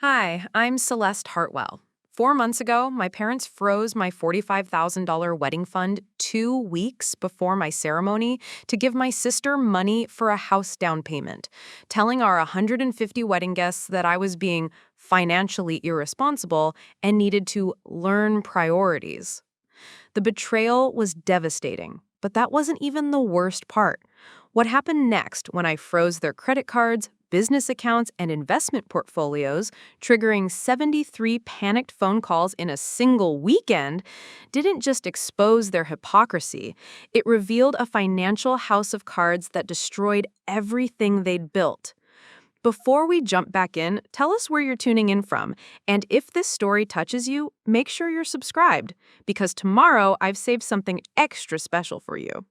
Hi, I'm Celeste Hartwell. 4 months ago, my parents froze my $45,000 wedding fund 2 weeks before my ceremony to give my sister money for a house down payment, telling our 150 wedding guests that I was being financially irresponsible and needed to learn priorities. The betrayal was devastating, but that wasn't even the worst part. What happened next when I froze their credit cards, business accounts, and investment portfolios, triggering 73 panicked phone calls in a single weekend, didn't just expose their hypocrisy. It revealed a financial house of cards that destroyed everything they'd built. Before we jump back in, tell us where you're tuning in from. And if this story touches you, make sure you're subscribed, because tomorrow I've saved something extra special for you.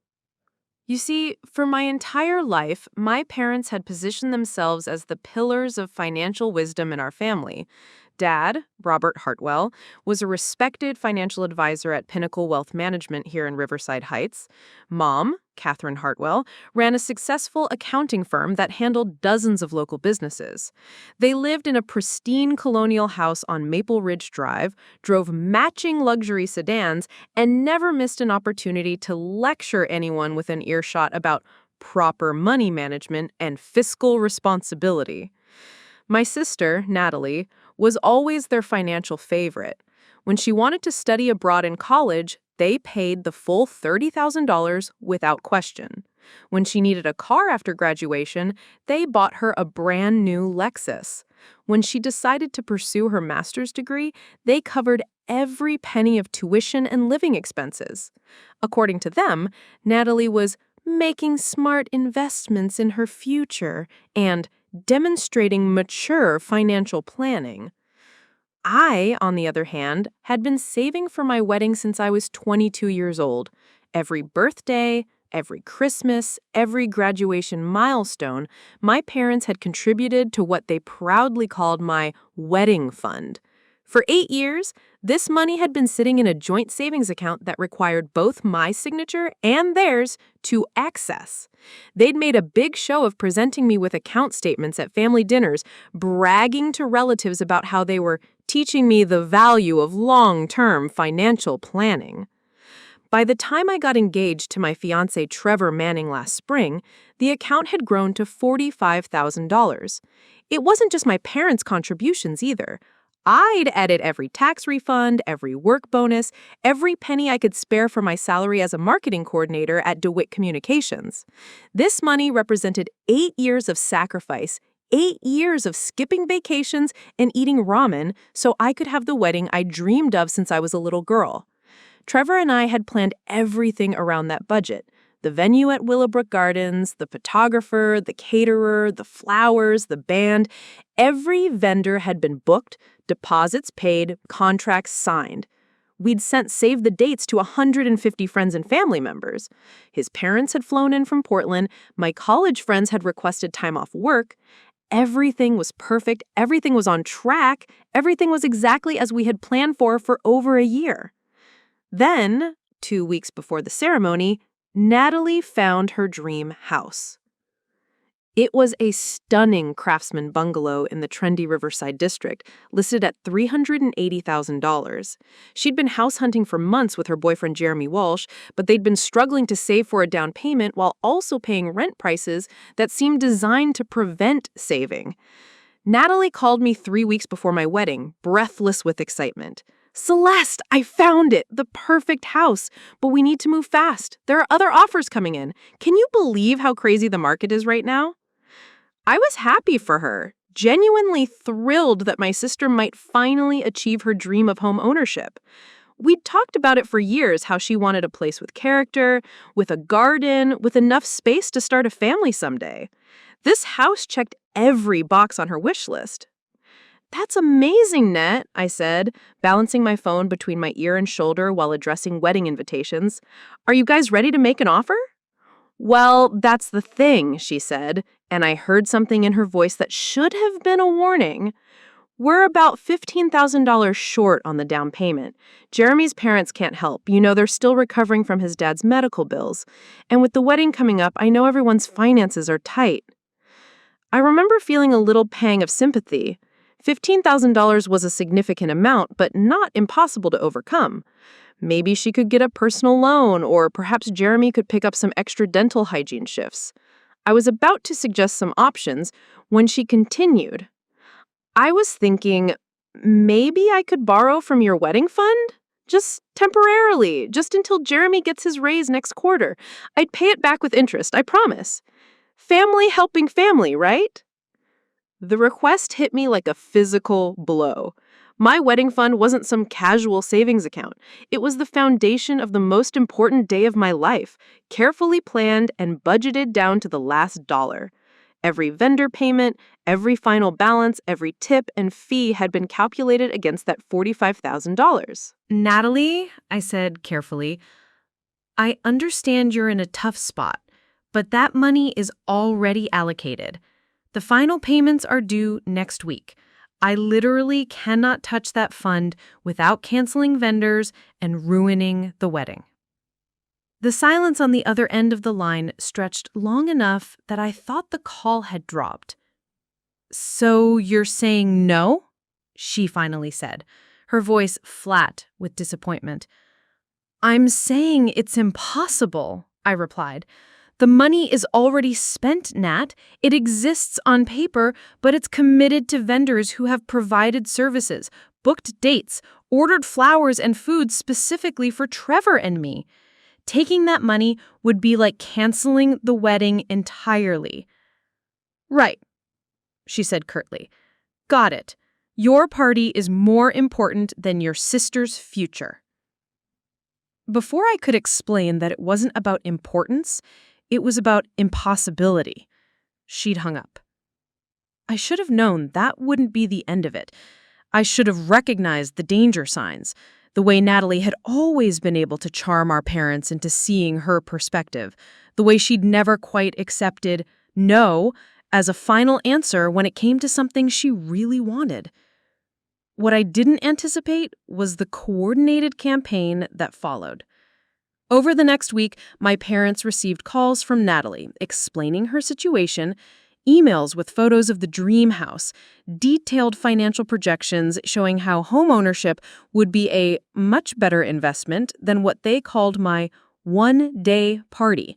You see, for my entire life, my parents had positioned themselves as the pillars of financial wisdom in our family. Dad, Robert Hartwell, was a respected financial advisor at Pinnacle Wealth Management here in Riverside Heights. Mom, Catherine Hartwell, ran a successful accounting firm that handled dozens of local businesses. They lived in a pristine colonial house on Maple Ridge Drive, drove matching luxury sedans, and never missed an opportunity to lecture anyone within earshot about proper money management and fiscal responsibility. My sister, Natalie, was always their financial favorite. When she wanted to study abroad in college, they paid the full $30,000 without question. When she needed a car after graduation, they bought her a brand new Lexus. When she decided to pursue her master's degree, they covered every penny of tuition and living expenses. According to them, Natalie was making smart investments in her future and demonstrating mature financial planning. I, on the other hand, had been saving for my wedding since I was 22 years old. Every birthday, every Christmas, every graduation milestone, my parents had contributed to what they proudly called my wedding fund. For 8 years, this money had been sitting in a joint savings account that required both my signature and theirs to access. They'd made a big show of presenting me with account statements at family dinners, bragging to relatives about how they were teaching me the value of long-term financial planning. By the time I got engaged to my fiancé Trevor Manning last spring, the account had grown to $45,000. It wasn't just my parents' contributions either. I'd edit every tax refund, every work bonus, every penny I could spare for my salary as a marketing coordinator at DeWitt Communications. This money represented 8 years of sacrifice, 8 years of skipping vacations and eating ramen so I could have the wedding I dreamed of since I was a little girl. Trevor and I had planned everything around that budget. The venue at Willowbrook Gardens, the photographer, the caterer, the flowers, the band. Every vendor had been booked, deposits paid, contracts signed. We'd sent save the dates to 150 friends and family members. His parents had flown in from Portland. My college friends had requested time off work. Everything was perfect. Everything was on track. Everything was exactly as we had planned for over a year. Then, 2 weeks before the ceremony, Natalie found her dream house. It was a stunning craftsman bungalow in the trendy Riverside district, listed at $380,000. She'd been house hunting for months with her boyfriend Jeremy Walsh, but they'd been struggling to save for a down payment while also paying rent prices that seemed designed to prevent saving. Natalie called me 3 weeks before my wedding, breathless with excitement. "Celeste, I found it! The perfect house! But we need to move fast. There are other offers coming in. Can you believe how crazy the market is right now?" I was happy for her, genuinely thrilled that my sister might finally achieve her dream of home ownership. We'd talked about it for years, how she wanted a place with character, with a garden, with enough space to start a family someday. This house checked every box on her wish list. "That's amazing, Net," I said, balancing my phone between my ear and shoulder while addressing wedding invitations. "Are you guys ready to make an offer?" "Well, that's the thing," she said, and I heard something in her voice that should have been a warning. "We're about $15,000 short on the down payment. Jeremy's parents can't help. They're still recovering from his dad's medical bills. And with the wedding coming up, I know everyone's finances are tight." I remember feeling a little pang of sympathy. $15,000 was a significant amount, but not impossible to overcome. Maybe she could get a personal loan, or perhaps Jeremy could pick up some extra dental hygiene shifts. I was about to suggest some options when she continued. I was thinking, maybe I could borrow from your wedding fund? Just temporarily, just until Jeremy gets his raise next quarter. I'd pay it back with interest, I promise. Family helping family, right? The request hit me like a physical blow. My wedding fund wasn't some casual savings account. It was the foundation of the most important day of my life, carefully planned and budgeted down to the last dollar. Every vendor payment, every final balance, every tip and fee had been calculated against that $45,000. Natalie, I said carefully, I understand you're in a tough spot, but that money is already allocated. The final payments are due next week. I literally cannot touch that fund without canceling vendors and ruining the wedding. The silence on the other end of the line stretched long enough that I thought the call had dropped. So you're saying no? She finally said, her voice flat with disappointment. I'm saying it's impossible, I replied. The money is already spent, Nat. It exists on paper, but it's committed to vendors who have provided services, booked dates, ordered flowers and food specifically for Trevor and me. Taking that money would be like canceling the wedding entirely. Right, she said curtly. Got it. Your party is more important than your sister's future. Before I could explain that it wasn't about importance, it was about impossibility, she'd hung up. I should have known that wouldn't be the end of it. I should have recognized the danger signs, the way Natalie had always been able to charm our parents into seeing her perspective, the way she'd never quite accepted no as a final answer when it came to something she really wanted. What I didn't anticipate was the coordinated campaign that followed. Over the next week, my parents received calls from Natalie explaining her situation, emails with photos of the dream house, detailed financial projections showing how homeownership would be a much better investment than what they called my one-day party.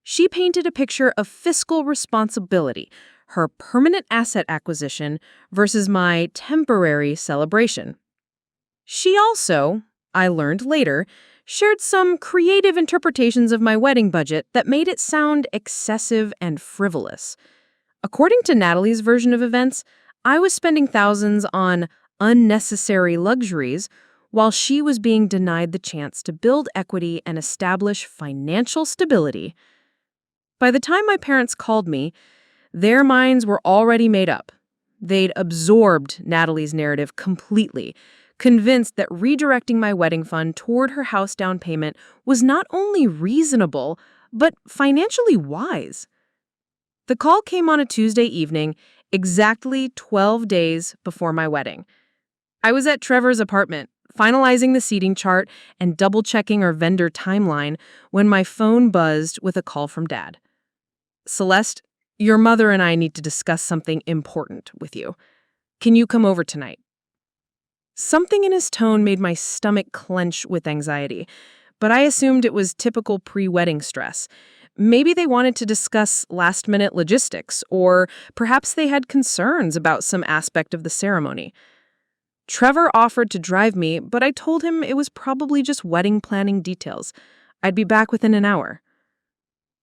She painted a picture of fiscal responsibility, her permanent asset acquisition versus my temporary celebration. She also, I learned later, shared some creative interpretations of my wedding budget that made it sound excessive and frivolous. According to Natalie's version of events, I was spending thousands on unnecessary luxuries while she was being denied the chance to build equity and establish financial stability. By the time my parents called me, their minds were already made up. They'd absorbed Natalie's narrative completely, convinced that redirecting my wedding fund toward her house down payment was not only reasonable, but financially wise. The call came on a Tuesday evening, exactly 12 days before my wedding. I was at Trevor's apartment, finalizing the seating chart and double-checking our vendor timeline when my phone buzzed with a call from Dad. Celeste, your mother and I need to discuss something important with you. Can you come over tonight? Something in his tone made my stomach clench with anxiety, but I assumed it was typical pre-wedding stress. Maybe they wanted to discuss last-minute logistics, or perhaps they had concerns about some aspect of the ceremony. Trevor offered to drive me, but I told him it was probably just wedding planning details. I'd be back within an hour.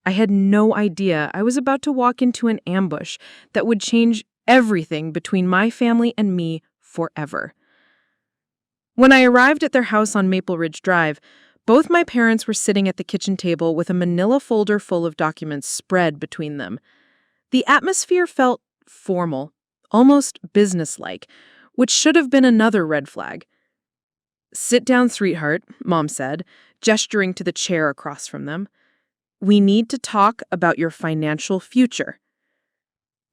I had no idea I was about to walk into an ambush that would change everything between my family and me forever. When I arrived at their house on Maple Ridge Drive, both my parents were sitting at the kitchen table with a manila folder full of documents spread between them. The atmosphere felt formal, almost businesslike, which should have been another red flag. Sit down, sweetheart, Mom said, gesturing to the chair across from them. We need to talk about your financial future.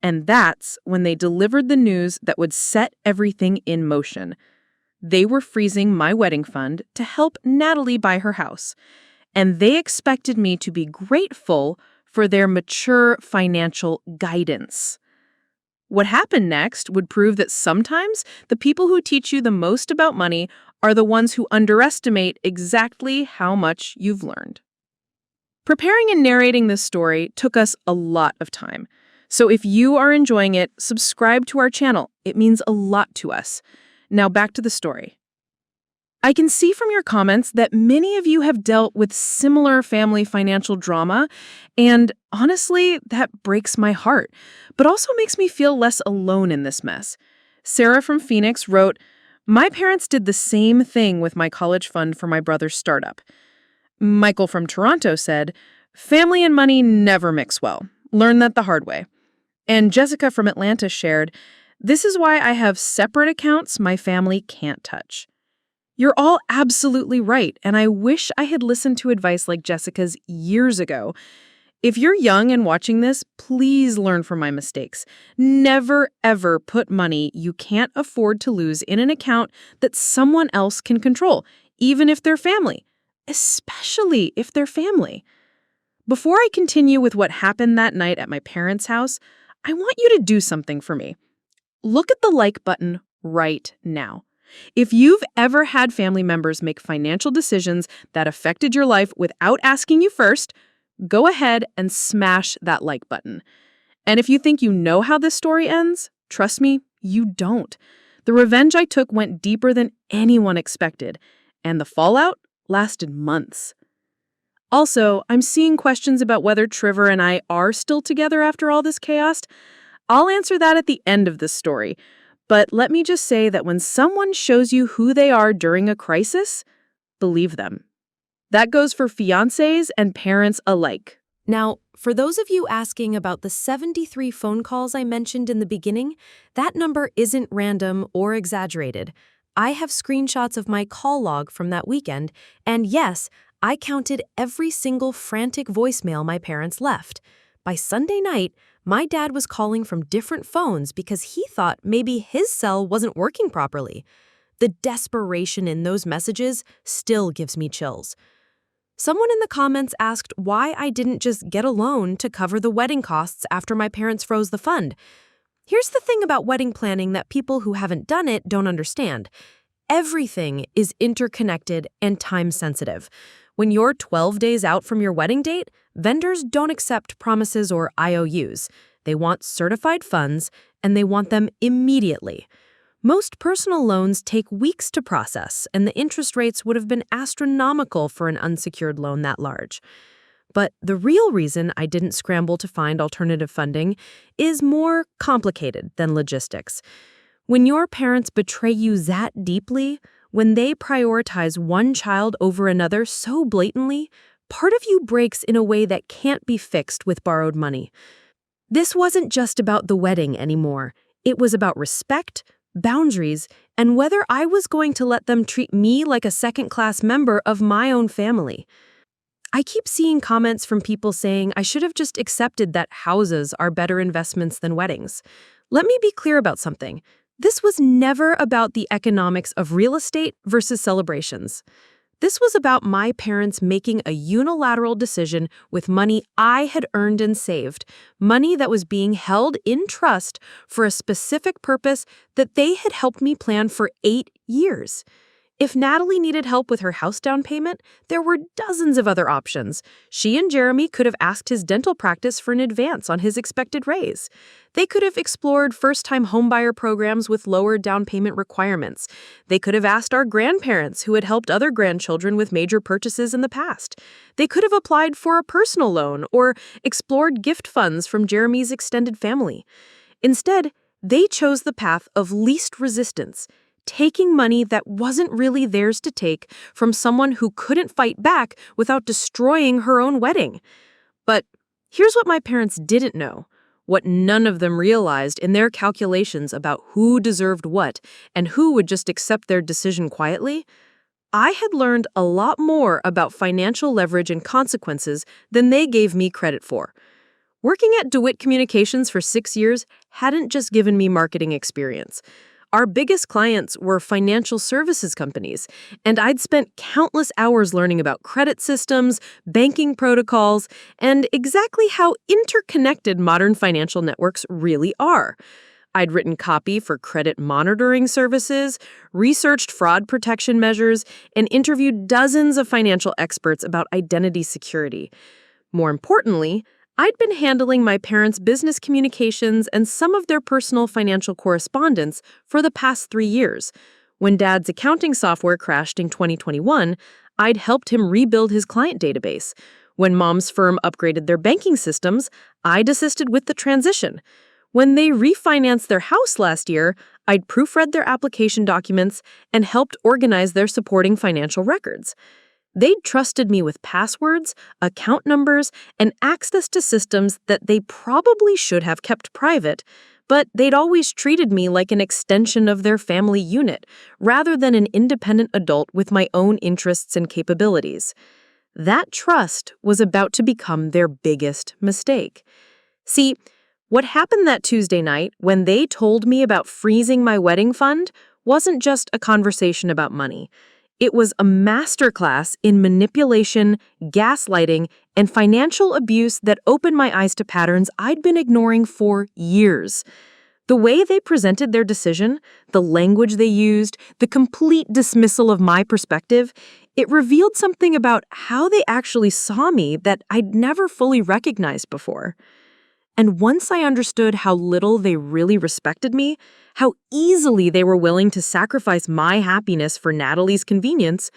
And that's when they delivered the news that would set everything in motion. They were freezing my wedding fund to help Natalie buy her house, and they expected me to be grateful for their mature financial guidance. What happened next would prove that sometimes the people who teach you the most about money are the ones who underestimate exactly how much you've learned. Preparing and narrating this story took us a lot of time. So if you are enjoying it, subscribe to our channel. It means a lot to us. Now back to the story. I can see from your comments that many of you have dealt with similar family financial drama, and honestly, that breaks my heart, but also makes me feel less alone in this mess. Sarah from Phoenix wrote, "My parents did the same thing with my college fund for my brother's startup." Michael from Toronto said, "Family and money never mix well. Learn that the hard way." And Jessica from Atlanta shared, "This is why I have separate accounts my family can't touch." You're all absolutely right, and I wish I had listened to advice like Jessica's years ago. If you're young and watching this, please learn from my mistakes. Never, ever put money you can't afford to lose in an account that someone else can control, even if they're family, especially if they're family. Before I continue with what happened that night at my parents' house, I want you to do something for me. Look at the like button right now. If you've ever had family members make financial decisions that affected your life without asking you first, go ahead and smash that like button. And if you think you know how this story ends, trust me, you don't. The revenge I took went deeper than anyone expected, and the fallout lasted months. Also, I'm seeing questions about whether Trevor and I are still together after all this chaos. I'll answer that at the end of this story. But let me just say that when someone shows you who they are during a crisis, believe them. That goes for fiancés and parents alike. Now, for those of you asking about the 73 phone calls I mentioned in the beginning, that number isn't random or exaggerated. I have screenshots of my call log from that weekend, and yes, I counted every single frantic voicemail my parents left. By Sunday night, my dad was calling from different phones because he thought maybe his cell wasn't working properly. The desperation in those messages still gives me chills. Someone in the comments asked why I didn't just get a loan to cover the wedding costs after my parents froze the fund. Here's the thing about wedding planning that people who haven't done it don't understand. Everything is interconnected and time-sensitive. When you're 12 days out from your wedding date, vendors don't accept promises or IOUs. They want certified funds, and they want them immediately. Most personal loans take weeks to process, and the interest rates would have been astronomical for an unsecured loan that large. But the real reason I didn't scramble to find alternative funding is more complicated than logistics. When your parents betray you that deeply, when they prioritize one child over another so blatantly, part of you breaks in a way that can't be fixed with borrowed money. This wasn't just about the wedding anymore. It was about respect, boundaries, and whether I was going to let them treat me like a second-class member of my own family. I keep seeing comments from people saying I should have just accepted that houses are better investments than weddings. Let me be clear about something. This was never about the economics of real estate versus celebrations. This was about my parents making a unilateral decision with money I had earned and saved, money that was being held in trust for a specific purpose that they had helped me plan for 8 years. If Natalie needed help with her house down payment, there were dozens of other options. She and Jeremy could have asked his dental practice for an advance on his expected raise. They could have explored first-time homebuyer programs with lower down payment requirements. They could have asked our grandparents who had helped other grandchildren with major purchases in the past. They could have applied for a personal loan or explored gift funds from Jeremy's extended family. Instead, they chose the path of least resistance, taking money that wasn't really theirs to take from someone who couldn't fight back without destroying her own wedding. But here's what my parents didn't know, what none of them realized in their calculations about who deserved what and who would just accept their decision quietly. I had learned a lot more about financial leverage and consequences than they gave me credit for. Working at DeWitt Communications for 6 years hadn't just given me marketing experience. Our biggest clients were financial services companies, and I'd spent countless hours learning about credit systems, banking protocols, and exactly how interconnected modern financial networks really are. I'd written copy for credit monitoring services, researched fraud protection measures, and interviewed dozens of financial experts about identity security. More importantly, I'd been handling my parents' business communications and some of their personal financial correspondence for the past 3 years. When Dad's accounting software crashed in 2021, I'd helped him rebuild his client database. When Mom's firm upgraded their banking systems, I'd assisted with the transition. When they refinanced their house last year, I'd proofread their application documents and helped organize their supporting financial records. They'd trusted me with passwords, account numbers, and access to systems that they probably should have kept private, but they'd always treated me like an extension of their family unit, rather than an independent adult with my own interests and capabilities. That trust was about to become their biggest mistake. See, what happened that Tuesday night when they told me about freezing my wedding fund wasn't just a conversation about money. It was a masterclass in manipulation, gaslighting, and financial abuse that opened my eyes to patterns I'd been ignoring for years. The way they presented their decision, the language they used, the complete dismissal of my perspective, it revealed something about how they actually saw me that I'd never fully recognized before. And once I understood how little they really respected me, how easily they were willing to sacrifice my happiness for Natalie's convenience,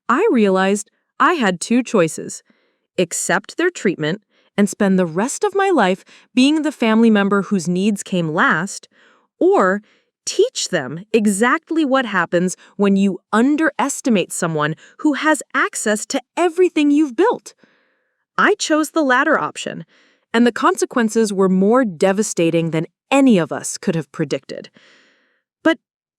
I realized I had 2 choices: accept their treatment and spend the rest of my life being the family member whose needs came last, or teach them exactly what happens when you underestimate someone who has access to everything you've built. I chose the latter option, and the consequences were more devastating than any of us could have predicted. But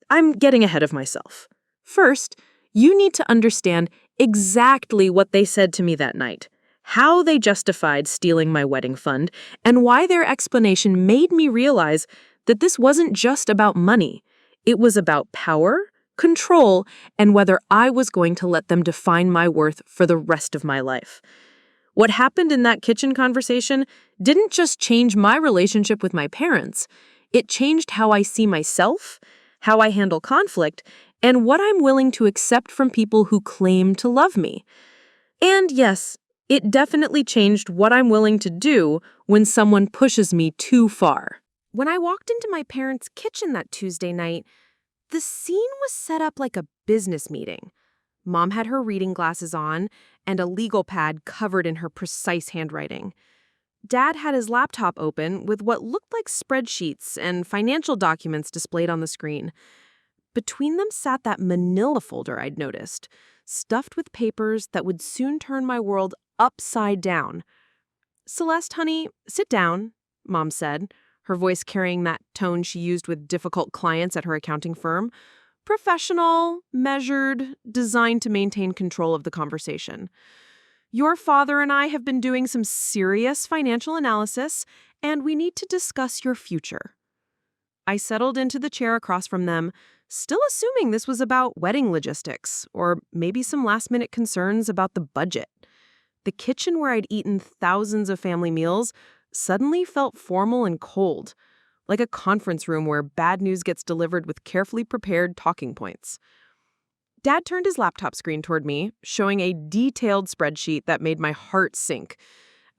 I'm getting ahead of myself. First, you need to understand exactly what they said to me that night, how they justified stealing my wedding fund, and why their explanation made me realize that this wasn't just about money. It was about power, control, and whether I was going to let them define my worth for the rest of my life. What happened in that kitchen conversation didn't just change my relationship with my parents. It changed how I see myself, how I handle conflict, and what I'm willing to accept from people who claim to love me. And yes, it definitely changed what I'm willing to do when someone pushes me too far. When I walked into my parents' kitchen that Tuesday night, the scene was set up like a business meeting. Mom had her reading glasses on and a legal pad covered in her precise handwriting. Dad had his laptop open with what looked like spreadsheets and financial documents displayed on the screen. Between them sat that manila folder I'd noticed, stuffed with papers that would soon turn my world upside down. "Celeste, honey, sit down," Mom said, her voice carrying that tone she used with difficult clients at her accounting firm. Professional, measured, designed to maintain control of the conversation. "Your father and I have been doing some serious financial analysis, and we need to discuss your future." I settled into the chair across from them, still assuming this was about wedding logistics, or maybe some last-minute concerns about the budget. The kitchen where I'd eaten thousands of family meals suddenly felt formal and cold, like a conference room where bad news gets delivered with carefully prepared talking points. Dad turned his laptop screen toward me, showing a detailed spreadsheet that made my heart sink.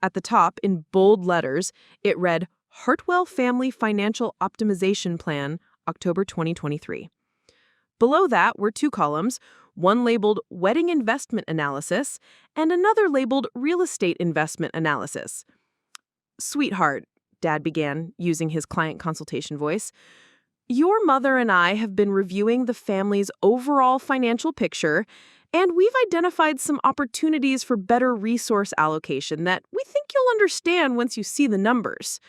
At the top, in bold letters, it read, "Hartwell Family Financial Optimization Plan, October 2023. Below that were 2 columns, one labeled Wedding Investment Analysis and another labeled Real Estate Investment Analysis. "Sweetheart," Dad began, using his client consultation voice, "your mother and I have been reviewing the family's overall financial picture, and we've identified some opportunities for better resource allocation that we think you'll understand once you see the numbers."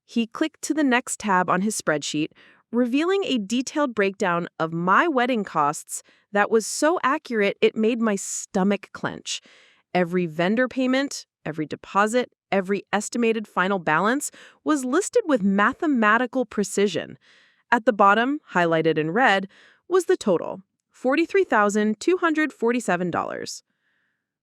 He clicked to the next tab on his spreadsheet, revealing a detailed breakdown of my wedding costs that was so accurate it made my stomach clench. Every vendor payment, every deposit, every estimated final balance was listed with mathematical precision. At the bottom, highlighted in red, was the total, $43,247.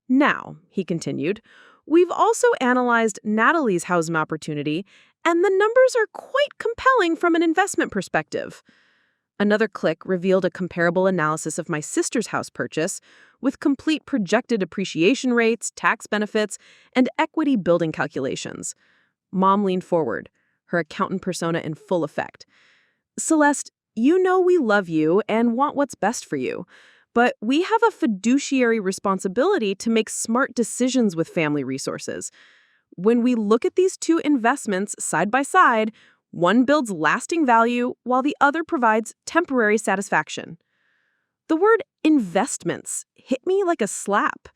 "Now," he continued, "we've also analyzed Natalie's housing opportunity And the numbers are quite compelling from an investment perspective. Another click revealed a comparable analysis of my sister's house purchase with complete projected appreciation rates, tax benefits, and equity building calculations. Mom leaned forward, her accountant persona in full effect. Celeste, you know we love you and want what's best for you, but we have a fiduciary responsibility to make smart decisions with family resources. When we look at these two investments side by side, one builds lasting value while the other provides temporary satisfaction. The word investments hit me like a slap.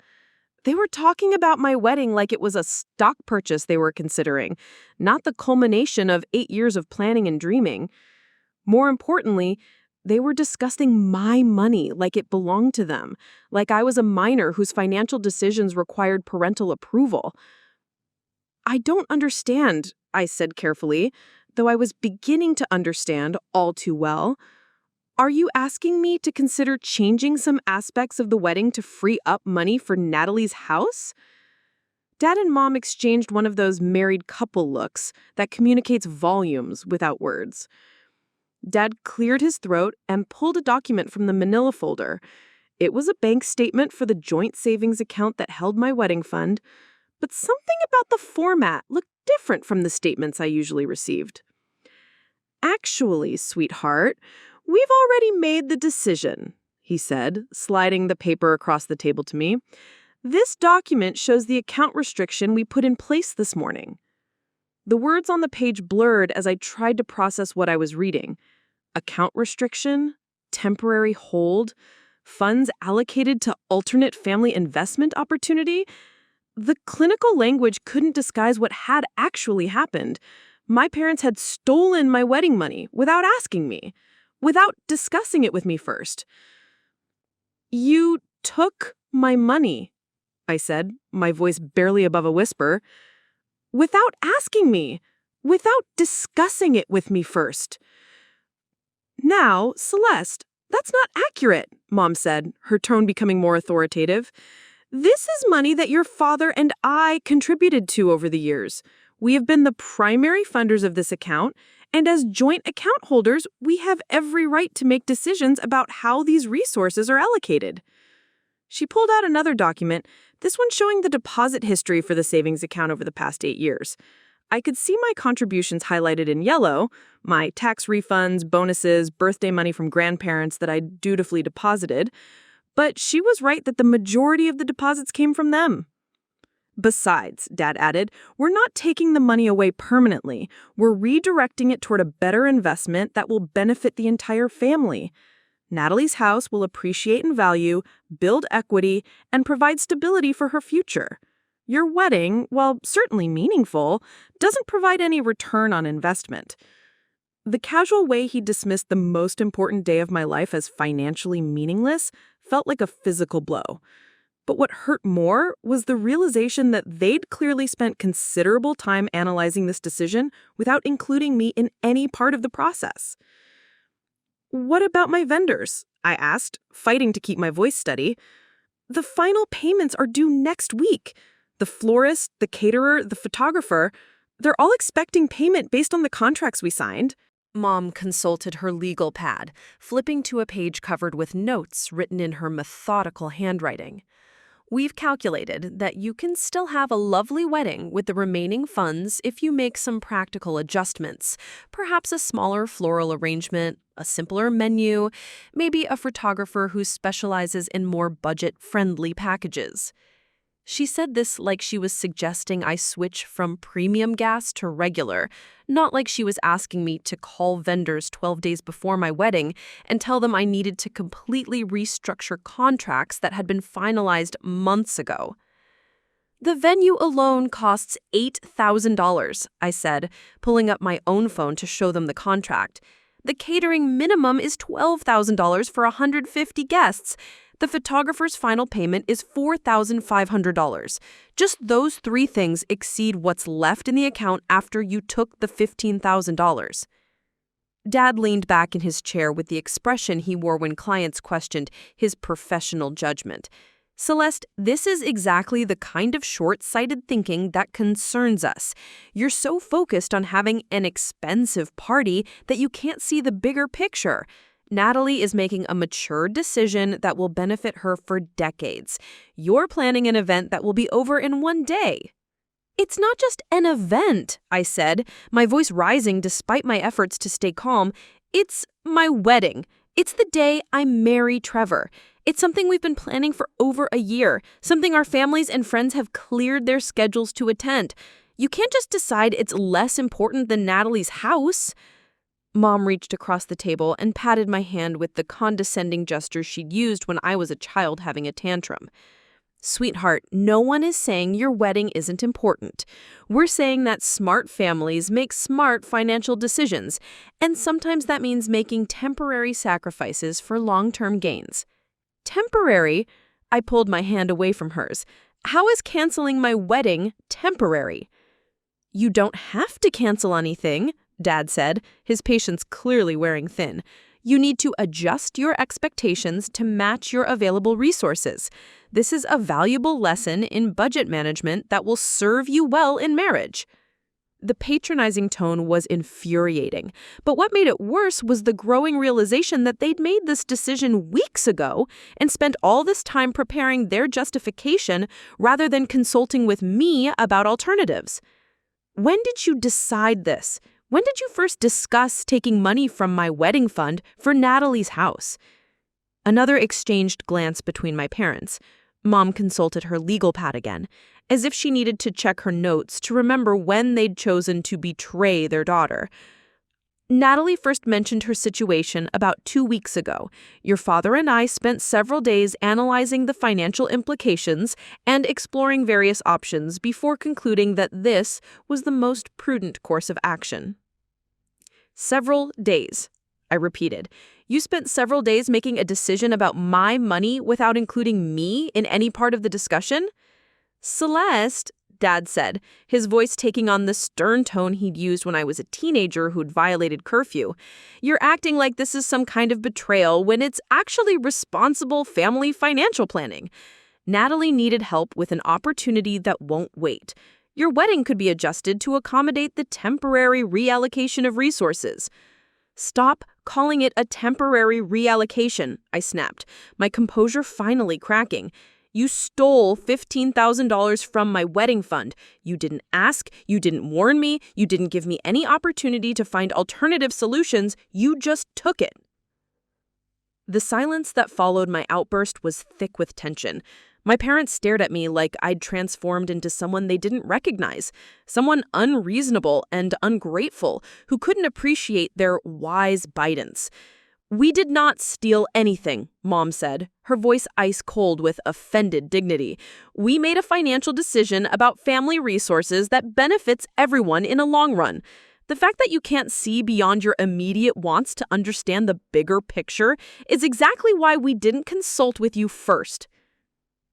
They were talking about my wedding like it was a stock purchase they were considering, not the culmination of 8 years of planning and dreaming. More importantly, they were discussing my money like it belonged to them, like I was a minor whose financial decisions required parental approval. I don't understand, I said carefully, though I was beginning to understand all too well. Are you asking me to consider changing some aspects of the wedding to free up money for Natalie's house? Dad and Mom exchanged one of those married couple looks that communicates volumes without words. Dad cleared his throat and pulled a document from the manila folder. It was a bank statement for the joint savings account that held my wedding fund, but something about the format looked different from the statements I usually received. Actually, sweetheart, we've already made the decision, he said, sliding the paper across the table to me. This document shows the account restriction we put in place this morning. The words on the page blurred as I tried to process what I was reading. Account restriction, temporary hold, funds allocated to alternate family investment opportunity. The clinical language couldn't disguise what had actually happened. My parents had stolen my wedding money without asking me, without discussing it with me first. You took my money, I said, my voice barely above a whisper, without asking me, without discussing it with me first. Now, Celeste, that's not accurate, Mom said, her tone becoming more authoritative. This is money that your father and I contributed to over the years. We have been the primary funders of this account, and as joint account holders, we have every right to make decisions about how these resources are allocated. She pulled out another document, this one showing the deposit history for the savings account over the past 8 years. I could see my contributions highlighted in yellow, my tax refunds, bonuses, birthday money from grandparents that I dutifully deposited, but she was right that the majority of the deposits came from them. Besides, Dad added, we're not taking the money away permanently. We're redirecting it toward a better investment that will benefit the entire family. Natalie's house will appreciate in value, build equity, and provide stability for her future. Your wedding, while certainly meaningful, doesn't provide any return on investment. The casual way he dismissed the most important day of my life as financially meaningless felt like a physical blow. But what hurt more was the realization that they'd clearly spent considerable time analyzing this decision without including me in any part of the process. What about my vendors? I asked, fighting to keep my voice steady. The final payments are due next week. The florist, the caterer, the photographer, they're all expecting payment based on the contracts we signed. Mom consulted her legal pad, flipping to a page covered with notes written in her methodical handwriting. We've calculated that you can still have a lovely wedding with the remaining funds if you make some practical adjustments, perhaps a smaller floral arrangement, a simpler menu, maybe a photographer who specializes in more budget-friendly packages. She said this like she was suggesting I switch from premium gas to regular, not like she was asking me to call vendors 12 days before my wedding and tell them I needed to completely restructure contracts that had been finalized months ago. The venue alone costs $8,000, I said, pulling up my own phone to show them the contract. The catering minimum is $12,000 for 150 guests. The photographer's final payment is $4,500. Just those 3 things exceed what's left in the account after you took the $15,000. Dad leaned back in his chair with the expression he wore when clients questioned his professional judgment. Celeste, this is exactly the kind of short-sighted thinking that concerns us. You're so focused on having an expensive party that you can't see the bigger picture. Natalie is making a mature decision that will benefit her for decades. You're planning an event that will be over in one day. It's not just an event, I said, my voice rising despite my efforts to stay calm. It's my wedding. It's the day I marry Trevor. It's something we've been planning for over a year, something our families and friends have cleared their schedules to attend. You can't just decide it's less important than Natalie's house. Mom reached across the table and patted my hand with the condescending gesture she'd used when I was a child having a tantrum. Sweetheart, no one is saying your wedding isn't important. We're saying that smart families make smart financial decisions, and sometimes that means making temporary sacrifices for long-term gains. Temporary? I pulled my hand away from hers. How is canceling my wedding temporary? You don't have to cancel anything, Dad said, his patience clearly wearing thin. You need to adjust your expectations to match your available resources. This is a valuable lesson in budget management that will serve you well in marriage. The patronizing tone was infuriating, but what made it worse was the growing realization that they'd made this decision weeks ago and spent all this time preparing their justification rather than consulting with me about alternatives. When did you decide this? When did you first discuss taking money from my wedding fund for Natalie's house? Another exchanged glance between my parents. Mom consulted her legal pad again, as if she needed to check her notes to remember when they'd chosen to betray their daughter. Natalie first mentioned her situation about 2 weeks ago. Your father and I spent several days analyzing the financial implications and exploring various options before concluding that this was the most prudent course of action. Several days, I repeated. You spent several days making a decision about my money without including me in any part of the discussion? Celeste, Dad said, his voice taking on the stern tone he'd used when I was a teenager who'd violated curfew. You're acting like this is some kind of betrayal when it's actually responsible family financial planning. Natalie needed help with an opportunity that won't wait. Your wedding could be adjusted to accommodate the temporary reallocation of resources. Stop calling it a temporary reallocation, I snapped, my composure finally cracking. You stole $15,000 from my wedding fund. You didn't ask, you didn't warn me, you didn't give me any opportunity to find alternative solutions, you just took it. The silence that followed my outburst was thick with tension. My parents stared at me like I'd transformed into someone they didn't recognize, someone unreasonable and ungrateful who couldn't appreciate their wise guidance. We did not steal anything, Mom said, her voice ice cold with offended dignity. We made a financial decision about family resources that benefits everyone in a long run. The fact that you can't see beyond your immediate wants to understand the bigger picture is exactly why we didn't consult with you first.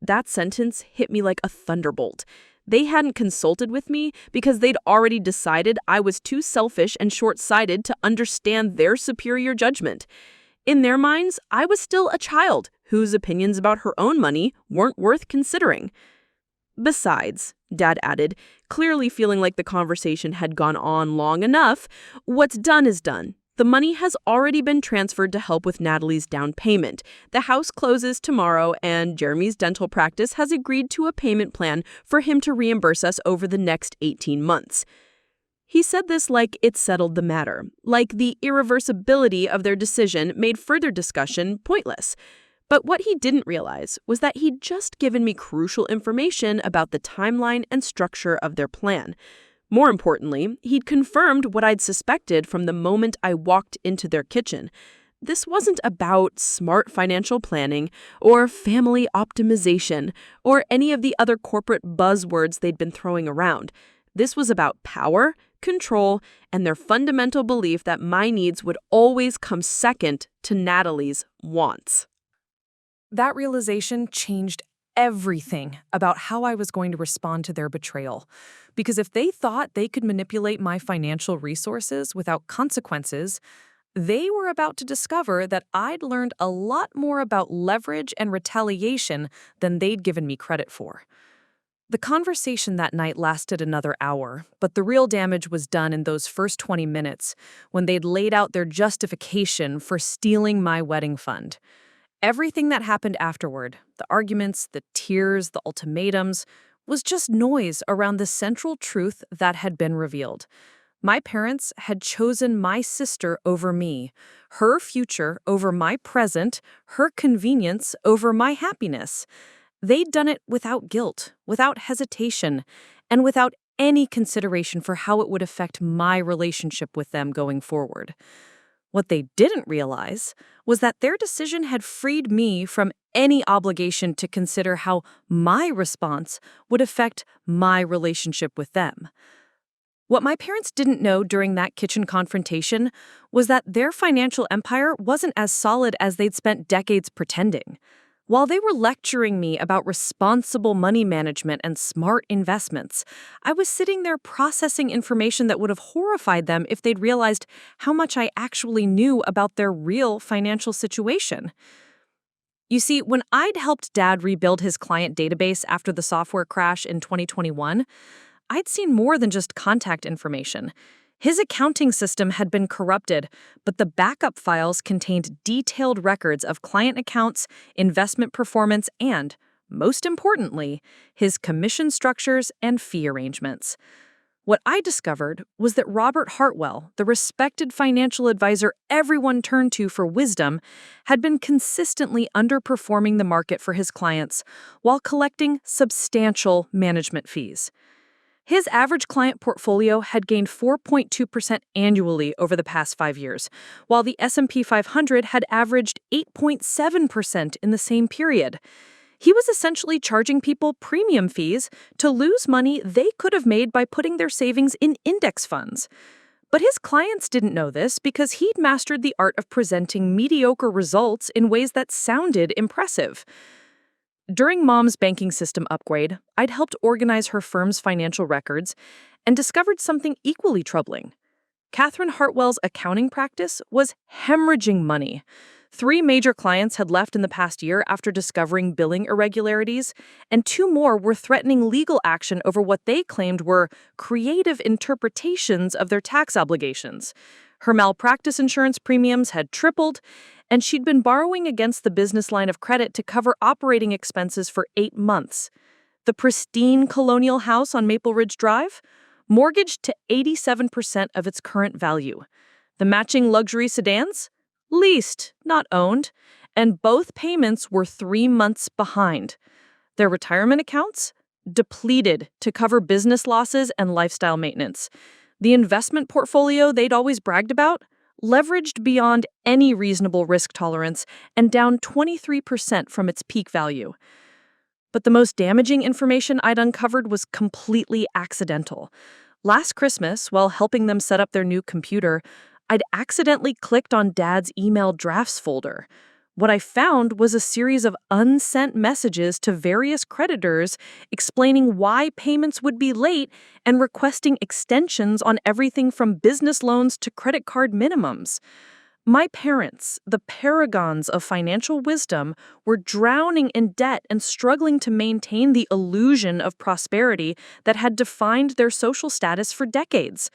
That sentence hit me like a thunderbolt. They hadn't consulted with me because they'd already decided I was too selfish and short-sighted to understand their superior judgment. In their minds, I was still a child whose opinions about her own money weren't worth considering. Besides, Dad added, clearly feeling like the conversation had gone on long enough, what's done is done. The money has already been transferred to help with Natalie's down payment. The house closes tomorrow, and Jeremy's dental practice has agreed to a payment plan for him to reimburse us over the next 18 months. He said this like it settled the matter, like the irreversibility of their decision made further discussion pointless. But what he didn't realize was that he'd just given me crucial information about the timeline and structure of their plan. More importantly, he'd confirmed what I'd suspected from the moment I walked into their kitchen. This wasn't about smart financial planning or family optimization or any of the other corporate buzzwords they'd been throwing around. This was about power, control, and their fundamental belief that my needs would always come second to Natalie's wants. That realization changed everything about how I was going to respond to their betrayal. Because if they thought they could manipulate my financial resources without consequences, They were about to discover that I'd learned a lot more about leverage and retaliation than they'd given me credit for. The conversation that night lasted another hour, but the real damage was done in those first 20 minutes when they'd laid out their justification for stealing my wedding fund. Everything that happened afterward, the arguments, the tears, the ultimatums, was just noise around the central truth that had been revealed. My parents had chosen my sister over me, her future over my present, her convenience over my happiness. They'd done it without guilt, without hesitation, and without any consideration for how it would affect my relationship with them going forward. What they didn't realize was that their decision had freed me from any obligation to consider how my response would affect my relationship with them. What my parents didn't know during that kitchen confrontation was that their financial empire wasn't as solid as they'd spent decades pretending. While they were lecturing me about responsible money management and smart investments, I was sitting there processing information that would have horrified them if they'd realized how much I actually knew about their real financial situation. You see, when I'd helped Dad rebuild his client database after the software crash in 2021, I'd seen more than just contact information. His accounting system had been corrupted, but the backup files contained detailed records of client accounts, investment performance, and, most importantly, his commission structures and fee arrangements. What I discovered was that Robert Hartwell, the respected financial advisor everyone turned to for wisdom, had been consistently underperforming the market for his clients while collecting substantial management fees. His average client portfolio had gained 4.2% annually over the past 5 years, while the S&P 500 had averaged 8.7% in the same period. He was essentially charging people premium fees to lose money they could have made by putting their savings in index funds. But his clients didn't know this because he'd mastered the art of presenting mediocre results in ways that sounded impressive. During Mom's banking system upgrade, I'd helped organize her firm's financial records and discovered something equally troubling. Catherine Hartwell's accounting practice was hemorrhaging money. 3 major clients had left in the past year after discovering billing irregularities, and 2 more were threatening legal action over what they claimed were creative interpretations of their tax obligations. Her malpractice insurance premiums had tripled, and she'd been borrowing against the business line of credit to cover operating expenses for 8 months. The pristine colonial house on Maple Ridge Drive, mortgaged to 87% of its current value. The matching luxury sedans, leased, not owned, and both payments were 3 months behind. Their retirement accounts, depleted to cover business losses and lifestyle maintenance. The investment portfolio they'd always bragged about, leveraged beyond any reasonable risk tolerance and down 23% from its peak value. But the most damaging information I'd uncovered was completely accidental. Last Christmas, while helping them set up their new computer, I'd accidentally clicked on Dad's email drafts folder. What I found was a series of unsent messages to various creditors explaining why payments would be late and requesting extensions on everything from business loans to credit card minimums. My parents, the paragons of financial wisdom, were drowning in debt and struggling to maintain the illusion of prosperity that had defined their social status for decades.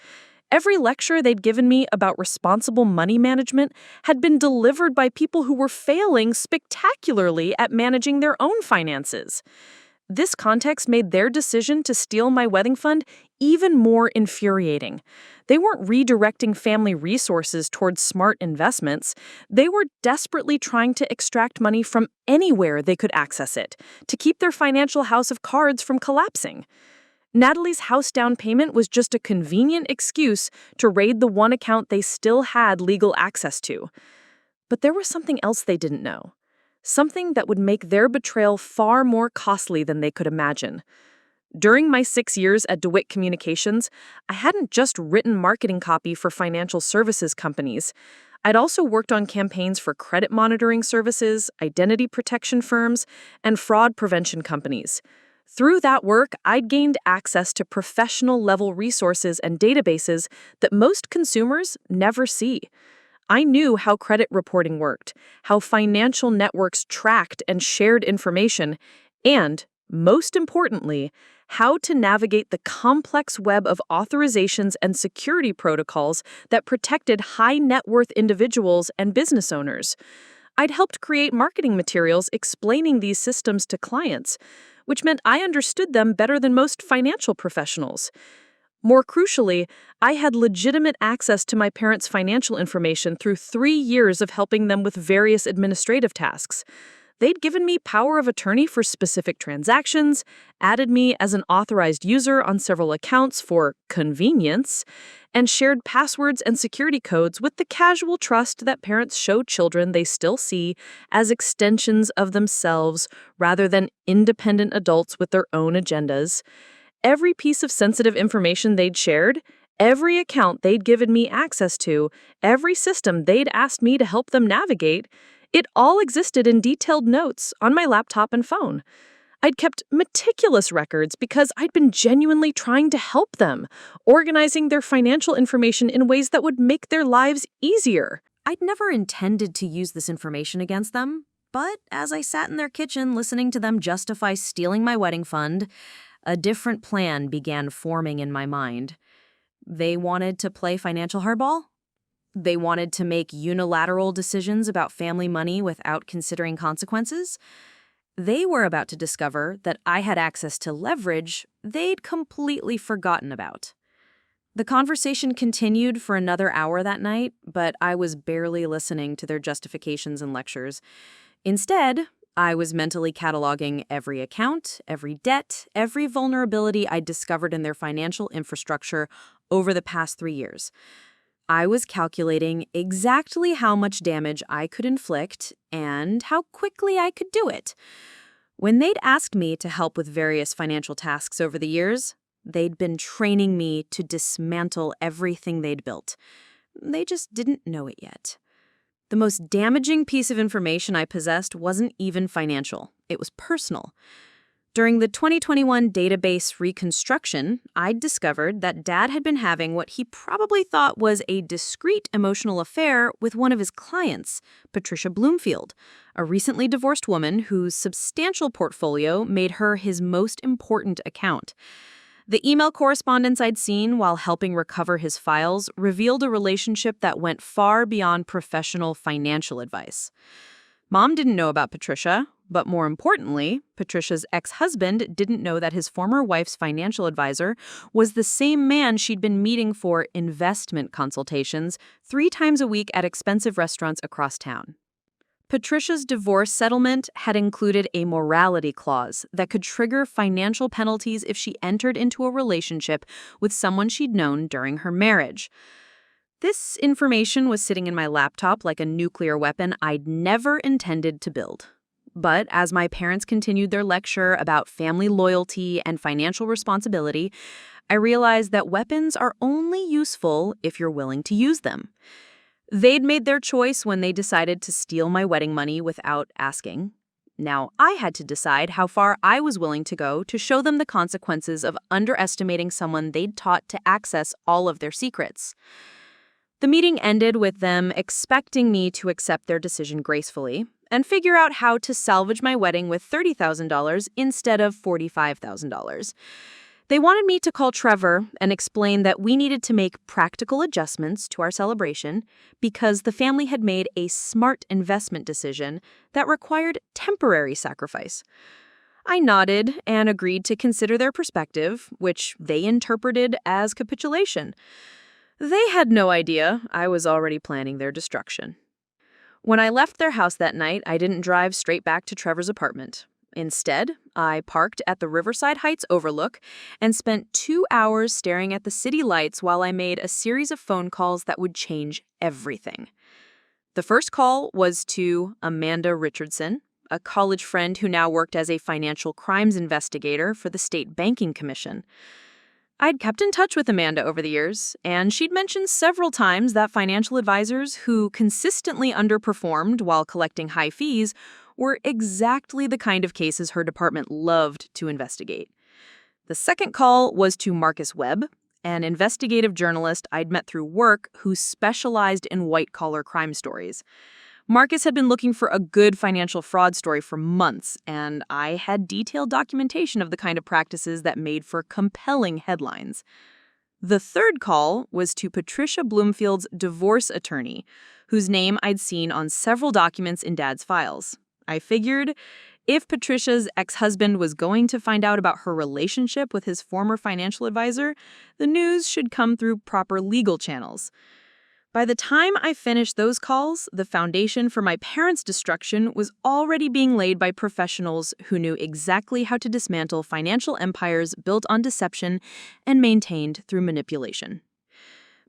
Every lecture they'd given me about responsible money management had been delivered by people who were failing spectacularly at managing their own finances. This context made their decision to steal my wedding fund even more infuriating. They weren't redirecting family resources towards smart investments. They were desperately trying to extract money from anywhere they could access it, to keep their financial house of cards from collapsing. Natalie's house down payment was just a convenient excuse to raid the one account they still had legal access to. But there was something else they didn't know. Something that would make their betrayal far more costly than they could imagine. During my 6 years at DeWitt Communications, I hadn't just written marketing copy for financial services companies. I'd also worked on campaigns for credit monitoring services, identity protection firms, and fraud prevention companies. Through that work, I'd gained access to professional-level resources and databases that most consumers never see. I knew how credit reporting worked, how financial networks tracked and shared information, and, most importantly, how to navigate the complex web of authorizations and security protocols that protected high net worth individuals and business owners. I'd helped create marketing materials explaining these systems to clients, which meant I understood them better than most financial professionals. More crucially, I had legitimate access to my parents' financial information through 3 years of helping them with various administrative tasks. They'd given me power of attorney for specific transactions, added me as an authorized user on several accounts for convenience, and shared passwords and security codes with the casual trust that parents show children they still see as extensions of themselves rather than independent adults with their own agendas. Every piece of sensitive information they'd shared, every account they'd given me access to, every system they'd asked me to help them navigate, it all existed in detailed notes on my laptop and phone. I'd kept meticulous records because I'd been genuinely trying to help them, organizing their financial information in ways that would make their lives easier. I'd never intended to use this information against them, but as I sat in their kitchen listening to them justify stealing my wedding fund, a different plan began forming in my mind. They wanted to play financial hardball. They wanted to make unilateral decisions about family money without considering consequences. They were about to discover that I had access to leverage they'd completely forgotten about. The conversation continued for another hour that night, but I was barely listening to their justifications and lectures. Instead, I was mentally cataloging every account, every debt, every vulnerability I'd discovered in their financial infrastructure over the past 3 years. I was calculating exactly how much damage I could inflict and how quickly I could do it. When they'd asked me to help with various financial tasks over the years, they'd been training me to dismantle everything they'd built. They just didn't know it yet. The most damaging piece of information I possessed wasn't even financial. It was personal. During the 2021 database reconstruction, I'd discovered that Dad had been having what he probably thought was a discreet emotional affair with one of his clients, Patricia Bloomfield, a recently divorced woman whose substantial portfolio made her his most important account. The email correspondence I'd seen while helping recover his files revealed a relationship that went far beyond professional financial advice. Mom didn't know about Patricia, but more importantly, Patricia's ex-husband didn't know that his former wife's financial advisor was the same man she'd been meeting for investment consultations 3 times a week at expensive restaurants across town. Patricia's divorce settlement had included a morality clause that could trigger financial penalties if she entered into a relationship with someone she'd known during her marriage. This information was sitting in my laptop like a nuclear weapon I'd never intended to build. But as my parents continued their lecture about family loyalty and financial responsibility, I realized that weapons are only useful if you're willing to use them. They'd made their choice when they decided to steal my wedding money without asking. Now I had to decide how far I was willing to go to show them the consequences of underestimating someone they'd taught to access all of their secrets. The meeting ended with them expecting me to accept their decision gracefully and figure out how to salvage my wedding with $30,000 instead of $45,000. They wanted me to call Trevor and explain that we needed to make practical adjustments to our celebration because the family had made a smart investment decision that required temporary sacrifice. I nodded and agreed to consider their perspective, which they interpreted as capitulation. They had no idea I was already planning their destruction. When I left their house that night, I didn't drive straight back to Trevor's apartment. Instead, I parked at the Riverside Heights overlook and spent 2 hours staring at the city lights while I made a series of phone calls that would change everything. The first call was to Amanda Richardson, a college friend who now worked as a financial crimes investigator for the State Banking Commission. I'd kept in touch with Amanda over the years, and she'd mentioned several times that financial advisors who consistently underperformed while collecting high fees were exactly the kind of cases her department loved to investigate. The second call was to Marcus Webb, an investigative journalist I'd met through work who specialized in white-collar crime stories. Marcus had been looking for a good financial fraud story for months, and I had detailed documentation of the kind of practices that made for compelling headlines. The third call was to Patricia Bloomfield's divorce attorney, whose name I'd seen on several documents in Dad's files. I figured if Patricia's ex-husband was going to find out about her relationship with his former financial advisor, the news should come through proper legal channels. By the time I finished those calls, the foundation for my parents' destruction was already being laid by professionals who knew exactly how to dismantle financial empires built on deception and maintained through manipulation.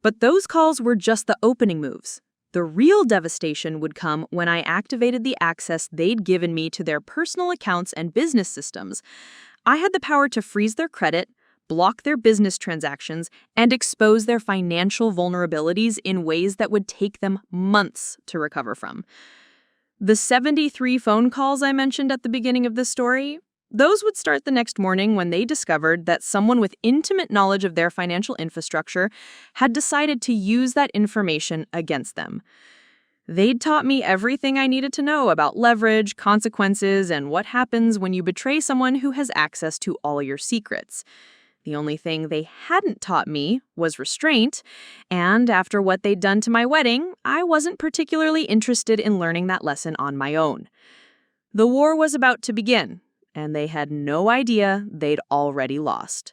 But those calls were just the opening moves. The real devastation would come when I activated the access they'd given me to their personal accounts and business systems. I had the power to freeze their credit, block their business transactions, and expose their financial vulnerabilities in ways that would take them months to recover from. The 73 phone calls I mentioned at the beginning of this story, those would start the next morning when they discovered that someone with intimate knowledge of their financial infrastructure had decided to use that information against them. They'd taught me everything I needed to know about leverage, consequences, and what happens when you betray someone who has access to all your secrets. The only thing they hadn't taught me was restraint, and after what they'd done to my wedding, I wasn't particularly interested in learning that lesson on my own. The war was about to begin, and they had no idea they'd already lost.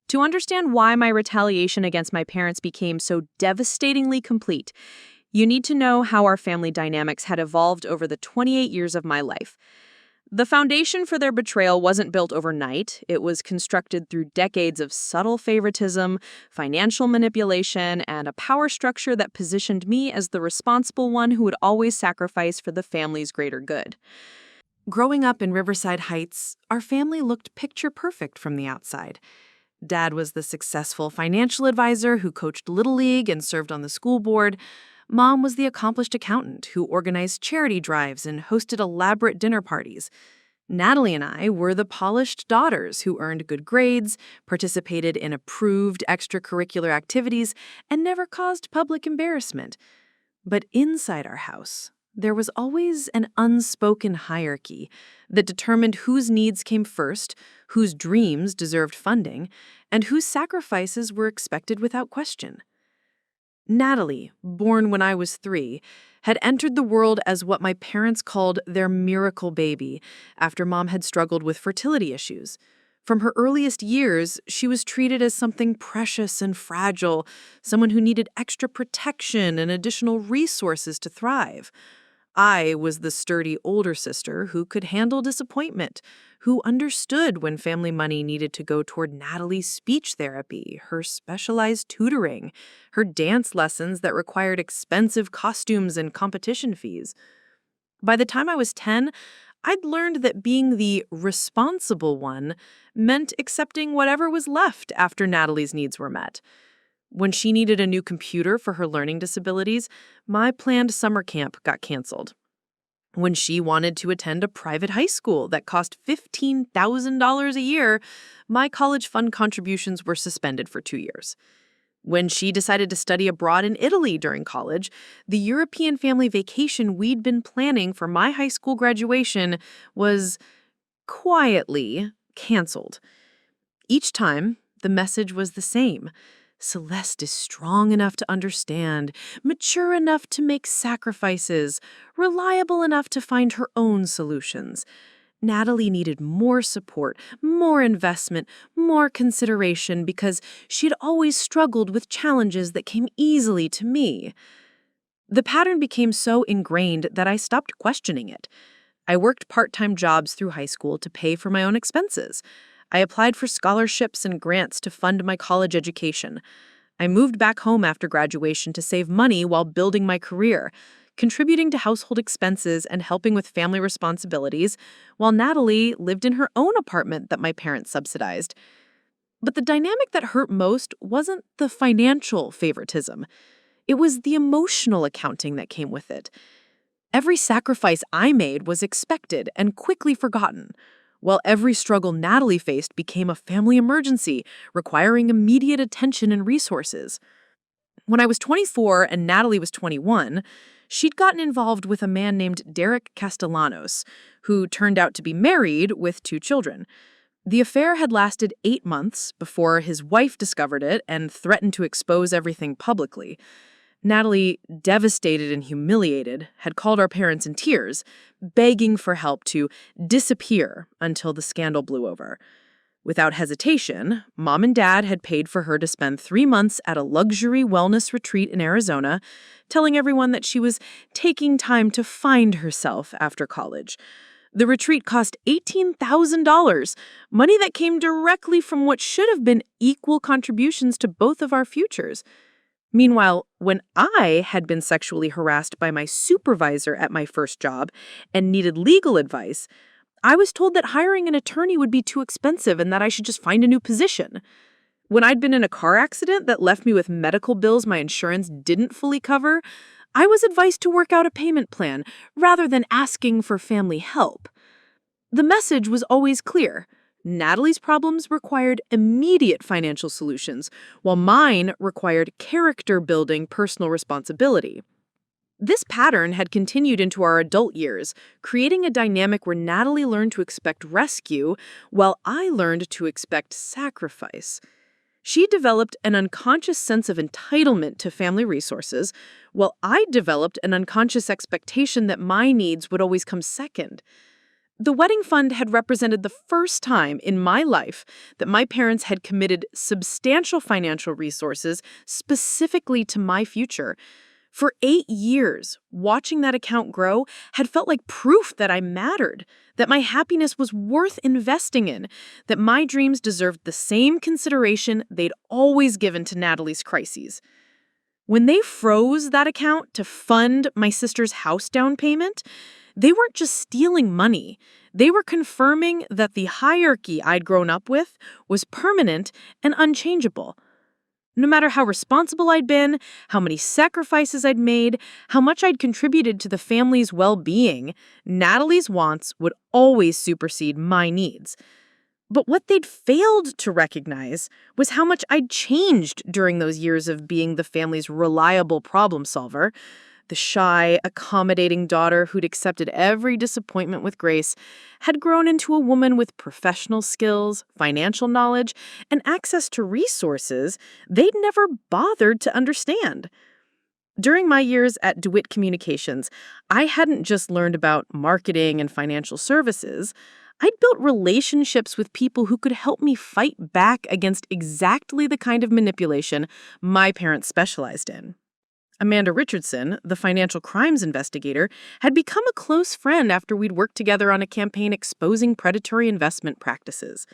To understand why my retaliation against my parents became so devastatingly complete, you need to know how our family dynamics had evolved over the 28 years of my life. The foundation for their betrayal wasn't built overnight. It was constructed through decades of subtle favoritism, financial manipulation, and a power structure that positioned me as the responsible one who would always sacrifice for the family's greater good. Growing up in Riverside Heights, our family looked picture perfect from the outside. Dad was the successful financial advisor who coached Little League and served on the school board. Mom was the accomplished accountant who organized charity drives and hosted elaborate dinner parties. Natalie and I were the polished daughters who earned good grades, participated in approved extracurricular activities, and never caused public embarrassment. But inside our house, there was always an unspoken hierarchy that determined whose needs came first, whose dreams deserved funding, and whose sacrifices were expected without question. Natalie, born when I was 3, had entered the world as what my parents called their miracle baby after Mom had struggled with fertility issues. From her earliest years, she was treated as something precious and fragile, someone who needed extra protection and additional resources to thrive. I was the sturdy older sister who could handle disappointment, who understood when family money needed to go toward Natalie's speech therapy, her specialized tutoring, her dance lessons that required expensive costumes and competition fees. By the time I was 10, I'd learned that being the responsible one meant accepting whatever was left after Natalie's needs were met. When she needed a new computer for her learning disabilities, my planned summer camp got canceled. When she wanted to attend a private high school that cost $15,000 a year, my college fund contributions were suspended for 2 years. When she decided to study abroad in Italy during college, the European family vacation we'd been planning for my high school graduation was quietly canceled. Each time, the message was the same. Celeste is strong enough to understand, mature enough to make sacrifices, reliable enough to find her own solutions. Natalie needed more support, more investment, more consideration because she'd always struggled with challenges that came easily to me. The pattern became so ingrained that I stopped questioning it. I worked part-time jobs through high school to pay for my own expenses. I applied for scholarships and grants to fund my college education. I moved back home after graduation to save money while building my career, contributing to household expenses and helping with family responsibilities, while Natalie lived in her own apartment that my parents subsidized. But the dynamic that hurt most wasn't the financial favoritism. It was the emotional accounting that came with it. Every sacrifice I made was expected and quickly forgotten. while every struggle Natalie faced became a family emergency, requiring immediate attention and resources. When I was 24 and Natalie was 21, she'd gotten involved with a man named Derek Castellanos, who turned out to be married with 2 children. The affair had lasted 8 months before his wife discovered it and threatened to expose everything publicly. Natalie, devastated and humiliated, had called our parents in tears, begging for help to disappear until the scandal blew over. Without hesitation, Mom and Dad had paid for her to spend 3 months at a luxury wellness retreat in Arizona, telling everyone that she was taking time to find herself after college. The retreat cost $18,000, money that came directly from what should have been equal contributions to both of our futures. Meanwhile, when I had been sexually harassed by my supervisor at my first job and needed legal advice, I was told that hiring an attorney would be too expensive and that I should just find a new position. When I'd been in a car accident that left me with medical bills my insurance didn't fully cover, I was advised to work out a payment plan rather than asking for family help. The message was always clear. Natalie's problems required immediate financial solutions, while mine required character-building personal responsibility. This pattern had continued into our adult years, creating a dynamic where Natalie learned to expect rescue, while I learned to expect sacrifice. She developed an unconscious sense of entitlement to family resources, while I developed an unconscious expectation that my needs would always come second. The wedding fund had represented the first time in my life that my parents had committed substantial financial resources specifically to my future. For 8 years, watching that account grow had felt like proof that I mattered, that my happiness was worth investing in, that my dreams deserved the same consideration they'd always given to Natalie's crises. When they froze that account to fund my sister's house down payment, they weren't just stealing money. They were confirming that the hierarchy I'd grown up with was permanent and unchangeable. No matter how responsible I'd been, how many sacrifices I'd made, how much I'd contributed to the family's well-being, Natalie's wants would always supersede my needs. But what they'd failed to recognize was how much I'd changed during those years of being the family's reliable problem solver. The shy, accommodating daughter who'd accepted every disappointment with grace had grown into a woman with professional skills, financial knowledge, and access to resources they'd never bothered to understand. During my years at DeWitt Communications, I hadn't just learned about marketing and financial services. I'd built relationships with people who could help me fight back against exactly the kind of manipulation my parents specialized in. Amanda Richardson, the financial crimes investigator, had become a close friend after we'd worked together on a campaign exposing predatory investment practices.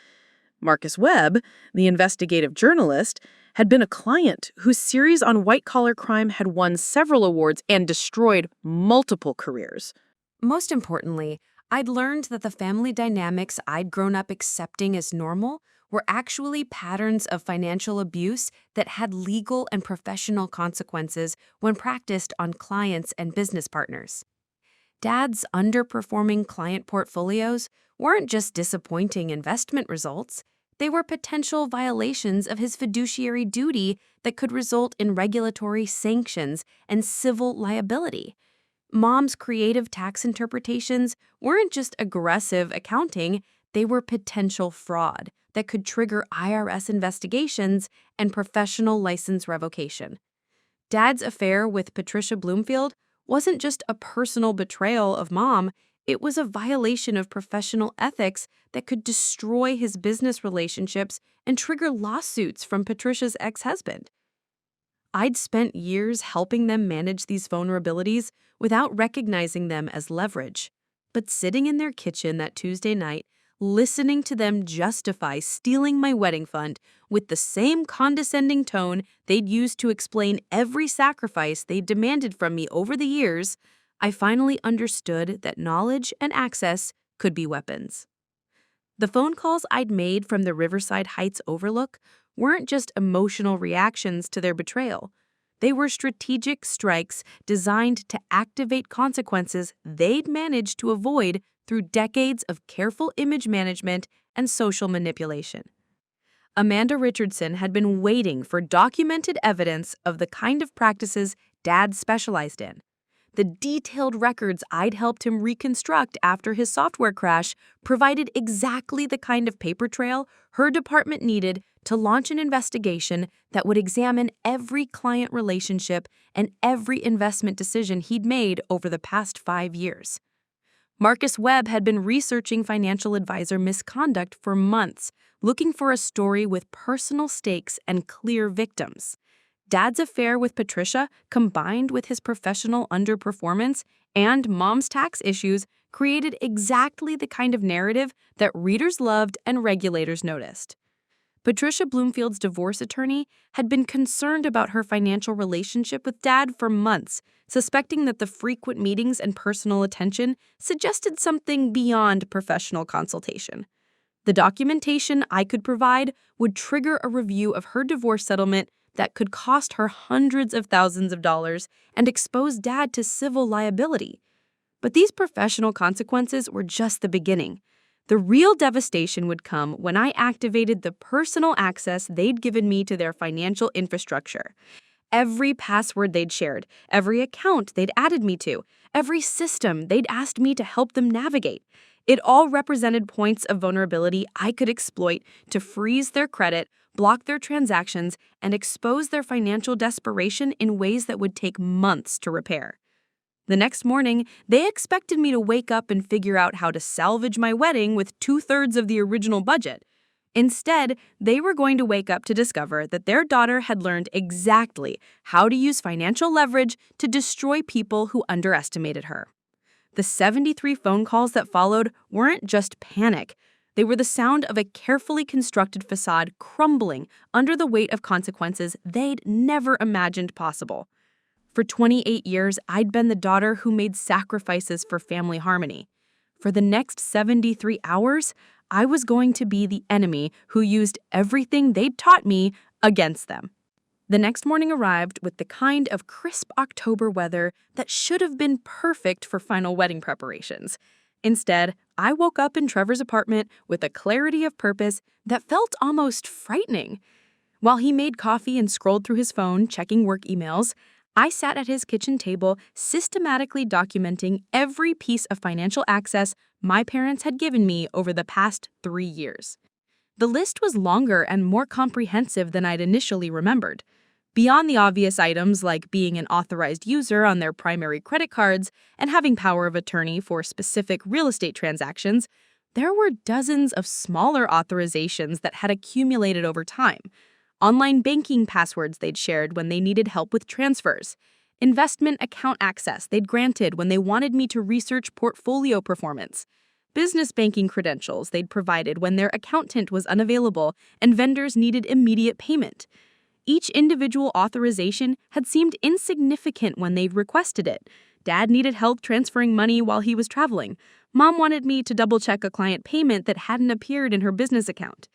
Marcus Webb, the investigative journalist, had been a client whose series on white-collar crime had won several awards and destroyed multiple careers. Most importantly, I'd learned that the family dynamics I'd grown up accepting as normal were actually patterns of financial abuse that had legal and professional consequences when practiced on clients and business partners. Dad's underperforming client portfolios weren't just disappointing investment results, they were potential violations of his fiduciary duty that could result in regulatory sanctions and civil liability. Mom's creative tax interpretations weren't just aggressive accounting, they were potential fraud that could trigger IRS investigations and professional license revocation. Dad's affair with Patricia Bloomfield wasn't just a personal betrayal of Mom, it was a violation of professional ethics that could destroy his business relationships and trigger lawsuits from Patricia's ex-husband. I'd spent years helping them manage these vulnerabilities without recognizing them as leverage. But sitting in their kitchen that Tuesday night, listening to them justify stealing my wedding fund with the same condescending tone they'd used to explain every sacrifice they'd demanded from me over the years, I finally understood that knowledge and access could be weapons. The phone calls I'd made from the Riverside Heights overlook weren't just emotional reactions to their betrayal. They were strategic strikes designed to activate consequences they'd managed to avoid through decades of careful image management and social manipulation. Amanda Richardson had been waiting for documented evidence of the kind of practices Dad specialized in. The detailed records I'd helped him reconstruct after his software crash provided exactly the kind of paper trail her department needed to launch an investigation that would examine every client relationship and every investment decision he'd made over the past 5 years. Marcus Webb had been researching financial advisor misconduct for months, looking for a story with personal stakes and clear victims. Dad's affair with Patricia, combined with his professional underperformance and Mom's tax issues, created exactly the kind of narrative that readers loved and regulators noticed. Patricia Bloomfield's divorce attorney had been concerned about her financial relationship with Dad for months, suspecting that the frequent meetings and personal attention suggested something beyond professional consultation. The documentation I could provide would trigger a review of her divorce settlement that could cost her hundreds of thousands of dollars and expose Dad to civil liability. But these professional consequences were just the beginning. The real devastation would come when I activated the personal access they'd given me to their financial infrastructure. Every password they'd shared, every account they'd added me to, every system they'd asked me to help them navigate. It all represented points of vulnerability I could exploit to freeze their credit, block their transactions, and expose their financial desperation in ways that would take months to repair. The next morning, they expected me to wake up and figure out how to salvage my wedding with 2/3 of the original budget. Instead, they were going to wake up to discover that their daughter had learned exactly how to use financial leverage to destroy people who underestimated her. The 73 phone calls that followed weren't just panic. They were the sound of a carefully constructed facade crumbling under the weight of consequences they'd never imagined possible. For 28 years, I'd been the daughter who made sacrifices for family harmony. For the next 73 hours, I was going to be the enemy who used everything they'd taught me against them. The next morning arrived with the kind of crisp October weather that should have been perfect for final wedding preparations. Instead, I woke up in Trevor's apartment with a clarity of purpose that felt almost frightening. While he made coffee and scrolled through his phone, checking work emails, I sat at his kitchen table, systematically documenting every piece of financial access my parents had given me over the past 3 years. The list was longer and more comprehensive than I'd initially remembered. Beyond the obvious items like being an authorized user on their primary credit cards and having power of attorney for specific real estate transactions, there were dozens of smaller authorizations that had accumulated over time. Online banking passwords they'd shared when they needed help with transfers, investment account access they'd granted when they wanted me to research portfolio performance, business banking credentials they'd provided when their accountant was unavailable and vendors needed immediate payment. Each individual authorization had seemed insignificant when they'd requested it. Dad needed help transferring money while he was traveling. Mom wanted me to double-check a client payment that hadn't appeared in her business account.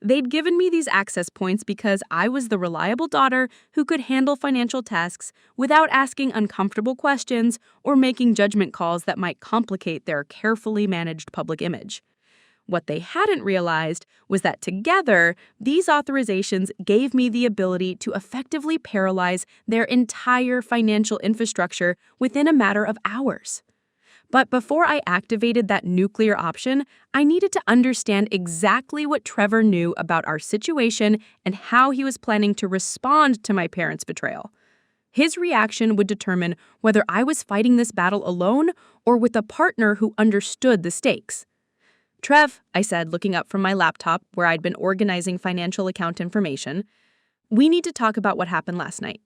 They'd given me these access points because I was the reliable daughter who could handle financial tasks without asking uncomfortable questions or making judgment calls that might complicate their carefully managed public image. What they hadn't realized was that together, these authorizations gave me the ability to effectively paralyze their entire financial infrastructure within a matter of hours. But before I activated that nuclear option, I needed to understand exactly what Trevor knew about our situation and how he was planning to respond to my parents' betrayal. His reaction would determine whether I was fighting this battle alone or with a partner who understood the stakes. "Trev," I said, looking up from my laptop where I'd been organizing financial account information, "we need to talk about what happened last night."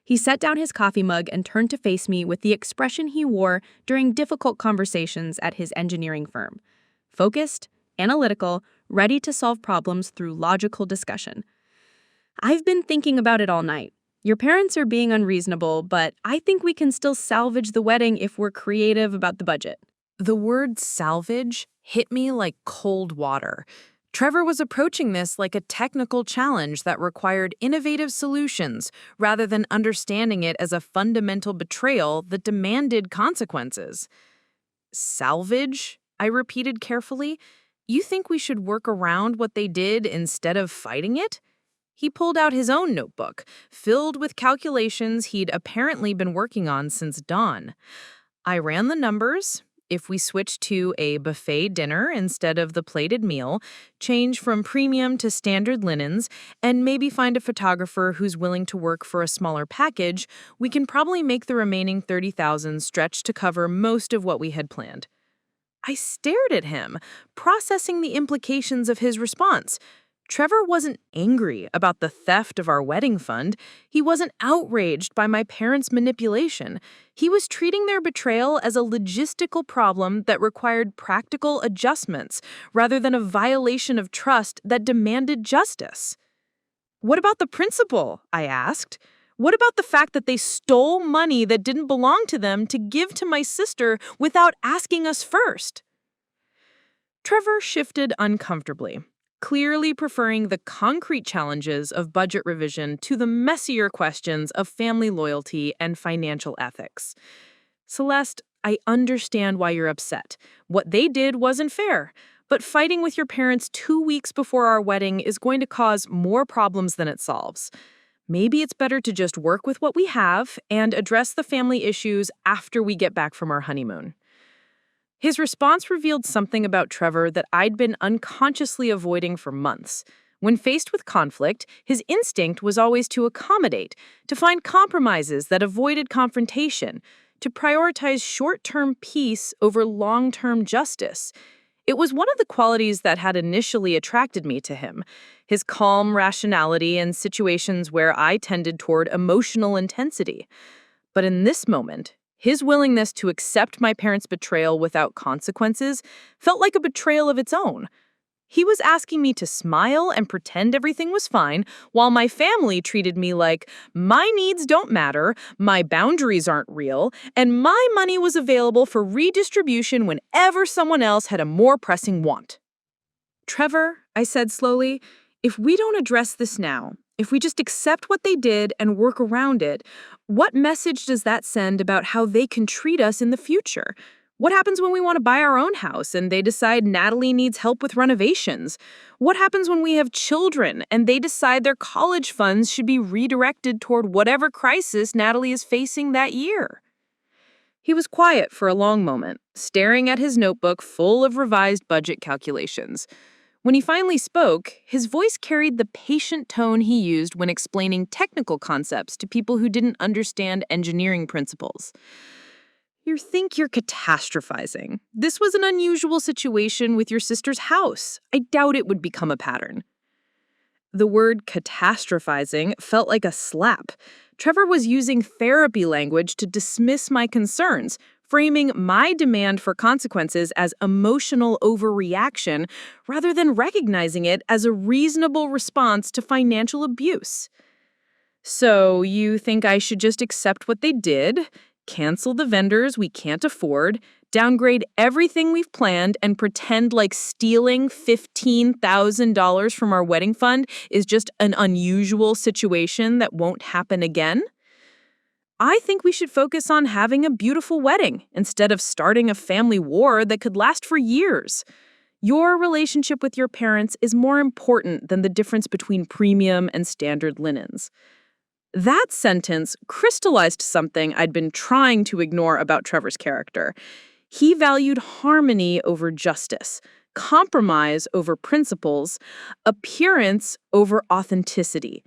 He set down his coffee mug and turned to face me with the expression he wore during difficult conversations at his engineering firm. Focused, analytical, ready to solve problems through logical discussion. "I've been thinking about it all night. Your parents are being unreasonable, but I think we can still salvage the wedding if we're creative about the budget." The word salvage hit me like cold water. Trevor was approaching this like a technical challenge that required innovative solutions rather than understanding it as a fundamental betrayal that demanded consequences. Salvage? I repeated carefully. You think we should work around what they did instead of fighting it? He pulled out his own notebook, filled with calculations he'd apparently been working on since dawn. I ran the numbers. If we switch to a buffet dinner instead of the plated meal, change from premium to standard linens, and maybe find a photographer who's willing to work for a smaller package, we can probably make the remaining $30,000 stretch to cover most of what we had planned. I stared at him, processing the implications of his response. Trevor wasn't angry about the theft of our wedding fund. He wasn't outraged by my parents' manipulation. He was treating their betrayal as a logistical problem that required practical adjustments rather than a violation of trust that demanded justice. What about the principal? I asked. What about the fact that they stole money that didn't belong to them to give to my sister without asking us first? Trevor shifted uncomfortably, clearly preferring the concrete challenges of budget revision to the messier questions of family loyalty and financial ethics. Celeste, I understand why you're upset. What they did wasn't fair, but fighting with your parents 2 weeks before our wedding is going to cause more problems than it solves. Maybe it's better to just work with what we have and address the family issues after we get back from our honeymoon. His response revealed something about Trevor that I'd been unconsciously avoiding for months. When faced with conflict, his instinct was always to accommodate, to find compromises that avoided confrontation, to prioritize short-term peace over long-term justice. It was one of the qualities that had initially attracted me to him, his calm rationality in situations where I tended toward emotional intensity. But in this moment, his willingness to accept my parents' betrayal without consequences felt like a betrayal of its own. He was asking me to smile and pretend everything was fine, while my family treated me like my needs don't matter, my boundaries aren't real, and my money was available for redistribution whenever someone else had a more pressing want. Trevor, I said slowly, if we don't address this now, if we just accept what they did and work around it, what message does that send about how they can treat us in the future? What happens when we want to buy our own house and they decide Natalie needs help with renovations? What happens when we have children and they decide their college funds should be redirected toward whatever crisis Natalie is facing that year? He was quiet for a long moment, staring at his notebook full of revised budget calculations. When he finally spoke, his voice carried the patient tone he used when explaining technical concepts to people who didn't understand engineering principles. You think you're catastrophizing. This was an unusual situation with your sister's house. I doubt it would become a pattern. The word catastrophizing felt like a slap. Trevor was using therapy language to dismiss my concerns, framing my demand for consequences as emotional overreaction rather than recognizing it as a reasonable response to financial abuse. So you think I should just accept what they did, cancel the vendors we can't afford, downgrade everything we've planned, and pretend like stealing $15,000 from our wedding fund is just an unusual situation that won't happen again? I think we should focus on having a beautiful wedding instead of starting a family war that could last for years. Your relationship with your parents is more important than the difference between premium and standard linens. That sentence crystallized something I'd been trying to ignore about Trevor's character. He valued harmony over justice, compromise over principles, appearance over authenticity.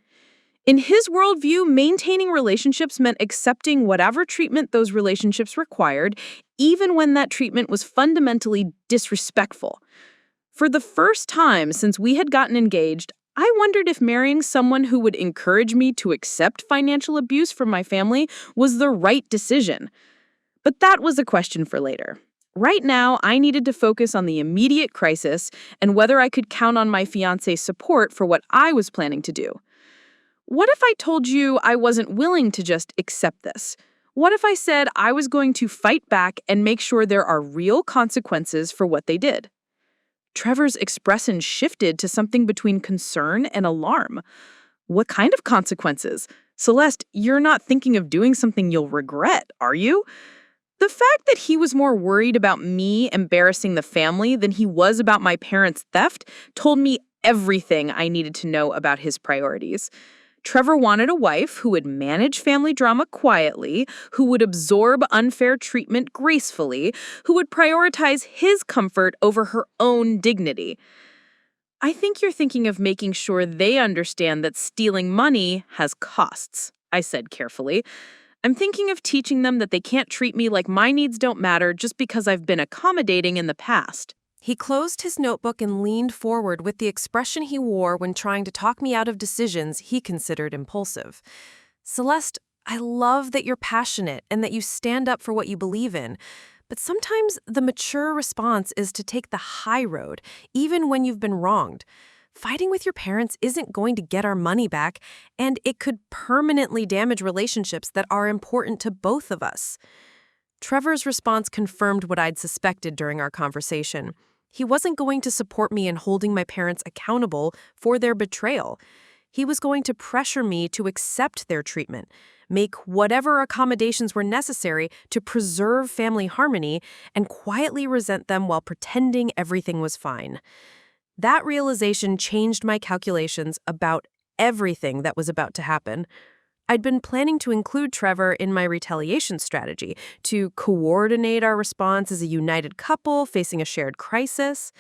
In his worldview, maintaining relationships meant accepting whatever treatment those relationships required, even when that treatment was fundamentally disrespectful. For the first time since we had gotten engaged, I wondered if marrying someone who would encourage me to accept financial abuse from my family was the right decision. But that was a question for later. Right now, I needed to focus on the immediate crisis and whether I could count on my fiancé's support for what I was planning to do. What if I told you I wasn't willing to just accept this? What if I said I was going to fight back and make sure there are real consequences for what they did? Trevor's expression shifted to something between concern and alarm. What kind of consequences? Celeste, you're not thinking of doing something you'll regret, are you? The fact that he was more worried about me embarrassing the family than he was about my parents' theft told me everything I needed to know about his priorities. Trevor wanted a wife who would manage family drama quietly, who would absorb unfair treatment gracefully, who would prioritize his comfort over her own dignity. I think you're thinking of making sure they understand that stealing money has costs, I said carefully. I'm thinking of teaching them that they can't treat me like my needs don't matter just because I've been accommodating in the past. He closed his notebook and leaned forward with the expression he wore when trying to talk me out of decisions he considered impulsive. Celeste, I love that you're passionate and that you stand up for what you believe in. But sometimes the mature response is to take the high road, even when you've been wronged. Fighting with your parents isn't going to get our money back, and it could permanently damage relationships that are important to both of us. Trevor's response confirmed what I'd suspected during our conversation. He wasn't going to support me in holding my parents accountable for their betrayal. He was going to pressure me to accept their treatment, make whatever accommodations were necessary to preserve family harmony, and quietly resent them while pretending everything was fine. That realization changed my calculations about everything that was about to happen. I'd been planning to include Trevor in my retaliation strategy, to coordinate our response as a united couple facing a shared crisis.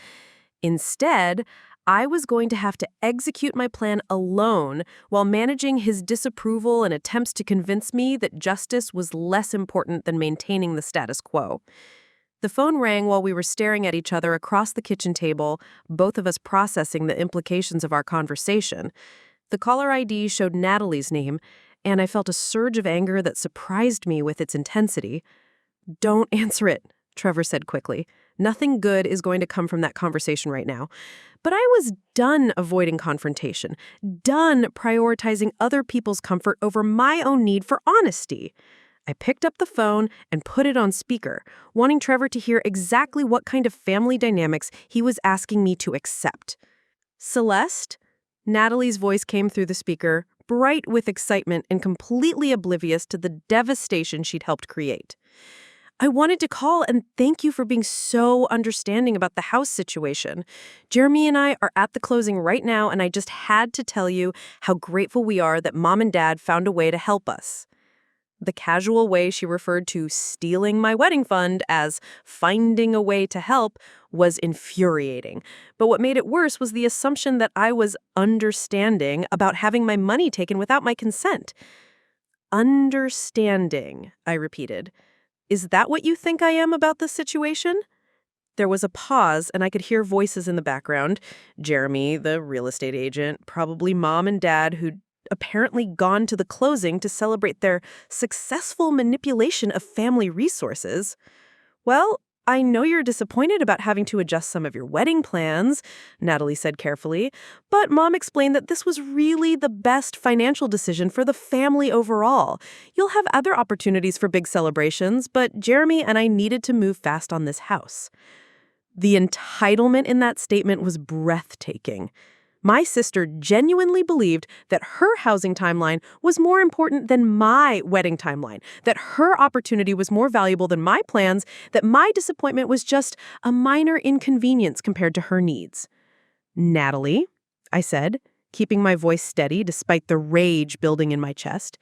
Instead, I was going to have to execute my plan alone while managing his disapproval and attempts to convince me that justice was less important than maintaining the status quo. The phone rang while we were staring at each other across the kitchen table, both of us processing the implications of our conversation. The caller ID showed Natalie's name, and I felt a surge of anger that surprised me with its intensity. "Don't answer it," Trevor said quickly. "Nothing good is going to come from that conversation right now." But I was done avoiding confrontation, done prioritizing other people's comfort over my own need for honesty. I picked up the phone and put it on speaker, wanting Trevor to hear exactly what kind of family dynamics he was asking me to accept. "Celeste?" Natalie's voice came through the speaker, bright with excitement and completely oblivious to the devastation she'd helped create. "I wanted to call and thank you for being so understanding about the house situation. Jeremy and I are at the closing right now, and I just had to tell you how grateful we are that Mom and Dad found a way to help us." The casual way she referred to stealing my wedding fund as finding a way to help was infuriating. But what made it worse was the assumption that I was understanding about having my money taken without my consent. "Understanding," I repeated. "Is that what you think I am about this situation?" There was a pause, and I could hear voices in the background. Jeremy, the real estate agent, probably Mom and Dad, who'd apparently gone to the closing to celebrate their successful manipulation of family resources. "Well, I know you're disappointed about having to adjust some of your wedding plans," Natalie said carefully, "but Mom explained that this was really the best financial decision for the family overall. You'll have other opportunities for big celebrations, but Jeremy and I needed to move fast on this house." The entitlement in that statement was breathtaking. My sister genuinely believed that her housing timeline was more important than my wedding timeline, that her opportunity was more valuable than my plans, that my disappointment was just a minor inconvenience compared to her needs. "Natalie," I said, keeping my voice steady despite the rage building in my chest,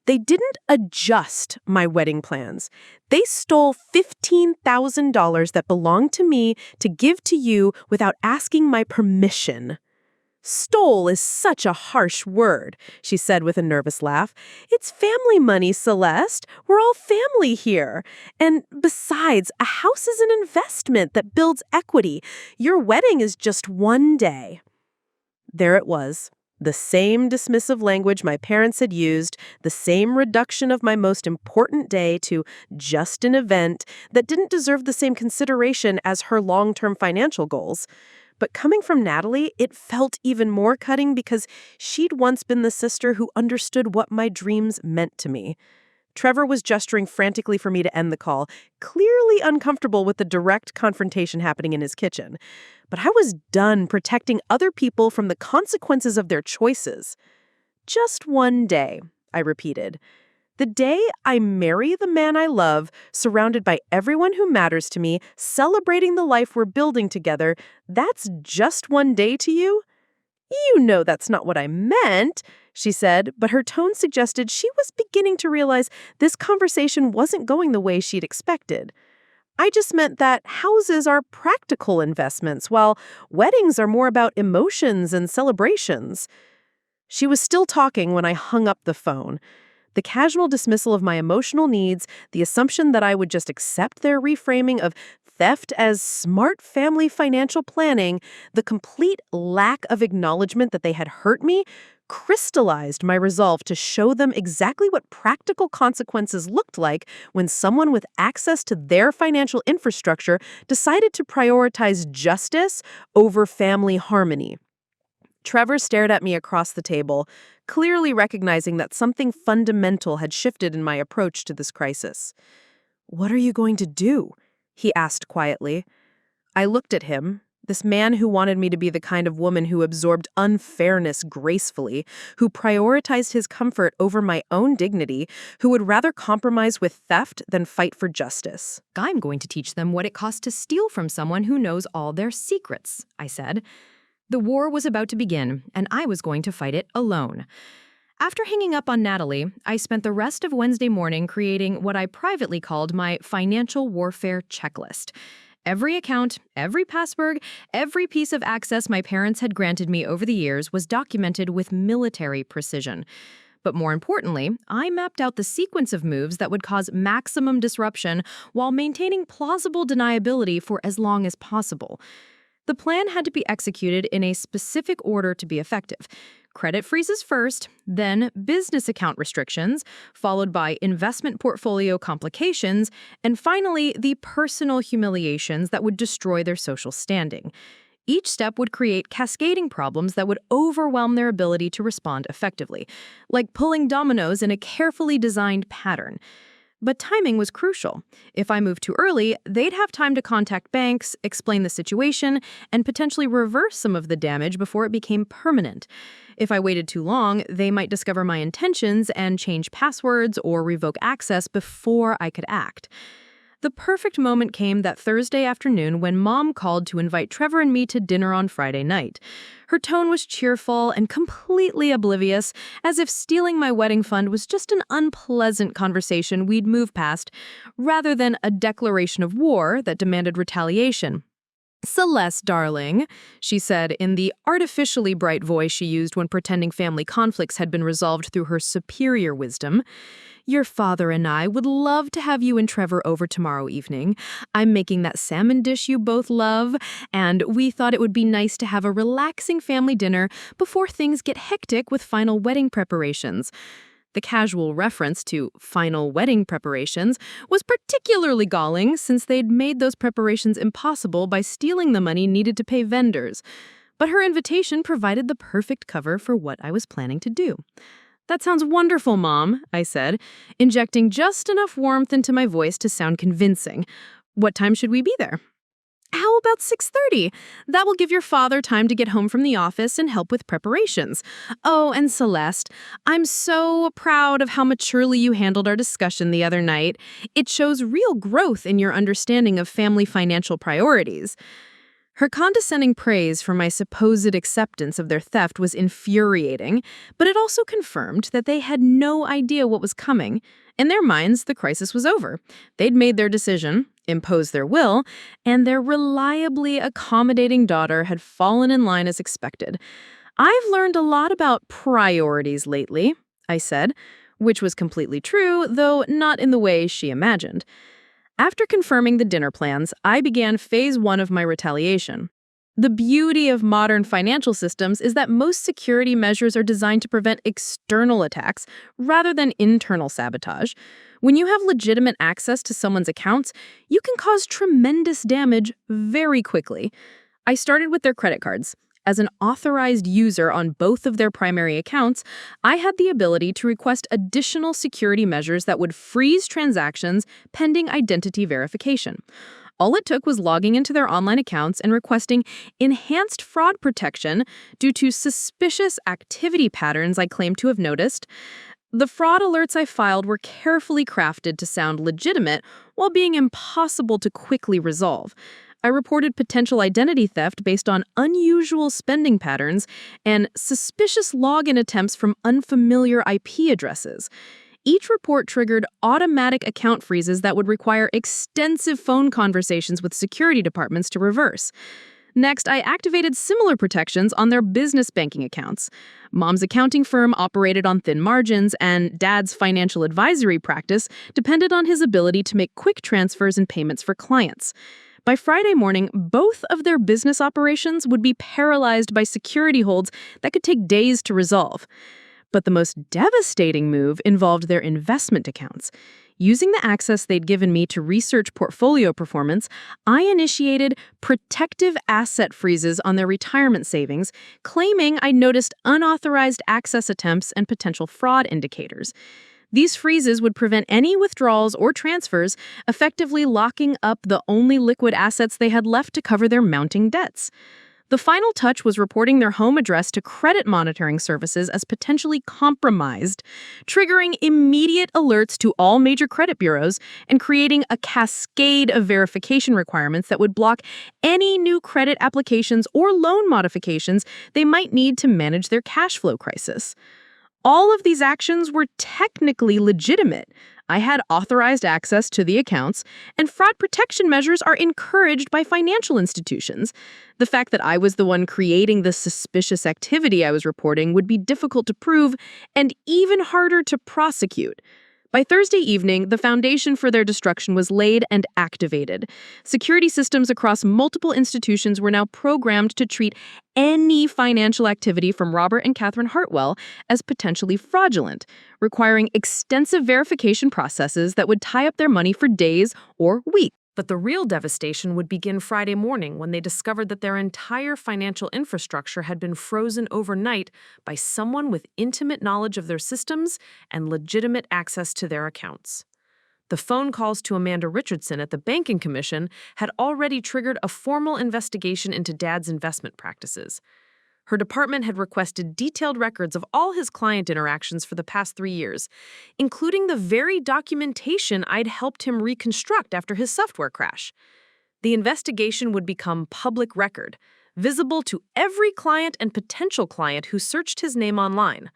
"they didn't adjust my wedding plans. They stole $15,000 that belonged to me to give to you without asking my permission." "Stole is such a harsh word," she said with a nervous laugh. "It's family money, Celeste. We're all family here. And besides, a house is an investment that builds equity. Your wedding is just one day." There it was. The same dismissive language my parents had used, the same reduction of my most important day to just an event that didn't deserve the same consideration as her long-term financial goals. But coming from Natalie, it felt even more cutting because she'd once been the sister who understood what my dreams meant to me. Trevor was gesturing frantically for me to end the call, clearly uncomfortable with the direct confrontation happening in his kitchen. But I was done protecting other people from the consequences of their choices. "Just one day," I repeated. The day I marry the man I love, surrounded by everyone who matters to me, celebrating the life we're building together, that's just one day to you? You know that's not what I meant, she said, but her tone suggested she was beginning to realize this conversation wasn't going the way she'd expected. I just meant that houses are practical investments, while weddings are more about emotions and celebrations. She was still talking when I hung up the phone. The casual dismissal of my emotional needs, the assumption that I would just accept their reframing of theft as smart family financial planning, the complete lack of acknowledgement that they had hurt me, crystallized my resolve to show them exactly what practical consequences looked like when someone with access to their financial infrastructure decided to prioritize justice over family harmony. Trevor stared at me across the table, clearly recognizing that something fundamental had shifted in my approach to this crisis. "What are you going to do?" he asked quietly. I looked at him, this man who wanted me to be the kind of woman who absorbed unfairness gracefully, who prioritized his comfort over my own dignity, who would rather compromise with theft than fight for justice. "I'm going to teach them what it costs to steal from someone who knows all their secrets," I said. The war was about to begin, and I was going to fight it alone. After hanging up on Natalie, I spent the rest of Wednesday morning creating what I privately called my financial warfare checklist. Every account, every password, every piece of access my parents had granted me over the years was documented with military precision. But more importantly, I mapped out the sequence of moves that would cause maximum disruption while maintaining plausible deniability for as long as possible. The plan had to be executed in a specific order to be effective. Credit freezes first, then business account restrictions, followed by investment portfolio complications, and finally the personal humiliations that would destroy their social standing. Each step would create cascading problems that would overwhelm their ability to respond effectively, like pulling dominoes in a carefully designed pattern. But timing was crucial. If I moved too early, they'd have time to contact banks, explain the situation, and potentially reverse some of the damage before it became permanent. If I waited too long, they might discover my intentions and change passwords or revoke access before I could act. The perfect moment came that Thursday afternoon when Mom called to invite Trevor and me to dinner on Friday night. Her tone was cheerful and completely oblivious, as if stealing my wedding fund was just an unpleasant conversation we'd move past, rather than a declaration of war that demanded retaliation. "Celeste, darling," she said in the artificially bright voice she used when pretending family conflicts had been resolved through her superior wisdom, "your father and I would love to have you and Trevor over tomorrow evening. I'm making that salmon dish you both love, and we thought it would be nice to have a relaxing family dinner before things get hectic with final wedding preparations." The casual reference to final wedding preparations was particularly galling since they'd made those preparations impossible by stealing the money needed to pay vendors. But her invitation provided the perfect cover for what I was planning to do. "That sounds wonderful, Mom," I said, injecting just enough warmth into my voice to sound convincing. "What time should we be there?" "How about 6:30? That will give your father time to get home from the office and help with preparations. Oh, and Celeste, I'm so proud of how maturely you handled our discussion the other night. It shows real growth in your understanding of family financial priorities." Her condescending praise for my supposed acceptance of their theft was infuriating, but it also confirmed that they had no idea what was coming. In their minds, the crisis was over. They'd made their decision, imposed their will, and their reliably accommodating daughter had fallen in line as expected. "I've learned a lot about priorities lately," I said, which was completely true, though not in the way she imagined. After confirming the dinner plans, I began phase 1 of my retaliation. The beauty of modern financial systems is that most security measures are designed to prevent external attacks rather than internal sabotage. When you have legitimate access to someone's accounts, you can cause tremendous damage very quickly. I started with their credit cards. As an authorized user on both of their primary accounts, I had the ability to request additional security measures that would freeze transactions pending identity verification. All it took was logging into their online accounts and requesting enhanced fraud protection due to suspicious activity patterns I claimed to have noticed. The fraud alerts I filed were carefully crafted to sound legitimate while being impossible to quickly resolve. I reported potential identity theft based on unusual spending patterns and suspicious login attempts from unfamiliar IP addresses. Each report triggered automatic account freezes that would require extensive phone conversations with security departments to reverse. Next, I activated similar protections on their business banking accounts. Mom's accounting firm operated on thin margins, and Dad's financial advisory practice depended on his ability to make quick transfers and payments for clients. By Friday morning, both of their business operations would be paralyzed by security holds that could take days to resolve. But the most devastating move involved their investment accounts. Using the access they'd given me to research portfolio performance, I initiated protective asset freezes on their retirement savings, claiming I'd noticed unauthorized access attempts and potential fraud indicators. These freezes would prevent any withdrawals or transfers, effectively locking up the only liquid assets they had left to cover their mounting debts. The final touch was reporting their home address to credit monitoring services as potentially compromised, triggering immediate alerts to all major credit bureaus and creating a cascade of verification requirements that would block any new credit applications or loan modifications they might need to manage their cash flow crisis. All of these actions were technically legitimate. I had authorized access to the accounts, and fraud protection measures are encouraged by financial institutions. The fact that I was the one creating the suspicious activity I was reporting would be difficult to prove and even harder to prosecute. By Thursday evening, the foundation for their destruction was laid and activated. Security systems across multiple institutions were now programmed to treat any financial activity from Robert and Catherine Hartwell as potentially fraudulent, requiring extensive verification processes that would tie up their money for days or weeks. But the real devastation would begin Friday morning when they discovered that their entire financial infrastructure had been frozen overnight by someone with intimate knowledge of their systems and legitimate access to their accounts. The phone calls to Amanda Richardson at the Banking Commission had already triggered a formal investigation into Dad's investment practices. Her department had requested detailed records of all his client interactions for the past 3 years, including the very documentation I'd helped him reconstruct after his software crash. The investigation would become public record, visible to every client and potential client who searched his name online.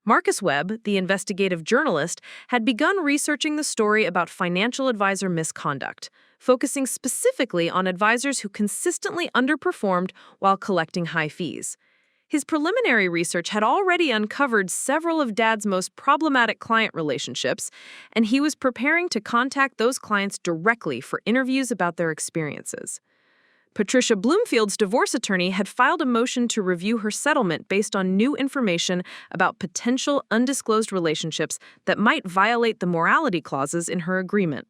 Marcus Webb, the investigative journalist, had begun researching the story about financial advisor misconduct, focusing specifically on advisors who consistently underperformed while collecting high fees. His preliminary research had already uncovered several of Dad's most problematic client relationships, and he was preparing to contact those clients directly for interviews about their experiences. Patricia Bloomfield's divorce attorney had filed a motion to review her settlement based on new information about potential undisclosed relationships that might violate the morality clauses in her agreement.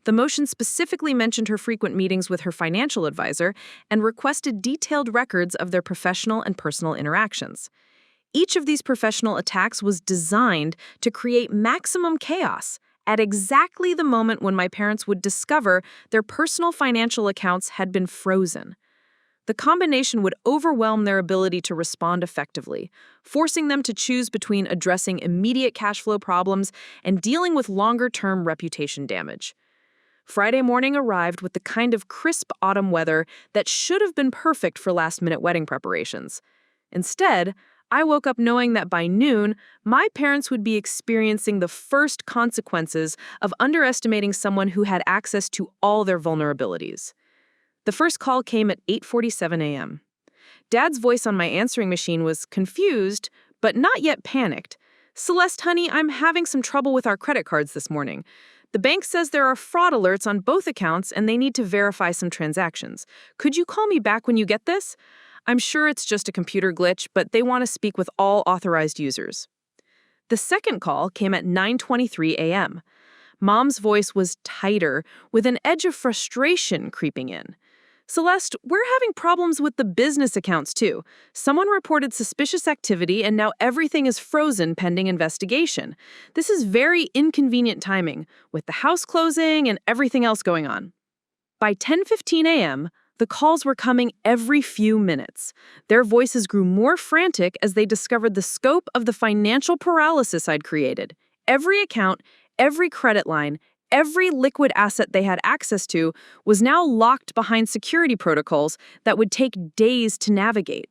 The motion specifically mentioned her frequent meetings with her financial advisor and requested detailed records of their professional and personal interactions. Each of these professional attacks was designed to create maximum chaos at exactly the moment when my parents would discover their personal financial accounts had been frozen. The combination would overwhelm their ability to respond effectively, forcing them to choose between addressing immediate cash flow problems and dealing with longer-term reputation damage. Friday morning arrived with the kind of crisp autumn weather that should have been perfect for last-minute wedding preparations. Instead, I woke up knowing that by noon, my parents would be experiencing the first consequences of underestimating someone who had access to all their vulnerabilities. The first call came at 8:47 a.m. Dad's voice on my answering machine was confused, but not yet panicked. "Celeste, honey, I'm having some trouble with our credit cards this morning. The bank says there are fraud alerts on both accounts and they need to verify some transactions. Could you call me back when you get this? I'm sure it's just a computer glitch, but they want to speak with all authorized users." The second call came at 9:23 a.m. Mom's voice was tighter, with an edge of frustration creeping in. "Celeste, we're having problems with the business accounts too. Someone reported suspicious activity and now everything is frozen pending investigation. This is very inconvenient timing, with the house closing and everything else going on." By 10:15 a.m., The calls were coming every few minutes. Their voices grew more frantic as they discovered the scope of the financial paralysis I'd created. Every account, every credit line, every liquid asset they had access to was now locked behind security protocols that would take days to navigate.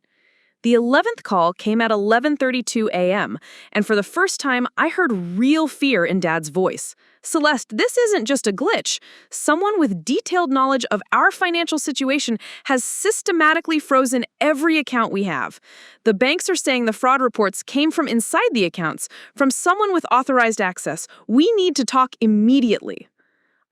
The 11th call came at 11:32 a.m., and for the first time, I heard real fear in Dad's voice. Celeste, this isn't just a glitch. Someone with detailed knowledge of our financial situation has systematically frozen every account we have. The banks are saying the fraud reports came from inside the accounts, from someone with authorized access. We need to talk immediately.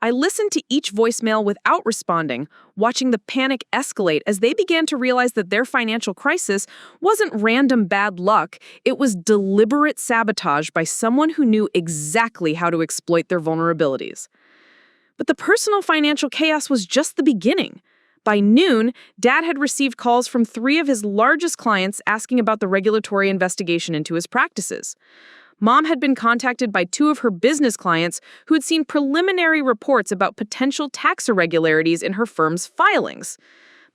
I listened to each voicemail without responding, watching the panic escalate as they began to realize that their financial crisis wasn't random bad luck, it was deliberate sabotage by someone who knew exactly how to exploit their vulnerabilities. But the personal financial chaos was just the beginning. By noon, Dad had received calls from 3 of his largest clients asking about the regulatory investigation into his practices. Mom had been contacted by 2 of her business clients who had seen preliminary reports about potential tax irregularities in her firm's filings.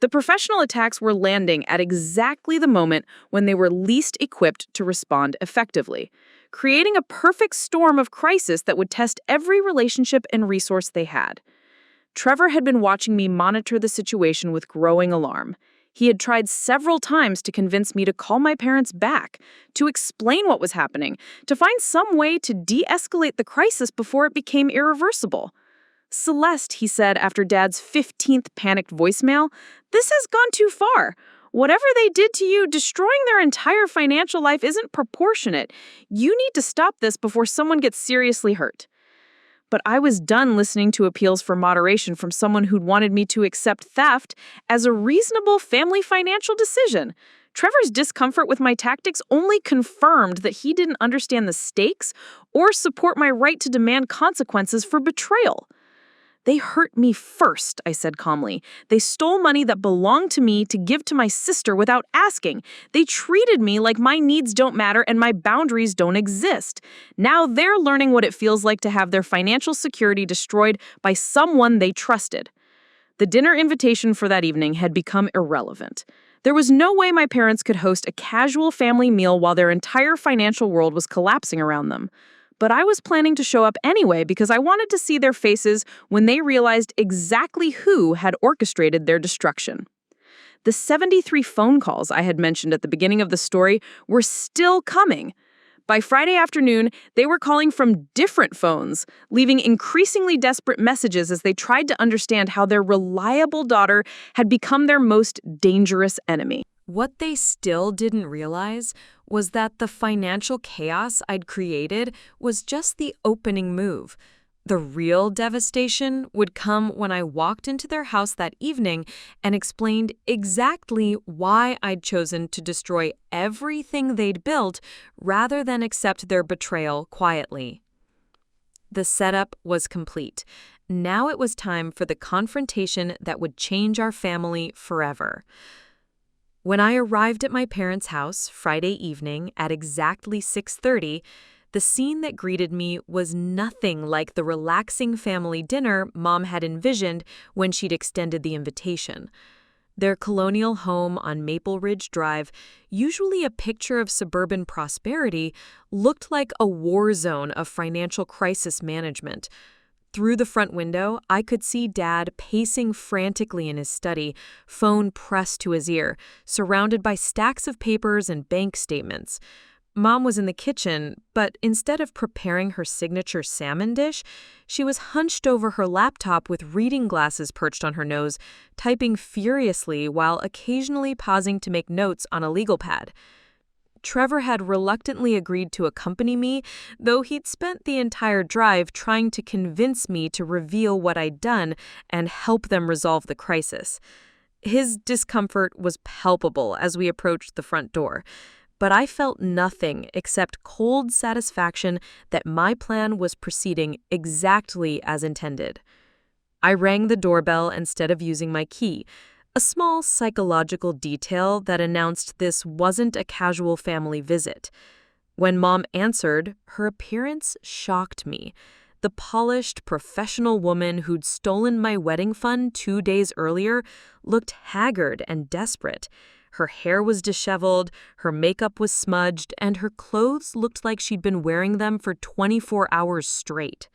The professional attacks were landing at exactly the moment when they were least equipped to respond effectively, creating a perfect storm of crisis that would test every relationship and resource they had. Trevor had been watching me monitor the situation with growing alarm. He had tried several times to convince me to call my parents back, to explain what was happening, to find some way to de-escalate the crisis before it became irreversible. Celeste, he said after Dad's 15th panicked voicemail, this has gone too far. Whatever they did to you, destroying their entire financial life isn't proportionate. You need to stop this before someone gets seriously hurt. But I was done listening to appeals for moderation from someone who'd wanted me to accept theft as a reasonable family financial decision. Trevor's discomfort with my tactics only confirmed that he didn't understand the stakes or support my right to demand consequences for betrayal. They hurt me first, I said calmly. They stole money that belonged to me to give to my sister without asking. They treated me like my needs don't matter and my boundaries don't exist. Now they're learning what it feels like to have their financial security destroyed by someone they trusted. The dinner invitation for that evening had become irrelevant. There was no way my parents could host a casual family meal while their entire financial world was collapsing around them. But I was planning to show up anyway because I wanted to see their faces when they realized exactly who had orchestrated their destruction. The 73 phone calls I had mentioned at the beginning of the story were still coming. By Friday afternoon, they were calling from different phones, leaving increasingly desperate messages as they tried to understand how their reliable daughter had become their most dangerous enemy. What they still didn't realize was that the financial chaos I'd created was just the opening move. The real devastation would come when I walked into their house that evening and explained exactly why I'd chosen to destroy everything they'd built rather than accept their betrayal quietly. The setup was complete. Now it was time for the confrontation that would change our family forever. When I arrived at my parents' house Friday evening at exactly 6:30, the scene that greeted me was nothing like the relaxing family dinner Mom had envisioned when she'd extended the invitation. Their colonial home on Maple Ridge Drive, usually a picture of suburban prosperity, looked like a war zone of financial crisis management. Through the front window, I could see Dad pacing frantically in his study, phone pressed to his ear, surrounded by stacks of papers and bank statements. Mom was in the kitchen, but instead of preparing her signature salmon dish, she was hunched over her laptop with reading glasses perched on her nose, typing furiously while occasionally pausing to make notes on a legal pad. Trevor had reluctantly agreed to accompany me, though he'd spent the entire drive trying to convince me to reveal what I'd done and help them resolve the crisis. His discomfort was palpable as we approached the front door, but I felt nothing except cold satisfaction that my plan was proceeding exactly as intended. I rang the doorbell instead of using my key, a small psychological detail that announced this wasn't a casual family visit. When Mom answered, her appearance shocked me. The polished, professional woman who'd stolen my wedding fund 2 days earlier looked haggard and desperate. Her hair was disheveled, her makeup was smudged, and her clothes looked like she'd been wearing them for 24 hours straight.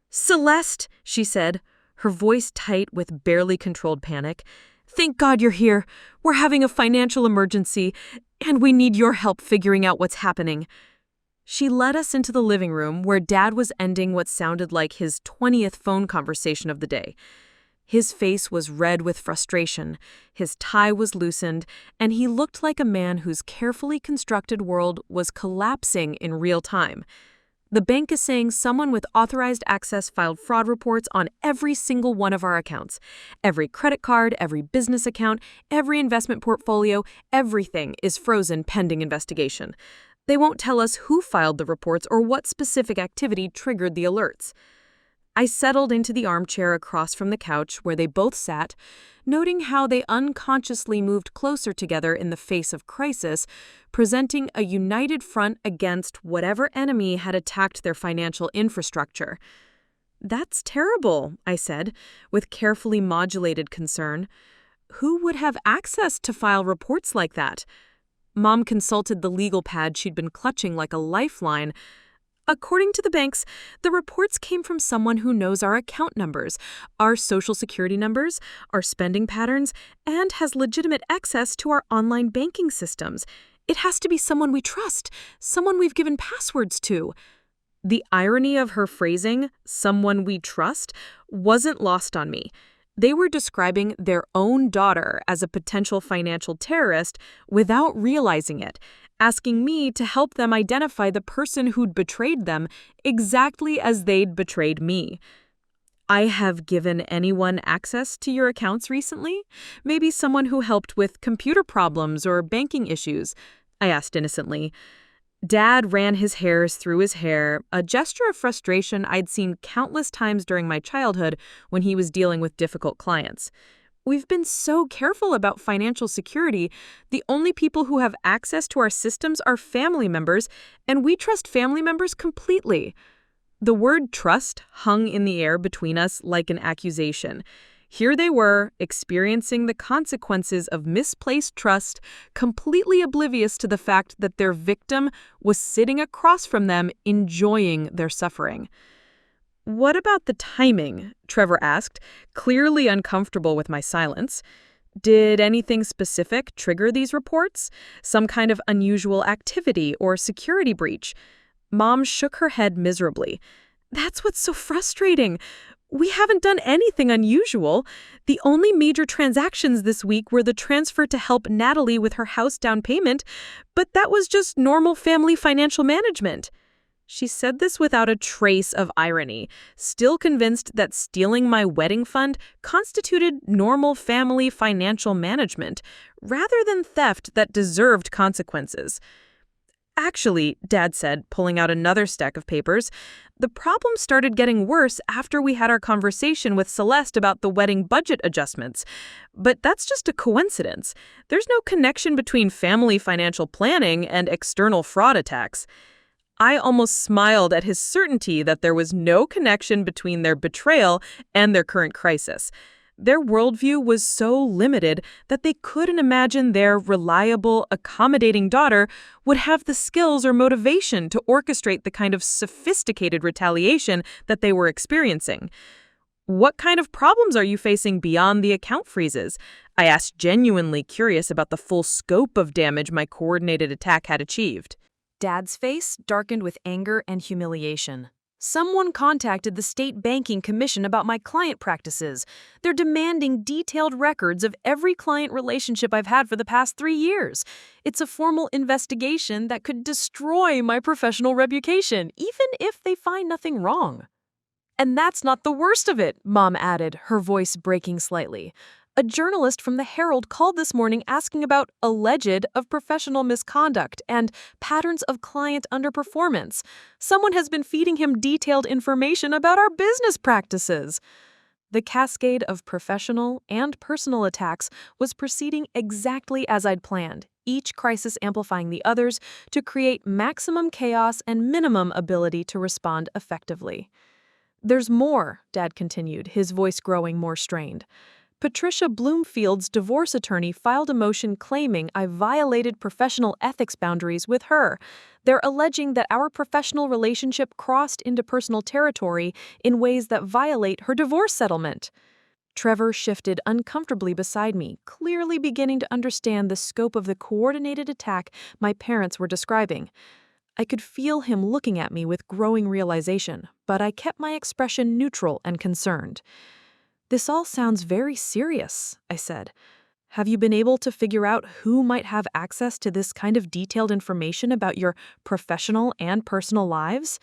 "Celeste," she said, her voice tight with barely controlled panic, "thank God you're here. We're having a financial emergency, and we need your help figuring out what's happening." She led us into the living room where Dad was ending what sounded like his 20th phone conversation of the day. His face was red with frustration, his tie was loosened, and he looked like a man whose carefully constructed world was collapsing in real time. "The bank is saying someone with authorized access filed fraud reports on every single one of our accounts. Every credit card, every business account, every investment portfolio, everything is frozen pending investigation. They won't tell us who filed the reports or what specific activity triggered the alerts." I settled into the armchair across from the couch where they both sat, noting how they unconsciously moved closer together in the face of crisis, presenting a united front against whatever enemy had attacked their financial infrastructure. "That's terrible," I said, with carefully modulated concern. "Who would have access to file reports like that?" Mom consulted the legal pad she'd been clutching like a lifeline. "According to the banks, the reports came from someone who knows our account numbers, our social security numbers, our spending patterns, and has legitimate access to our online banking systems. It has to be someone we trust, someone we've given passwords to." The irony of her phrasing, "someone we trust," wasn't lost on me. They were describing their own daughter as a potential financial terrorist without realizing it, asking me to help them identify the person who'd betrayed them exactly as they'd betrayed me. "I have given anyone access to your accounts recently? Maybe someone who helped with computer problems or banking issues?" I asked innocently. Dad ran his hairs through his hair, a gesture of frustration I'd seen countless times during my childhood when he was dealing with difficult clients. "We've been so careful about financial security. The only people who have access to our systems are family members, and we trust family members completely." The word trust hung in the air between us like an accusation. Here they were, experiencing the consequences of misplaced trust, completely oblivious to the fact that their victim was sitting across from them, enjoying their suffering. "What about the timing?" Trevor asked, clearly uncomfortable with my silence. "Did anything specific trigger these reports? Some kind of unusual activity or security breach?" Mom shook her head miserably. "That's what's so frustrating. We haven't done anything unusual. The only major transactions this week were the transfer to help Natalie with her house down payment, but that was just normal family financial management." She said this without a trace of irony, still convinced that stealing my wedding fund constituted normal family financial management, rather than theft that deserved consequences. "Actually," Dad said, pulling out another stack of papers, "the problem started getting worse after we had our conversation with Celeste about the wedding budget adjustments. But that's just a coincidence. There's no connection between family financial planning and external fraud attacks." I almost smiled at his certainty that there was no connection between their betrayal and their current crisis. Their worldview was so limited that they couldn't imagine their reliable, accommodating daughter would have the skills or motivation to orchestrate the kind of sophisticated retaliation that they were experiencing. "What kind of problems are you facing beyond the account freezes?" I asked, genuinely curious about the full scope of damage my coordinated attack had achieved. Dad's face darkened with anger and humiliation. "Someone contacted the State Banking Commission about my client practices. They're demanding detailed records of every client relationship I've had for the past 3 years. It's a formal investigation that could destroy my professional reputation, even if they find nothing wrong." "And that's not the worst of it," Mom added, her voice breaking slightly. "A journalist from the Herald called this morning asking about alleged of professional misconduct and patterns of client underperformance. Someone has been feeding him detailed information about our business practices." The cascade of professional and personal attacks was proceeding exactly as I'd planned, each crisis amplifying the others to create maximum chaos and minimum ability to respond effectively. There's more, Dad continued, his voice growing more strained. Patricia Bloomfield's divorce attorney filed a motion claiming I violated professional ethics boundaries with her. They're alleging that our professional relationship crossed into personal territory in ways that violate her divorce settlement. Trevor shifted uncomfortably beside me, clearly beginning to understand the scope of the coordinated attack my parents were describing. I could feel him looking at me with growing realization, but I kept my expression neutral and concerned. "This all sounds very serious," I said. "Have you been able to figure out who might have access to this kind of detailed information about your professional and personal lives?"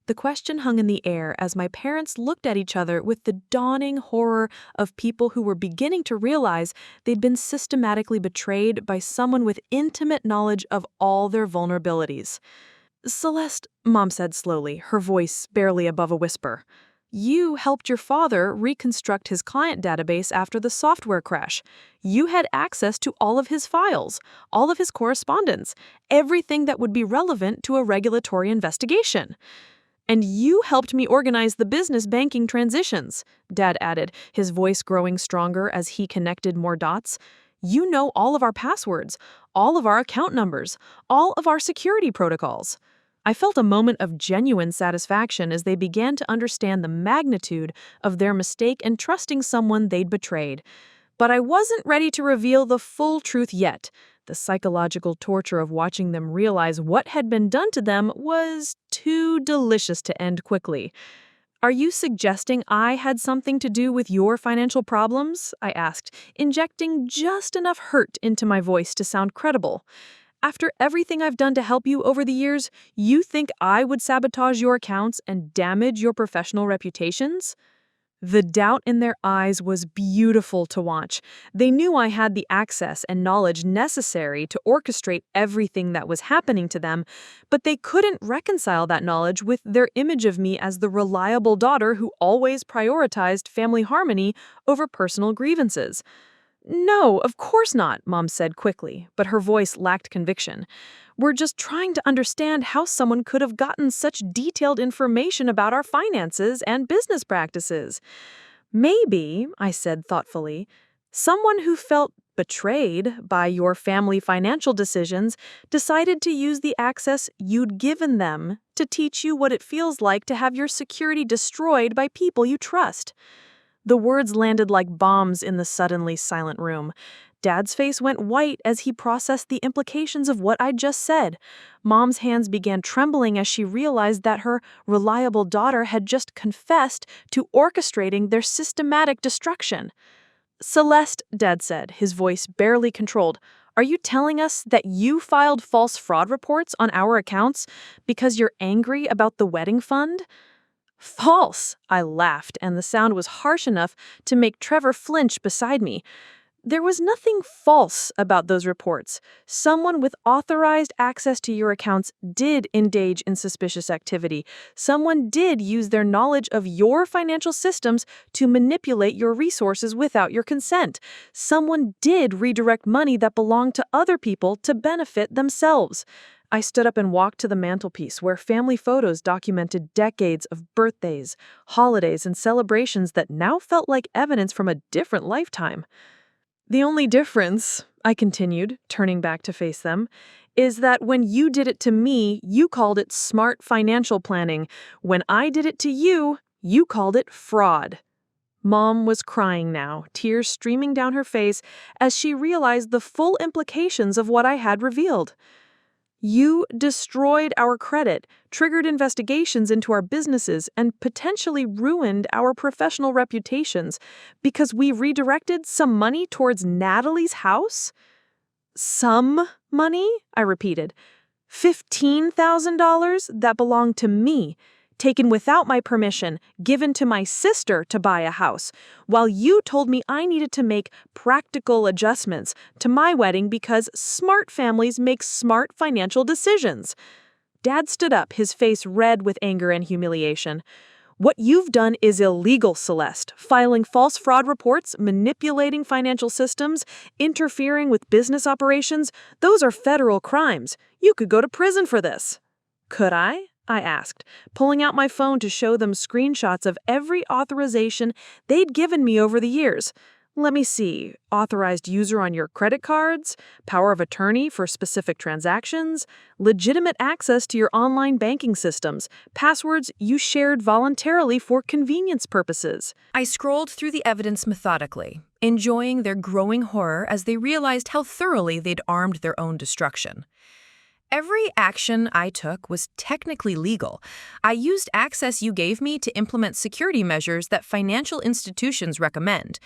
The question hung in the air as my parents looked at each other with the dawning horror of people who were beginning to realize they'd been systematically betrayed by someone with intimate knowledge of all their vulnerabilities. "Celeste," Mom said slowly, her voice barely above a whisper, "you helped your father reconstruct his client database after the software crash. You had access to all of his files, all of his correspondence, everything that would be relevant to a regulatory investigation. And you helped me organize the business banking transitions," Dad added, his voice growing stronger as he connected more dots. "You know all of our passwords, all of our account numbers, all of our security protocols." I felt a moment of genuine satisfaction as they began to understand the magnitude of their mistake and trusting someone they'd betrayed. But I wasn't ready to reveal the full truth yet. The psychological torture of watching them realize what had been done to them was too delicious to end quickly. "Are you suggesting I had something to do with your financial problems?" I asked, injecting just enough hurt into my voice to sound credible. "After everything I've done to help you over the years, you think I would sabotage your accounts and damage your professional reputations?" The doubt in their eyes was beautiful to watch. They knew I had the access and knowledge necessary to orchestrate everything that was happening to them, but they couldn't reconcile that knowledge with their image of me as the reliable daughter who always prioritized family harmony over personal grievances. "No, of course not," Mom said quickly, but her voice lacked conviction. "We're just trying to understand how someone could have gotten such detailed information about our finances and business practices. Maybe," I said thoughtfully, "someone who felt betrayed by your family financial decisions decided to use the access you'd given them to teach you what it feels like to have your security destroyed by people you trust." The words landed like bombs in the suddenly silent room. Dad's face went white as he processed the implications of what I'd just said. Mom's hands began trembling as she realized that her reliable daughter had just confessed to orchestrating their systematic destruction. "Celeste," Dad said, his voice barely controlled, "are you telling us that you filed false fraud reports on our accounts because you're angry about the wedding fund?" "False!" I laughed, and the sound was harsh enough to make Trevor flinch beside me. "There was nothing false about those reports. Someone with authorized access to your accounts did engage in suspicious activity. Someone did use their knowledge of your financial systems to manipulate your resources without your consent. Someone did redirect money that belonged to other people to benefit themselves." I stood up and walked to the mantelpiece where family photos documented decades of birthdays, holidays, and celebrations that now felt like evidence from a different lifetime. "The only difference," I continued, turning back to face them, "is that when you did it to me, you called it smart financial planning. When I did it to you, you called it fraud." Mom was crying now, tears streaming down her face as she realized the full implications of what I had revealed. "You destroyed our credit, triggered investigations into our businesses, and potentially ruined our professional reputations because we redirected some money towards Natalie's house?" "Some money?" I repeated. $15,000 that belonged to me, taken without my permission, given to my sister to buy a house, while you told me I needed to make practical adjustments to my wedding because smart families make smart financial decisions. Dad stood up, his face red with anger and humiliation. "What you've done is illegal, Celeste. Filing false fraud reports, manipulating financial systems, interfering with business operations, those are federal crimes. You could go to prison for this." "Could I?" I asked, pulling out my phone to show them screenshots of every authorization they'd given me over the years. Let me see. Authorized user on your credit cards, power of attorney for specific transactions, legitimate access to your online banking systems, passwords you shared voluntarily for convenience purposes. I scrolled through the evidence methodically, enjoying their growing horror as they realized how thoroughly they'd armed their own destruction. Every action I took was technically legal. I used access you gave me to implement security measures that financial institutions recommend.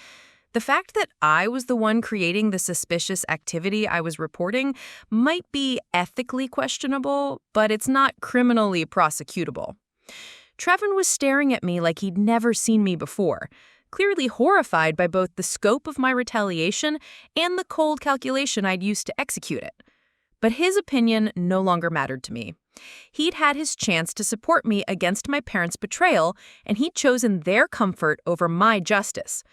The fact that I was the one creating the suspicious activity I was reporting might be ethically questionable, but it's not criminally prosecutable. Trevin was staring at me like he'd never seen me before, clearly horrified by both the scope of my retaliation and the cold calculation I'd used to execute it. But his opinion no longer mattered to me. He'd had his chance to support me against my parents' betrayal, and he'd chosen their comfort over my justice.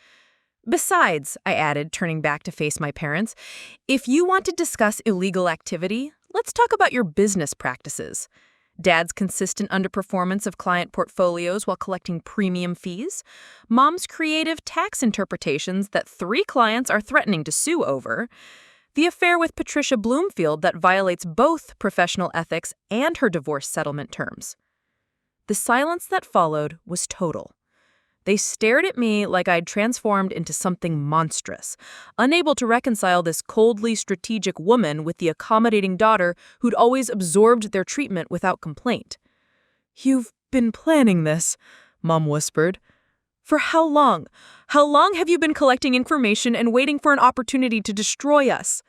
Besides, I added, turning back to face my parents, if you want to discuss illegal activity, let's talk about your business practices. Dad's consistent underperformance of client portfolios while collecting premium fees, Mom's creative tax interpretations that 3 clients are threatening to sue over, the affair with Patricia Bloomfield that violates both professional ethics and her divorce settlement terms. The silence that followed was total. They stared at me like I'd transformed into something monstrous, unable to reconcile this coldly strategic woman with the accommodating daughter who'd always absorbed their treatment without complaint. "You've been planning this," Mom whispered. "For how long? How long have you been collecting information and waiting for an opportunity to destroy us?"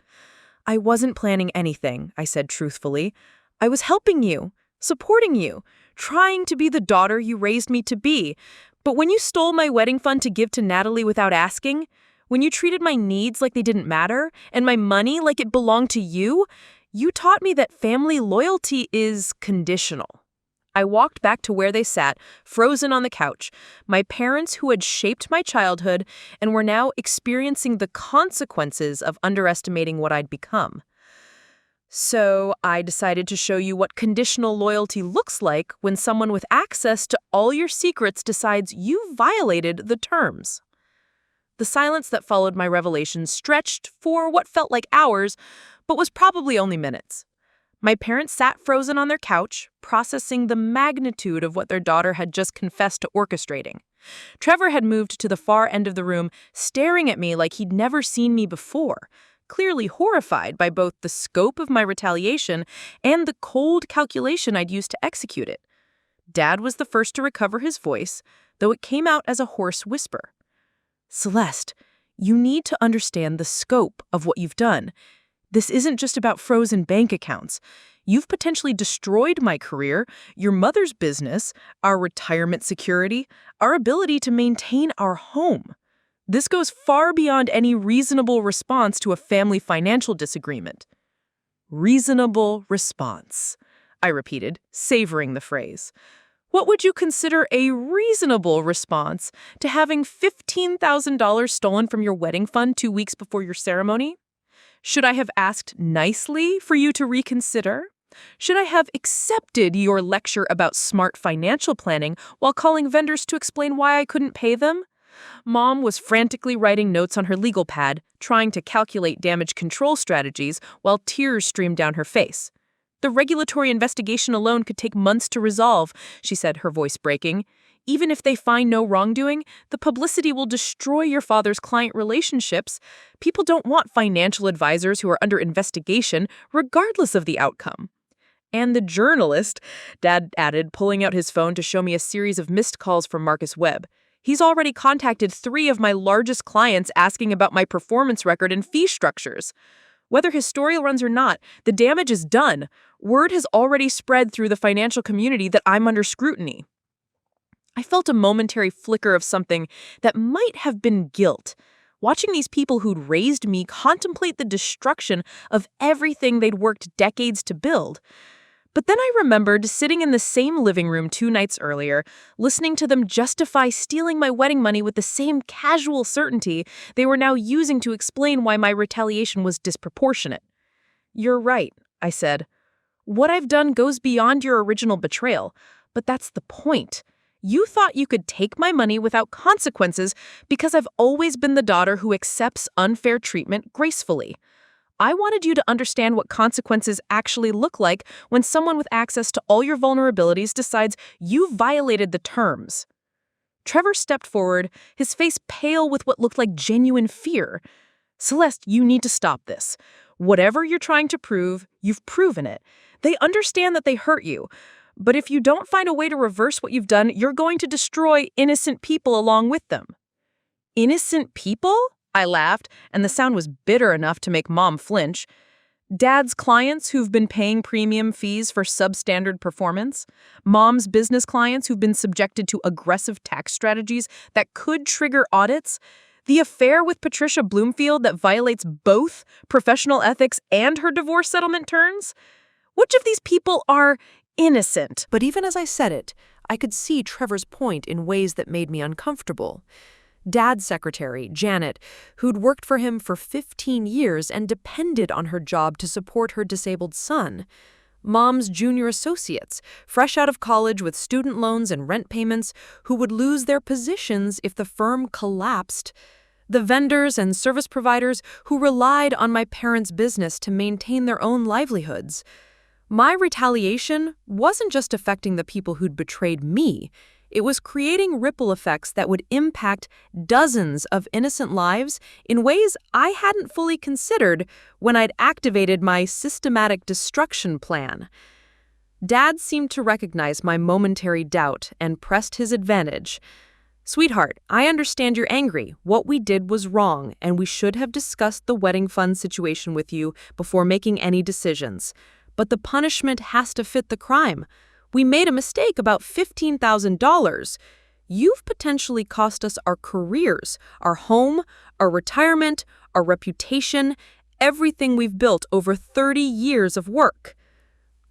"I wasn't planning anything," I said truthfully. "I was helping you, supporting you, trying to be the daughter you raised me to be. But when you stole my wedding fund to give to Natalie without asking, when you treated my needs like they didn't matter, and my money like it belonged to you, you taught me that family loyalty is conditional." I walked back to where they sat, frozen on the couch, my parents who had shaped my childhood and were now experiencing the consequences of underestimating what I'd become. "So I decided to show you what conditional loyalty looks like when someone with access to all your secrets decides you violated the terms." The silence that followed my revelation stretched for what felt like hours, but was probably only minutes. My parents sat frozen on their couch, processing the magnitude of what their daughter had just confessed to orchestrating. Trevor had moved to the far end of the room, staring at me like he'd never seen me before, clearly horrified by both the scope of my retaliation and the cold calculation I'd used to execute it. Dad was the first to recover his voice, though it came out as a hoarse whisper. "Celeste, you need to understand the scope of what you've done. This isn't just about frozen bank accounts. You've potentially destroyed my career, your mother's business, our retirement security, our ability to maintain our home. This goes far beyond any reasonable response to a family financial disagreement." "Reasonable response," I repeated, savoring the phrase. "What would you consider a reasonable response to having $15,000 stolen from your wedding fund 2 weeks before your ceremony? Should I have asked nicely for you to reconsider? Should I have accepted your lecture about smart financial planning while calling vendors to explain why I couldn't pay them?" Mom was frantically writing notes on her legal pad, trying to calculate damage control strategies while tears streamed down her face. "The regulatory investigation alone could take months to resolve," she said, her voice breaking. "Even if they find no wrongdoing, the publicity will destroy your father's client relationships. People don't want financial advisors who are under investigation, regardless of the outcome." "And the journalist," Dad added, pulling out his phone to show me a series of missed calls from Marcus Webb. "He's already contacted 3 of my largest clients asking about my performance record and fee structures. Whether his story runs or not, the damage is done. Word has already spread through the financial community that I'm under scrutiny." I felt a momentary flicker of something that might have been guilt, watching these people who'd raised me contemplate the destruction of everything they'd worked decades to build. But then I remembered sitting in the same living room 2 nights earlier, listening to them justify stealing my wedding money with the same casual certainty they were now using to explain why my retaliation was disproportionate. "You're right," I said. What I've done goes beyond your original betrayal, but that's the point. You thought you could take my money without consequences because I've always been the daughter who accepts unfair treatment gracefully. I wanted you to understand what consequences actually look like when someone with access to all your vulnerabilities decides you violated the terms. Trevor stepped forward, his face pale with what looked like genuine fear. Celeste, you need to stop this. Whatever you're trying to prove, you've proven it. They understand that they hurt you. But if you don't find a way to reverse what you've done, you're going to destroy innocent people along with them. Innocent people? I laughed, and the sound was bitter enough to make Mom flinch. Dad's clients who've been paying premium fees for substandard performance. Mom's business clients who've been subjected to aggressive tax strategies that could trigger audits. The affair with Patricia Bloomfield that violates both professional ethics and her divorce settlement terms. Which of these people are innocent? But even as I said it, I could see Trevor's point in ways that made me uncomfortable. Dad's secretary, Janet, who'd worked for him for 15 years and depended on her job to support her disabled son. Mom's junior associates, fresh out of college with student loans and rent payments, who would lose their positions if the firm collapsed. The vendors and service providers who relied on my parents' business to maintain their own livelihoods. My retaliation wasn't just affecting the people who'd betrayed me. It was creating ripple effects that would impact dozens of innocent lives in ways I hadn't fully considered when I'd activated my systematic destruction plan. Dad seemed to recognize my momentary doubt and pressed his advantage. Sweetheart, I understand you're angry. What we did was wrong, and we should have discussed the wedding fund situation with you before making any decisions. But the punishment has to fit the crime. We made a mistake about $15,000. You've potentially cost us our careers, our home, our retirement, our reputation, everything we've built over 30 years of work.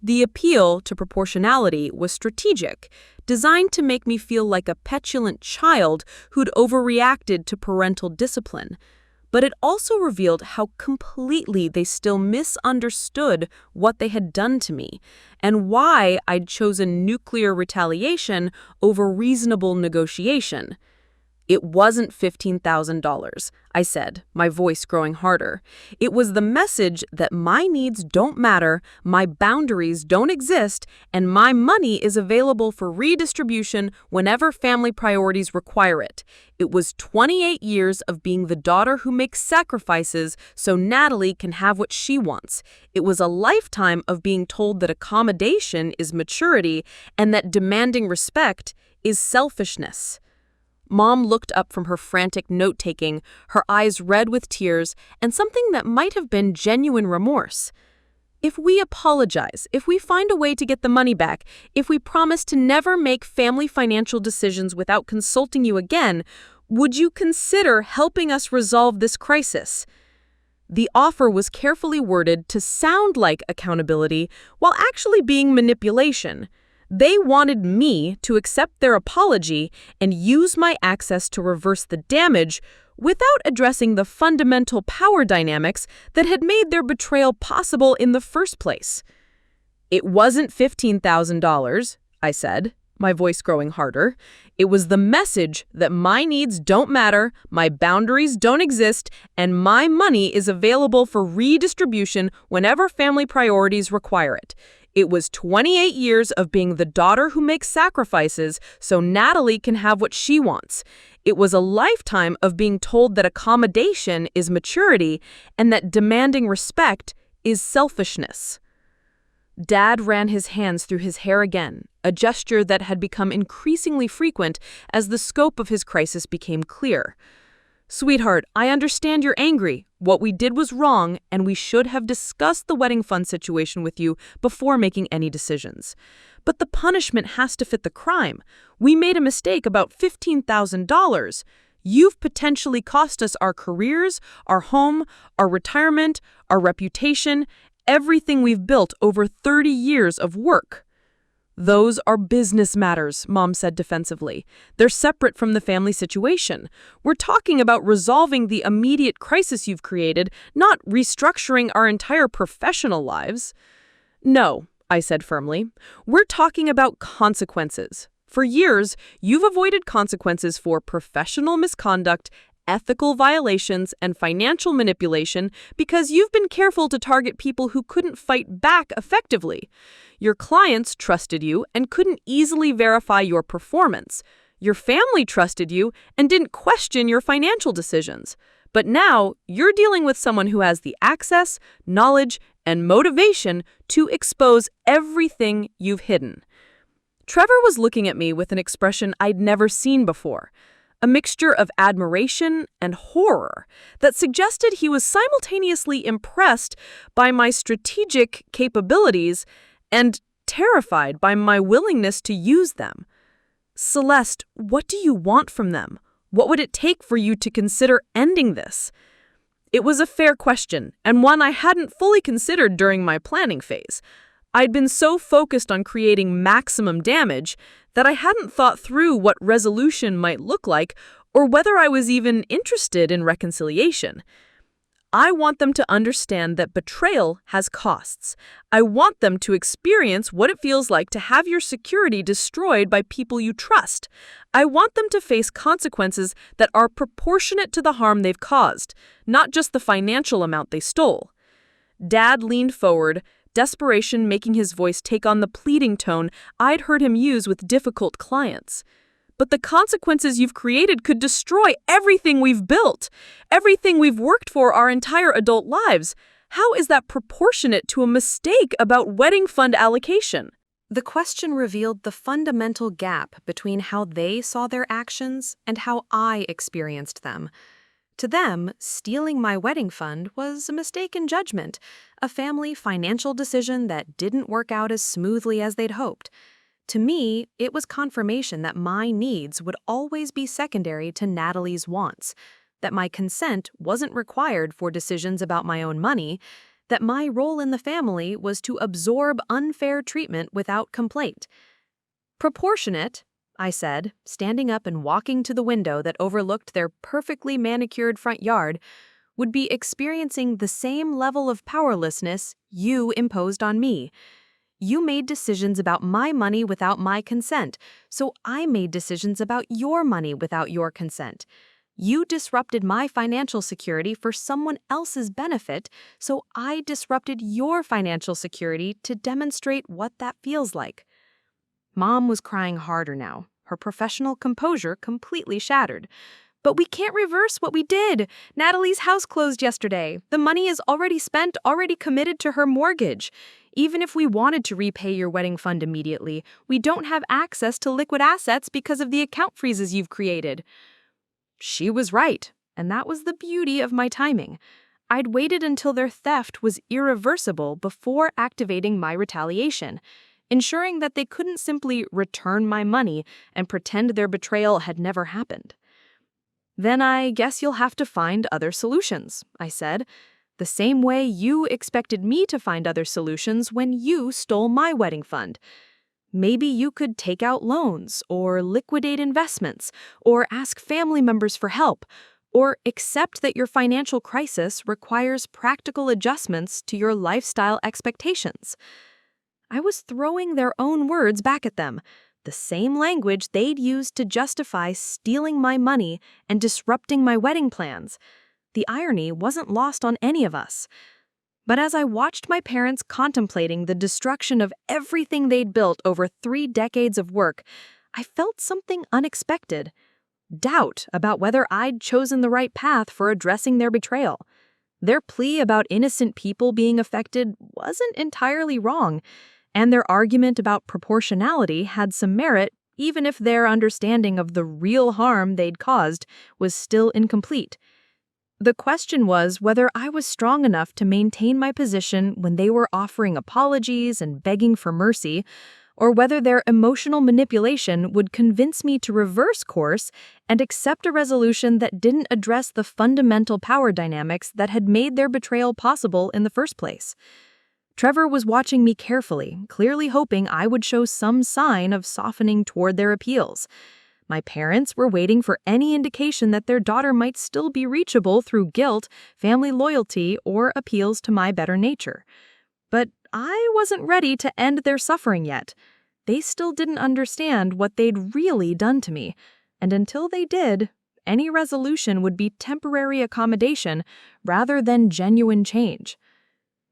The appeal to proportionality was strategic, designed to make me feel like a petulant child who'd overreacted to parental discipline. But it also revealed how completely they still misunderstood what they had done to me, and why I'd chosen nuclear retaliation over reasonable negotiation. It wasn't $15,000, I said, my voice growing harder. It was the message that my needs don't matter, my boundaries don't exist, and my money is available for redistribution whenever family priorities require it. It was 28 years of being the daughter who makes sacrifices so Natalie can have what she wants. It was a lifetime of being told that accommodation is maturity and that demanding respect is selfishness. Mom looked up from her frantic note-taking, her eyes red with tears, and something that might have been genuine remorse. If we apologize, if we find a way to get the money back, if we promise to never make family financial decisions without consulting you again, would you consider helping us resolve this crisis? The offer was carefully worded to sound like accountability while actually being manipulation. They wanted me to accept their apology and use my access to reverse the damage without addressing the fundamental power dynamics that had made their betrayal possible in the first place. It wasn't $15,000, I said, my voice growing harder. It was the message that my needs don't matter, my boundaries don't exist, and my money is available for redistribution whenever family priorities require it. It was 28 years of being the daughter who makes sacrifices so Natalie can have what she wants. It was a lifetime of being told that accommodation is maturity and that demanding respect is selfishness. Dad ran his hands through his hair again, a gesture that had become increasingly frequent as the scope of his crisis became clear. Sweetheart, I understand you're angry. What we did was wrong, and we should have discussed the wedding fund situation with you before making any decisions. But the punishment has to fit the crime. We made a mistake about $15,000. You've potentially cost us our careers, our home, our retirement, our reputation, everything we've built over 30 years of work. Those are business matters, Mom said defensively. They're separate from the family situation. We're talking about resolving the immediate crisis you've created, not restructuring our entire professional lives. No, I said firmly. We're talking about consequences. For years, you've avoided consequences for professional misconduct, ethical violations, and financial manipulation because you've been careful to target people who couldn't fight back effectively. Your clients trusted you and couldn't easily verify your performance. Your family trusted you and didn't question your financial decisions. But now, you're dealing with someone who has the access, knowledge, and motivation to expose everything you've hidden. Trevor was looking at me with an expression I'd never seen before, a mixture of admiration and horror that suggested he was simultaneously impressed by my strategic capabilities and terrified by my willingness to use them. Celeste, what do you want from them? What would it take for you to consider ending this? It was a fair question, and one I hadn't fully considered during my planning phase. I'd been so focused on creating maximum damage that I hadn't thought through what resolution might look like or whether I was even interested in reconciliation. I want them to understand that betrayal has costs. I want them to experience what it feels like to have your security destroyed by people you trust. I want them to face consequences that are proportionate to the harm they've caused, not just the financial amount they stole. Dad leaned forward, desperation making his voice take on the pleading tone I'd heard him use with difficult clients. But the consequences you've created could destroy everything we've built, everything we've worked for our entire adult lives. How is that proportionate to a mistake about wedding fund allocation? The question revealed the fundamental gap between how they saw their actions and how I experienced them. To them, stealing my wedding fund was a mistake in judgment, a family financial decision that didn't work out as smoothly as they'd hoped. To me, it was confirmation that my needs would always be secondary to Natalie's wants, that my consent wasn't required for decisions about my own money, that my role in the family was to absorb unfair treatment without complaint. Proportionate, I said, standing up and walking to the window that overlooked their perfectly manicured front yard, would be experiencing the same level of powerlessness you imposed on me. You made decisions about my money without my consent, so I made decisions about your money without your consent. You disrupted my financial security for someone else's benefit, so I disrupted your financial security to demonstrate what that feels like. Mom was crying harder now, her professional composure completely shattered. But we can't reverse what we did. Natalie's house closed yesterday. The money is already spent, already committed to her mortgage. Even if we wanted to repay your wedding fund immediately, we don't have access to liquid assets because of the account freezes you've created. She was right, and that was the beauty of my timing. I'd waited until their theft was irreversible before activating my retaliation, ensuring that they couldn't simply return my money and pretend their betrayal had never happened. Then I guess you'll have to find other solutions, I said, the same way you expected me to find other solutions when you stole my wedding fund. Maybe you could take out loans, or liquidate investments, or ask family members for help, or accept that your financial crisis requires practical adjustments to your lifestyle expectations. I was throwing their own words back at them, the same language they'd used to justify stealing my money and disrupting my wedding plans. The irony wasn't lost on any of us. But as I watched my parents contemplating the destruction of everything they'd built over 3 decades of work, I felt something unexpected. Doubt about whether I'd chosen the right path for addressing their betrayal. Their plea about innocent people being affected wasn't entirely wrong, and their argument about proportionality had some merit, even if their understanding of the real harm they'd caused was still incomplete. The question was whether I was strong enough to maintain my position when they were offering apologies and begging for mercy, or whether their emotional manipulation would convince me to reverse course and accept a resolution that didn't address the fundamental power dynamics that had made their betrayal possible in the first place. Trevor was watching me carefully, clearly hoping I would show some sign of softening toward their appeals. My parents were waiting for any indication that their daughter might still be reachable through guilt, family loyalty, or appeals to my better nature. But I wasn't ready to end their suffering yet. They still didn't understand what they'd really done to me, and until they did, any resolution would be temporary accommodation rather than genuine change.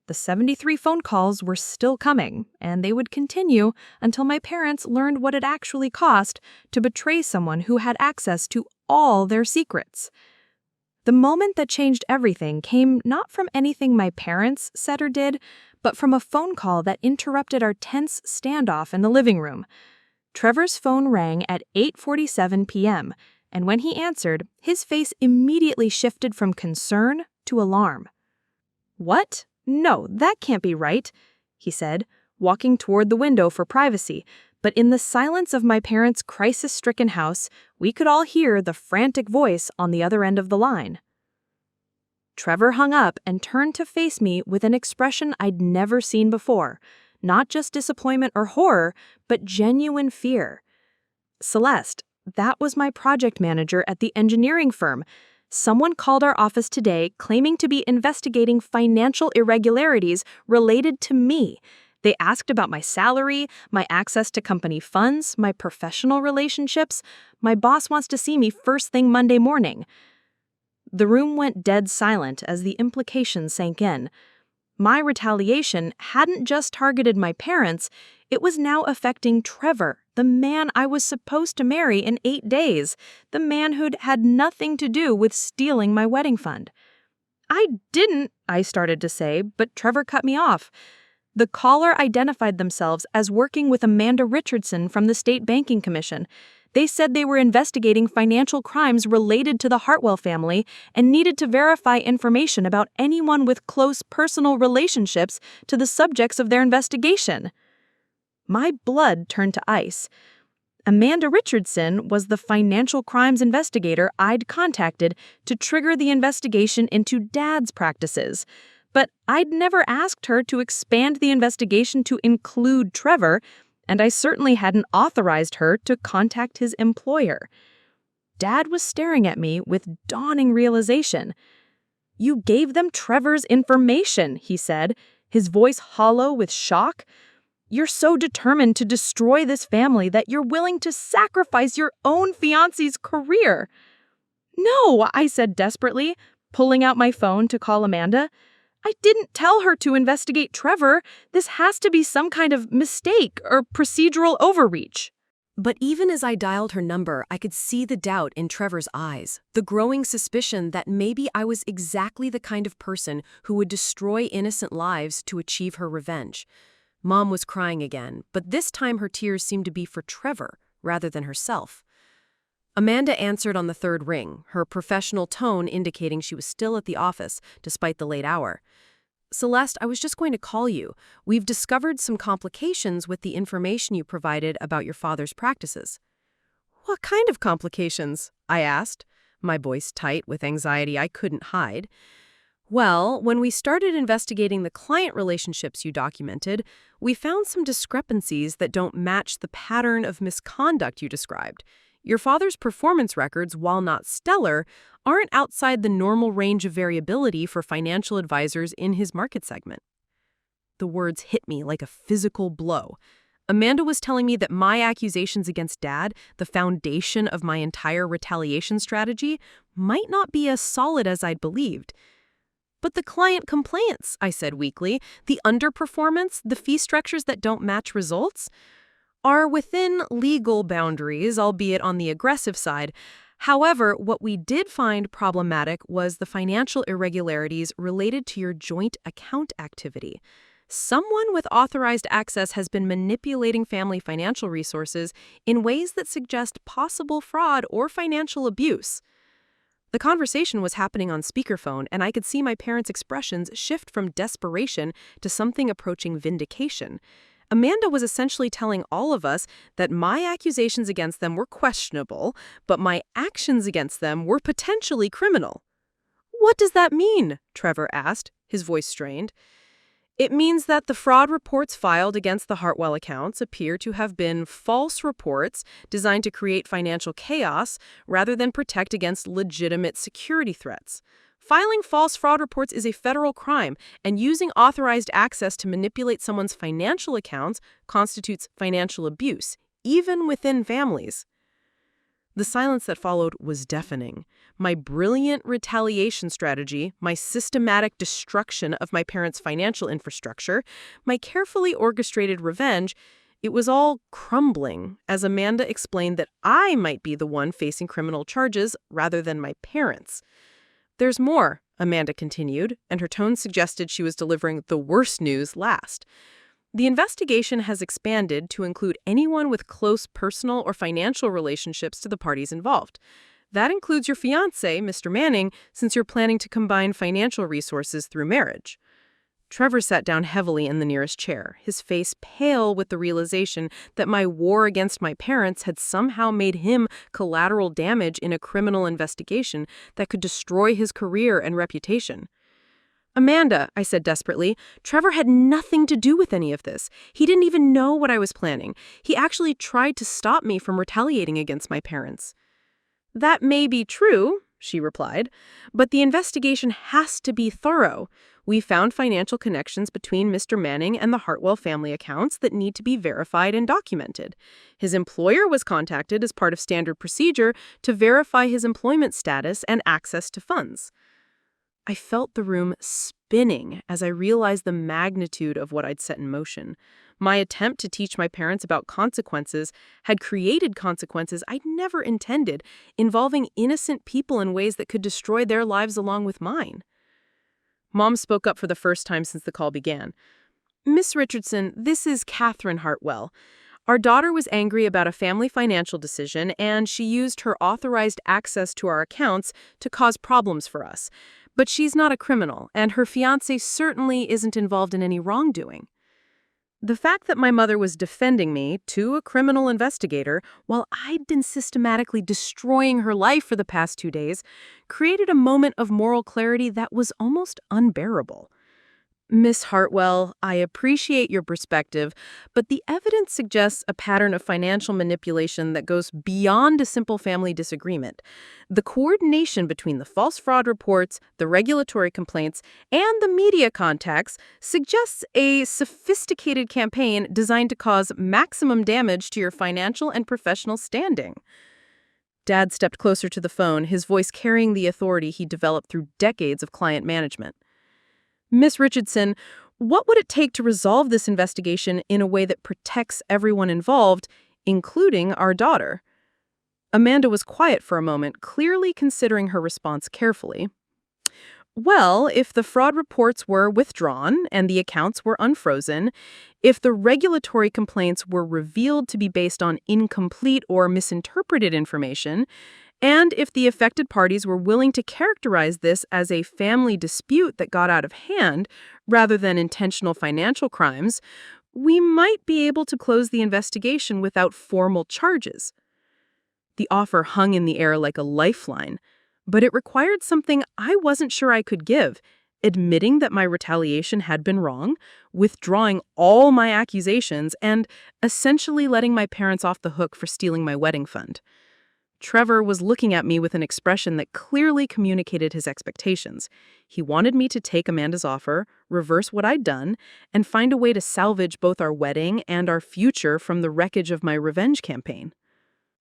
The 73 phone calls were still coming, and they would continue until my parents learned what it actually cost to betray someone who had access to all their secrets. The moment that changed everything came not from anything my parents said or did, but from a phone call that interrupted our tense standoff in the living room. Trevor's phone rang at 8:47 p.m., and when he answered, his face immediately shifted from concern to alarm. "What? No, that can't be right," he said, walking toward the window for privacy. But in the silence of my parents' crisis-stricken house, we could all hear the frantic voice on the other end of the line. Trevor hung up and turned to face me with an expression I'd never seen before. Not just disappointment or horror, but genuine fear. "Celeste, that was my project manager at the engineering firm. Someone called our office today claiming to be investigating financial irregularities related to me. They asked about my salary, my access to company funds, my professional relationships. My boss wants to see me first thing Monday morning." The room went dead silent as the implications sank in. My retaliation hadn't just targeted my parents, it was now affecting Trevor, the man I was supposed to marry in 8 days, the man who'd had nothing to do with stealing my wedding fund. I started to say, but Trevor cut me off. The caller identified themselves as working with Amanda Richardson from the State Banking Commission. They said they were investigating financial crimes related to the Hartwell family and needed to verify information about anyone with close personal relationships to the subjects of their investigation. My blood turned to ice. Amanda Richardson was the financial crimes investigator I'd contacted to trigger the investigation into Dad's practices. But I'd never asked her to expand the investigation to include Trevor, and I certainly hadn't authorized her to contact his employer. Dad was staring at me with dawning realization. "You gave them Trevor's information," he said, his voice hollow with shock. "You're so determined to destroy this family that you're willing to sacrifice your own fiancé's career." "No," I said desperately, pulling out my phone to call Amanda. "I didn't tell her to investigate Trevor. This has to be some kind of mistake or procedural overreach." But even as I dialed her number, I could see the doubt in Trevor's eyes, the growing suspicion that maybe I was exactly the kind of person who would destroy innocent lives to achieve her revenge. Mom was crying again, but this time her tears seemed to be for Trevor rather than herself. Amanda answered on the third ring, her professional tone indicating she was still at the office despite the late hour. "Celeste, I was just going to call you. We've discovered some complications with the information you provided about your father's practices." "What kind of complications?" I asked, my voice tight with anxiety I couldn't hide. "Well, when we started investigating the client relationships you documented, we found some discrepancies that don't match the pattern of misconduct you described. Your father's performance records, while not stellar, aren't outside the normal range of variability for financial advisors in his market segment." The words hit me like a physical blow. Amanda was telling me that my accusations against Dad, the foundation of my entire retaliation strategy, might not be as solid as I'd believed. "But the client complaints," I said weakly, "the underperformance, the fee structures that don't match results, are within legal boundaries, albeit on the aggressive side. However, what we did find problematic was the financial irregularities related to your joint account activity. Someone with authorized access has been manipulating family financial resources in ways that suggest possible fraud or financial abuse." The conversation was happening on speakerphone, and I could see my parents' expressions shift from desperation to something approaching vindication. Amanda was essentially telling all of us that my accusations against them were questionable, but my actions against them were potentially criminal. "What does that mean?" Trevor asked, his voice strained. "It means that the fraud reports filed against the Hartwell accounts appear to have been false reports designed to create financial chaos rather than protect against legitimate security threats. Filing false fraud reports is a federal crime, and using authorized access to manipulate someone's financial accounts constitutes financial abuse, even within families. The silence that followed was deafening. My brilliant retaliation strategy, my systematic destruction of my parents' financial infrastructure, my carefully orchestrated revenge, it was all crumbling as Amanda explained that I might be the one facing criminal charges rather than my parents. "There's more," Amanda continued, and her tone suggested she was delivering the worst news last. "The investigation has expanded to include anyone with close personal or financial relationships to the parties involved. That includes your fiancé, Mr. Manning, since you're planning to combine financial resources through marriage." Trevor sat down heavily in the nearest chair, his face pale with the realization that my war against my parents had somehow made him collateral damage in a criminal investigation that could destroy his career and reputation. "Amanda," I said desperately, "Trevor had nothing to do with any of this. He didn't even know what I was planning. He actually tried to stop me from retaliating against my parents." "That may be true," she replied, "but the investigation has to be thorough. We found financial connections between Mr. Manning and the Hartwell family accounts that need to be verified and documented. His employer was contacted as part of standard procedure to verify his employment status and access to funds." I felt the room spinning as I realized the magnitude of what I'd set in motion. My attempt to teach my parents about consequences had created consequences I'd never intended, involving innocent people in ways that could destroy their lives along with mine. Mom spoke up for the first time since the call began. "Miss Richardson, this is Catherine Hartwell. Our daughter was angry about a family financial decision, and she used her authorized access to our accounts to cause problems for us. But she's not a criminal, and her fiancé certainly isn't involved in any wrongdoing." The fact that my mother was defending me to a criminal investigator while I'd been systematically destroying her life for the past 2 days created a moment of moral clarity that was almost unbearable. "Miss Hartwell, I appreciate your perspective, but the evidence suggests a pattern of financial manipulation that goes beyond a simple family disagreement. The coordination between the false fraud reports, the regulatory complaints, and the media contacts suggests a sophisticated campaign designed to cause maximum damage to your financial and professional standing." Dad stepped closer to the phone, his voice carrying the authority he developed through decades of client management. "Miss Richardson, what would it take to resolve this investigation in a way that protects everyone involved, including our daughter?" Amanda was quiet for a moment, clearly considering her response carefully. "Well, if the fraud reports were withdrawn and the accounts were unfrozen, if the regulatory complaints were revealed to be based on incomplete or misinterpreted information, and if the affected parties were willing to characterize this as a family dispute that got out of hand, rather than intentional financial crimes, we might be able to close the investigation without formal charges." The offer hung in the air like a lifeline, but it required something I wasn't sure I could give: admitting that my retaliation had been wrong, withdrawing all my accusations, and essentially letting my parents off the hook for stealing my wedding fund. Trevor was looking at me with an expression that clearly communicated his expectations. He wanted me to take Amanda's offer, reverse what I'd done, and find a way to salvage both our wedding and our future from the wreckage of my revenge campaign.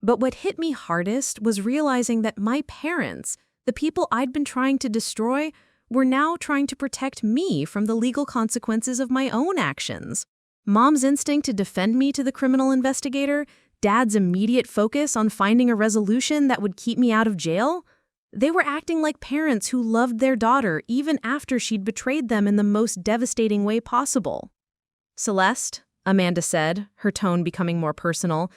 But what hit me hardest was realizing that my parents, the people I'd been trying to destroy, were now trying to protect me from the legal consequences of my own actions. Mom's instinct to defend me to the criminal investigator, Dad's immediate focus on finding a resolution that would keep me out of jail. They were acting like parents who loved their daughter even after she'd betrayed them in the most devastating way possible. "Celeste," Amanda said, her tone becoming more personal,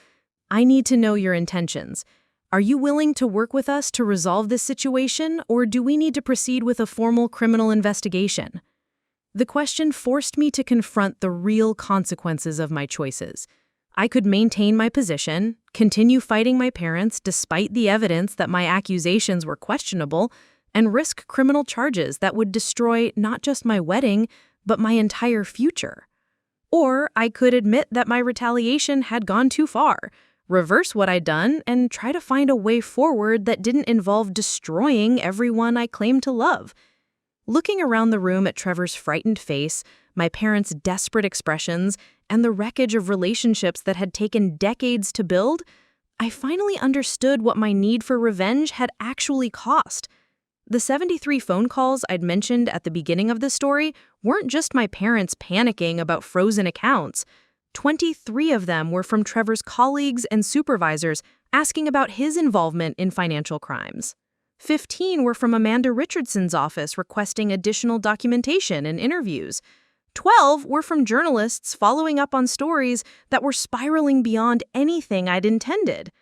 "I need to know your intentions. Are you willing to work with us to resolve this situation, or do we need to proceed with a formal criminal investigation?" The question forced me to confront the real consequences of my choices. I could maintain my position, continue fighting my parents despite the evidence that my accusations were questionable, and risk criminal charges that would destroy not just my wedding, but my entire future. Or I could admit that my retaliation had gone too far, reverse what I'd done, and try to find a way forward that didn't involve destroying everyone I claimed to love. Looking around the room at Trevor's frightened face, my parents' desperate expressions, and the wreckage of relationships that had taken decades to build, I finally understood what my need for revenge had actually cost. The 73 phone calls I'd mentioned at the beginning of this story weren't just my parents panicking about frozen accounts. 23 of them were from Trevor's colleagues and supervisors asking about his involvement in financial crimes. 15 were from Amanda Richardson's office requesting additional documentation and interviews. 12 were from journalists following up on stories that were spiraling beyond anything I'd intended.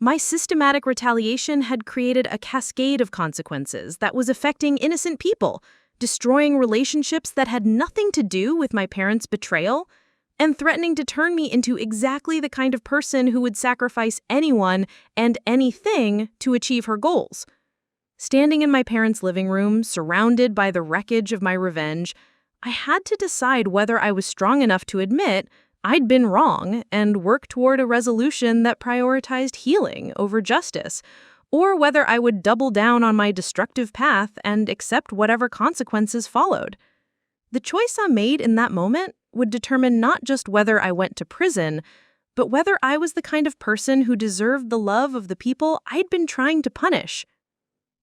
My systematic retaliation had created a cascade of consequences that was affecting innocent people, destroying relationships that had nothing to do with my parents' betrayal, and threatening to turn me into exactly the kind of person who would sacrifice anyone and anything to achieve her goals. Standing in my parents' living room, surrounded by the wreckage of my revenge, I had to decide whether I was strong enough to admit I'd been wrong and work toward a resolution that prioritized healing over justice, or whether I would double down on my destructive path and accept whatever consequences followed. The choice I made in that moment would determine not just whether I went to prison, but whether I was the kind of person who deserved the love of the people I'd been trying to punish.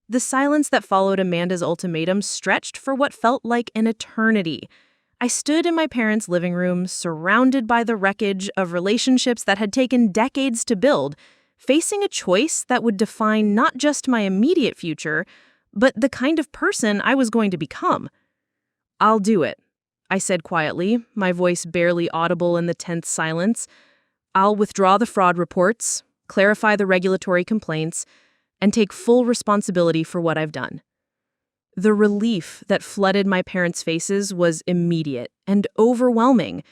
The silence that followed Amanda's ultimatum stretched for what felt like an eternity. I stood in my parents' living room, surrounded by the wreckage of relationships that had taken decades to build, facing a choice that would define not just my immediate future, but the kind of person I was going to become. "I'll do it," I said quietly, my voice barely audible in the tense silence. "I'll withdraw the fraud reports, clarify the regulatory complaints, and take full responsibility for what I've done." The relief that flooded my parents' faces was immediate and overwhelming.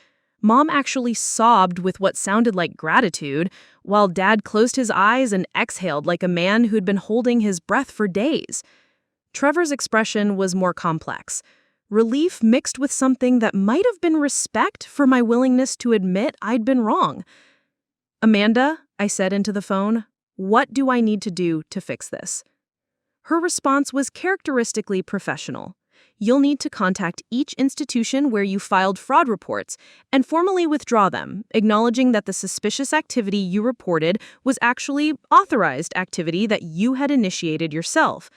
Mom actually sobbed with what sounded like gratitude, while Dad closed his eyes and exhaled like a man who'd been holding his breath for days. Trevor's expression was more complex. Relief mixed with something that might have been respect for my willingness to admit I'd been wrong. "Amanda," I said into the phone, "what do I need to do to fix this?" Her response was characteristically professional. "You'll need to contact each institution where you filed fraud reports and formally withdraw them, acknowledging that the suspicious activity you reported was actually authorized activity that you had initiated yourself.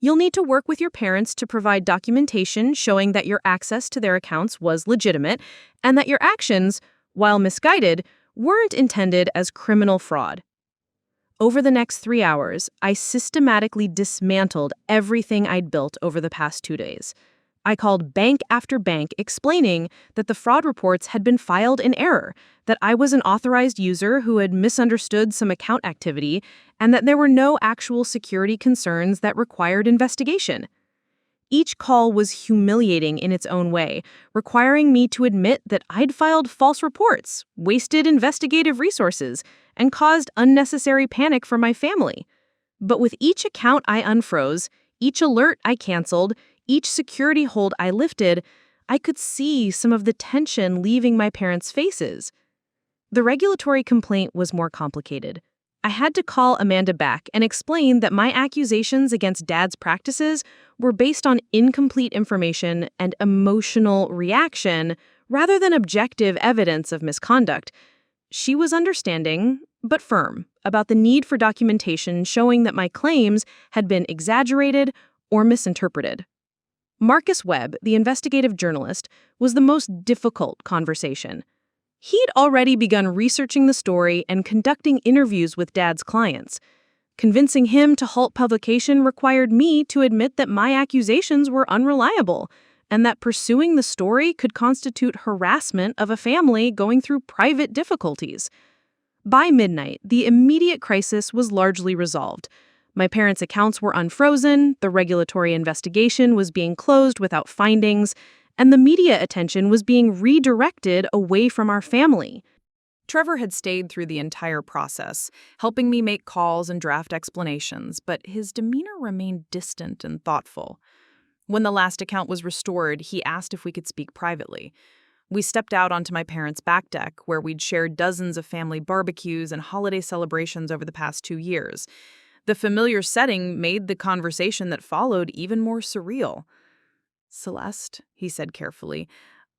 You'll need to work with your parents to provide documentation showing that your access to their accounts was legitimate and that your actions, while misguided, weren't intended as criminal fraud." Over the next 3 hours, I systematically dismantled everything I'd built over the past 2 days. I called bank after bank explaining that the fraud reports had been filed in error, that I was an authorized user who had misunderstood some account activity, and that there were no actual security concerns that required investigation. Each call was humiliating in its own way, requiring me to admit that I'd filed false reports, wasted investigative resources, and caused unnecessary panic for my family. But with each account I unfroze, each alert I canceled, each security hold I lifted, I could see some of the tension leaving my parents' faces. The regulatory complaint was more complicated. I had to call Amanda back and explain that my accusations against Dad's practices were based on incomplete information and emotional reaction rather than objective evidence of misconduct. She was understanding, but firm, about the need for documentation showing that my claims had been exaggerated or misinterpreted. Marcus Webb, the investigative journalist, was the most difficult conversation. He'd already begun researching the story and conducting interviews with Dad's clients. Convincing him to halt publication required me to admit that my accusations were unreliable and that pursuing the story could constitute harassment of a family going through private difficulties. By midnight, the immediate crisis was largely resolved. My parents' accounts were unfrozen, the regulatory investigation was being closed without findings, and the media attention was being redirected away from our family. Trevor had stayed through the entire process, helping me make calls and draft explanations, but his demeanor remained distant and thoughtful. When the last account was restored, he asked if we could speak privately. We stepped out onto my parents' back deck, where we'd shared dozens of family barbecues and holiday celebrations over the past 2 years. The familiar setting made the conversation that followed even more surreal. "Celeste," he said carefully,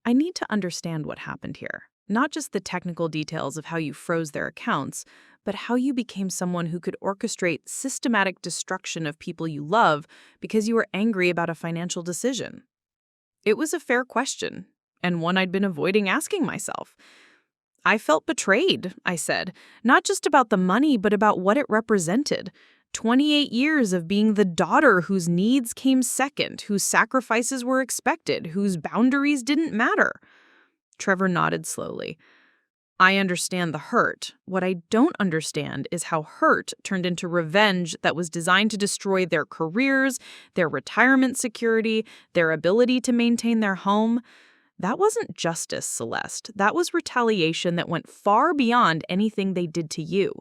"I need to understand what happened here. Not just the technical details of how you froze their accounts, but how you became someone who could orchestrate systematic destruction of people you love because you were angry about a financial decision." It was a fair question, and one I'd been avoiding asking myself. "I felt betrayed," I said, "not just about the money, but about what it represented. 28 years of being the daughter whose needs came second, whose sacrifices were expected, whose boundaries didn't matter." Trevor nodded slowly. "I understand the hurt. What I don't understand is how hurt turned into revenge that was designed to destroy their careers, their retirement security, their ability to maintain their home. That wasn't justice, Celeste. That was retaliation that went far beyond anything they did to you."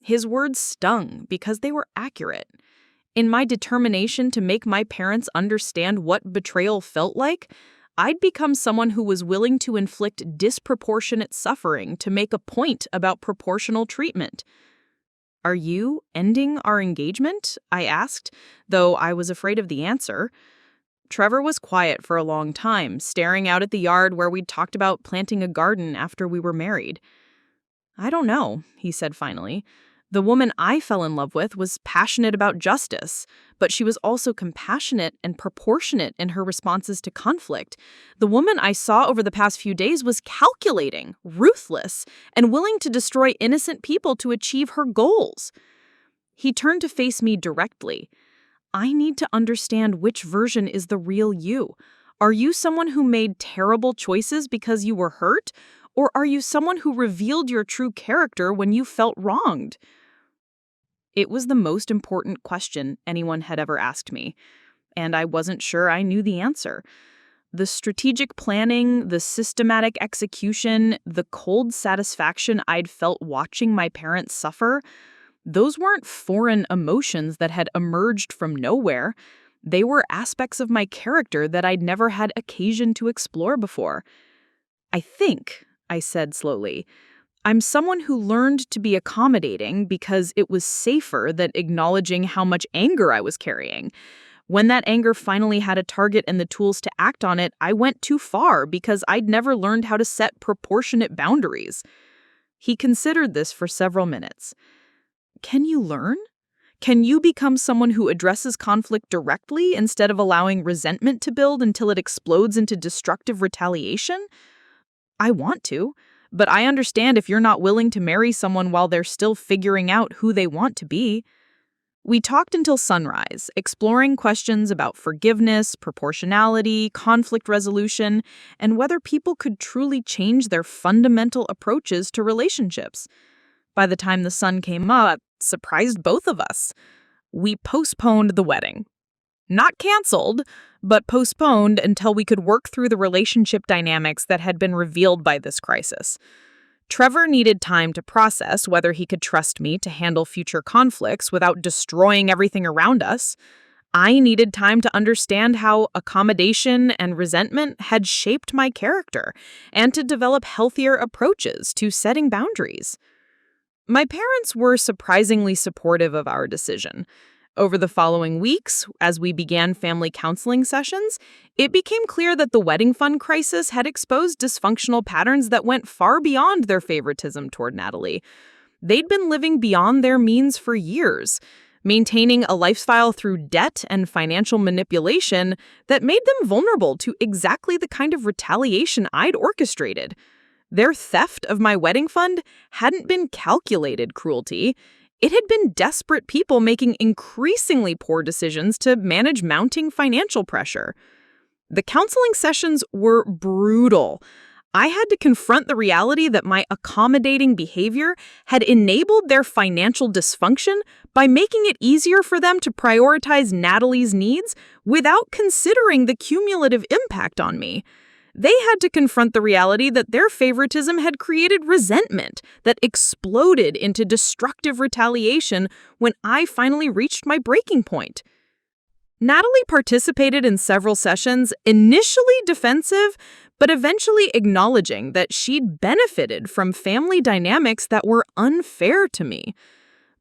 His words stung because they were accurate. In my determination to make my parents understand what betrayal felt like, I'd become someone who was willing to inflict disproportionate suffering to make a point about proportional treatment. "Are you ending our engagement?" I asked, though I was afraid of the answer. Trevor was quiet for a long time, staring out at the yard where we'd talked about planting a garden after we were married. "I don't know," he said finally. "The woman I fell in love with was passionate about justice, but she was also compassionate and proportionate in her responses to conflict. The woman I saw over the past few days was calculating, ruthless, and willing to destroy innocent people to achieve her goals." He turned to face me directly. "I need to understand which version is the real you. Are you someone who made terrible choices because you were hurt? Or are you someone who revealed your true character when you felt wronged?" It was the most important question anyone had ever asked me, and I wasn't sure I knew the answer. The strategic planning, the systematic execution, the cold satisfaction I'd felt watching my parents suffer, those weren't foreign emotions that had emerged from nowhere. They were aspects of my character that I'd never had occasion to explore before. "I think," I said slowly, "I'm someone who learned to be accommodating because it was safer than acknowledging how much anger I was carrying. When that anger finally had a target and the tools to act on it, I went too far because I'd never learned how to set proportionate boundaries." He considered this for several minutes. "Can you learn? Can you become someone who addresses conflict directly instead of allowing resentment to build until it explodes into destructive retaliation?" "I want to. But I understand if you're not willing to marry someone while they're still figuring out who they want to be." We talked until sunrise, exploring questions about forgiveness, proportionality, conflict resolution, and whether people could truly change their fundamental approaches to relationships. By the time the sun came up, it surprised both of us. We postponed the wedding. Not canceled, but postponed until we could work through the relationship dynamics that had been revealed by this crisis. Trevor needed time to process whether he could trust me to handle future conflicts without destroying everything around us. I needed time to understand how accommodation and resentment had shaped my character and to develop healthier approaches to setting boundaries. My parents were surprisingly supportive of our decision. Over the following weeks, as we began family counseling sessions, it became clear that the wedding fund crisis had exposed dysfunctional patterns that went far beyond their favoritism toward Natalie. They'd been living beyond their means for years, maintaining a lifestyle through debt and financial manipulation that made them vulnerable to exactly the kind of retaliation I'd orchestrated. Their theft of my wedding fund hadn't been calculated cruelty. It had been desperate people making increasingly poor decisions to manage mounting financial pressure. The counseling sessions were brutal. I had to confront the reality that my accommodating behavior had enabled their financial dysfunction by making it easier for them to prioritize Natalie's needs without considering the cumulative impact on me. They had to confront the reality that their favoritism had created resentment that exploded into destructive retaliation when I finally reached my breaking point. Natalie participated in several sessions, initially defensive, but eventually acknowledging that she'd benefited from family dynamics that were unfair to me.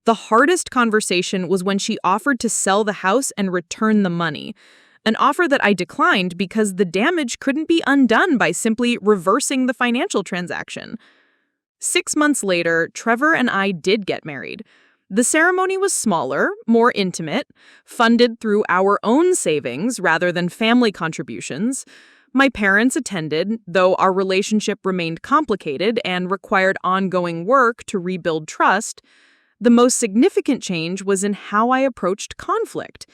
The hardest conversation was when she offered to sell the house and return the money, an offer that I declined because the damage couldn't be undone by simply reversing the financial transaction. 6 months later, Trevor and I did get married. The ceremony was smaller, more intimate, funded through our own savings rather than family contributions. My parents attended, though our relationship remained complicated and required ongoing work to rebuild trust. The most significant change was in how I approached conflict.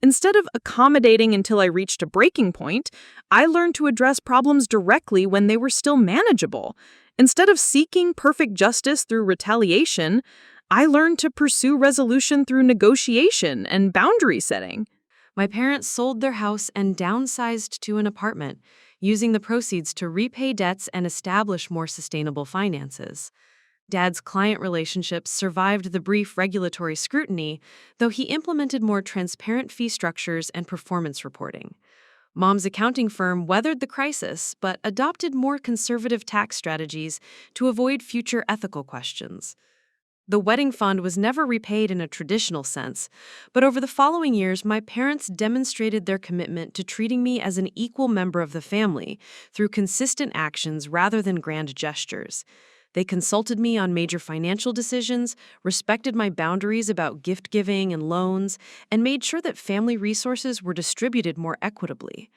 Instead of accommodating until I reached a breaking point, I learned to address problems directly when they were still manageable. Instead of seeking perfect justice through retaliation, I learned to pursue resolution through negotiation and boundary setting. My parents sold their house and downsized to an apartment, using the proceeds to repay debts and establish more sustainable finances. Dad's client relationships survived the brief regulatory scrutiny, though he implemented more transparent fee structures and performance reporting. Mom's accounting firm weathered the crisis, but adopted more conservative tax strategies to avoid future ethical questions. The wedding fund was never repaid in a traditional sense, but over the following years, my parents demonstrated their commitment to treating me as an equal member of the family through consistent actions rather than grand gestures. They consulted me on major financial decisions, respected my boundaries about gift giving and loans, and made sure that family resources were distributed more equitably.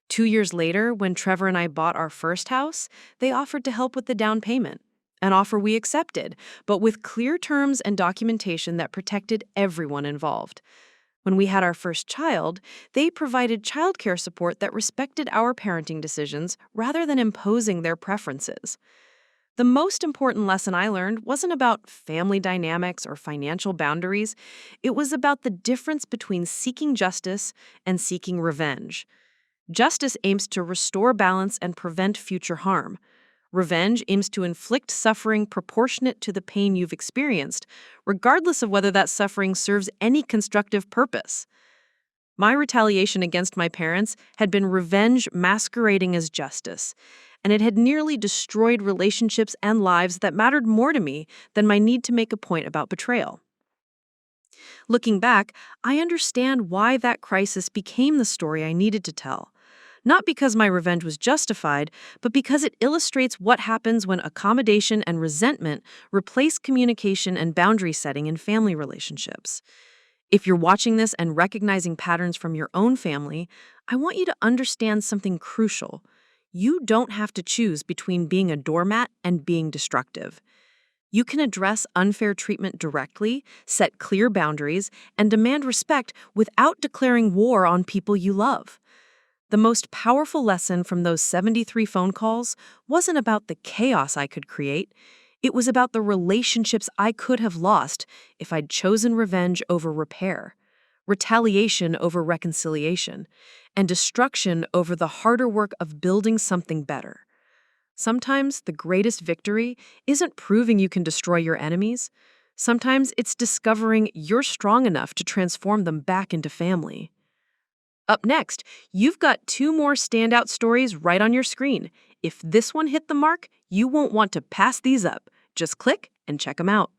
2 years later, when Trevor and I bought our first house, they offered to help with the down payment, an offer we accepted, but with clear terms and documentation that protected everyone involved. When we had our first child, they provided childcare support that respected our parenting decisions rather than imposing their preferences. The most important lesson I learned wasn't about family dynamics or financial boundaries. It was about the difference between seeking justice and seeking revenge. Justice aims to restore balance and prevent future harm. Revenge aims to inflict suffering proportionate to the pain you've experienced, regardless of whether that suffering serves any constructive purpose. My retaliation against my parents had been revenge masquerading as justice, and it had nearly destroyed relationships and lives that mattered more to me than my need to make a point about betrayal. Looking back, I understand why that crisis became the story I needed to tell. Not because my revenge was justified, but because it illustrates what happens when accommodation and resentment replace communication and boundary setting in family relationships. If you're watching this and recognizing patterns from your own family, I want you to understand something crucial. You don't have to choose between being a doormat and being destructive. You can address unfair treatment directly, set clear boundaries, and demand respect without declaring war on people you love. The most powerful lesson from those 73 phone calls wasn't about the chaos I could create. It was about the relationships I could have lost if I'd chosen revenge over repair, retaliation over reconciliation, and destruction over the harder work of building something better. Sometimes the greatest victory isn't proving you can destroy your enemies. Sometimes it's discovering you're strong enough to transform them back into family. Up next, you've got 2 more standout stories right on your screen. If this one hit the mark, you won't want to pass these up. Just click and check them out.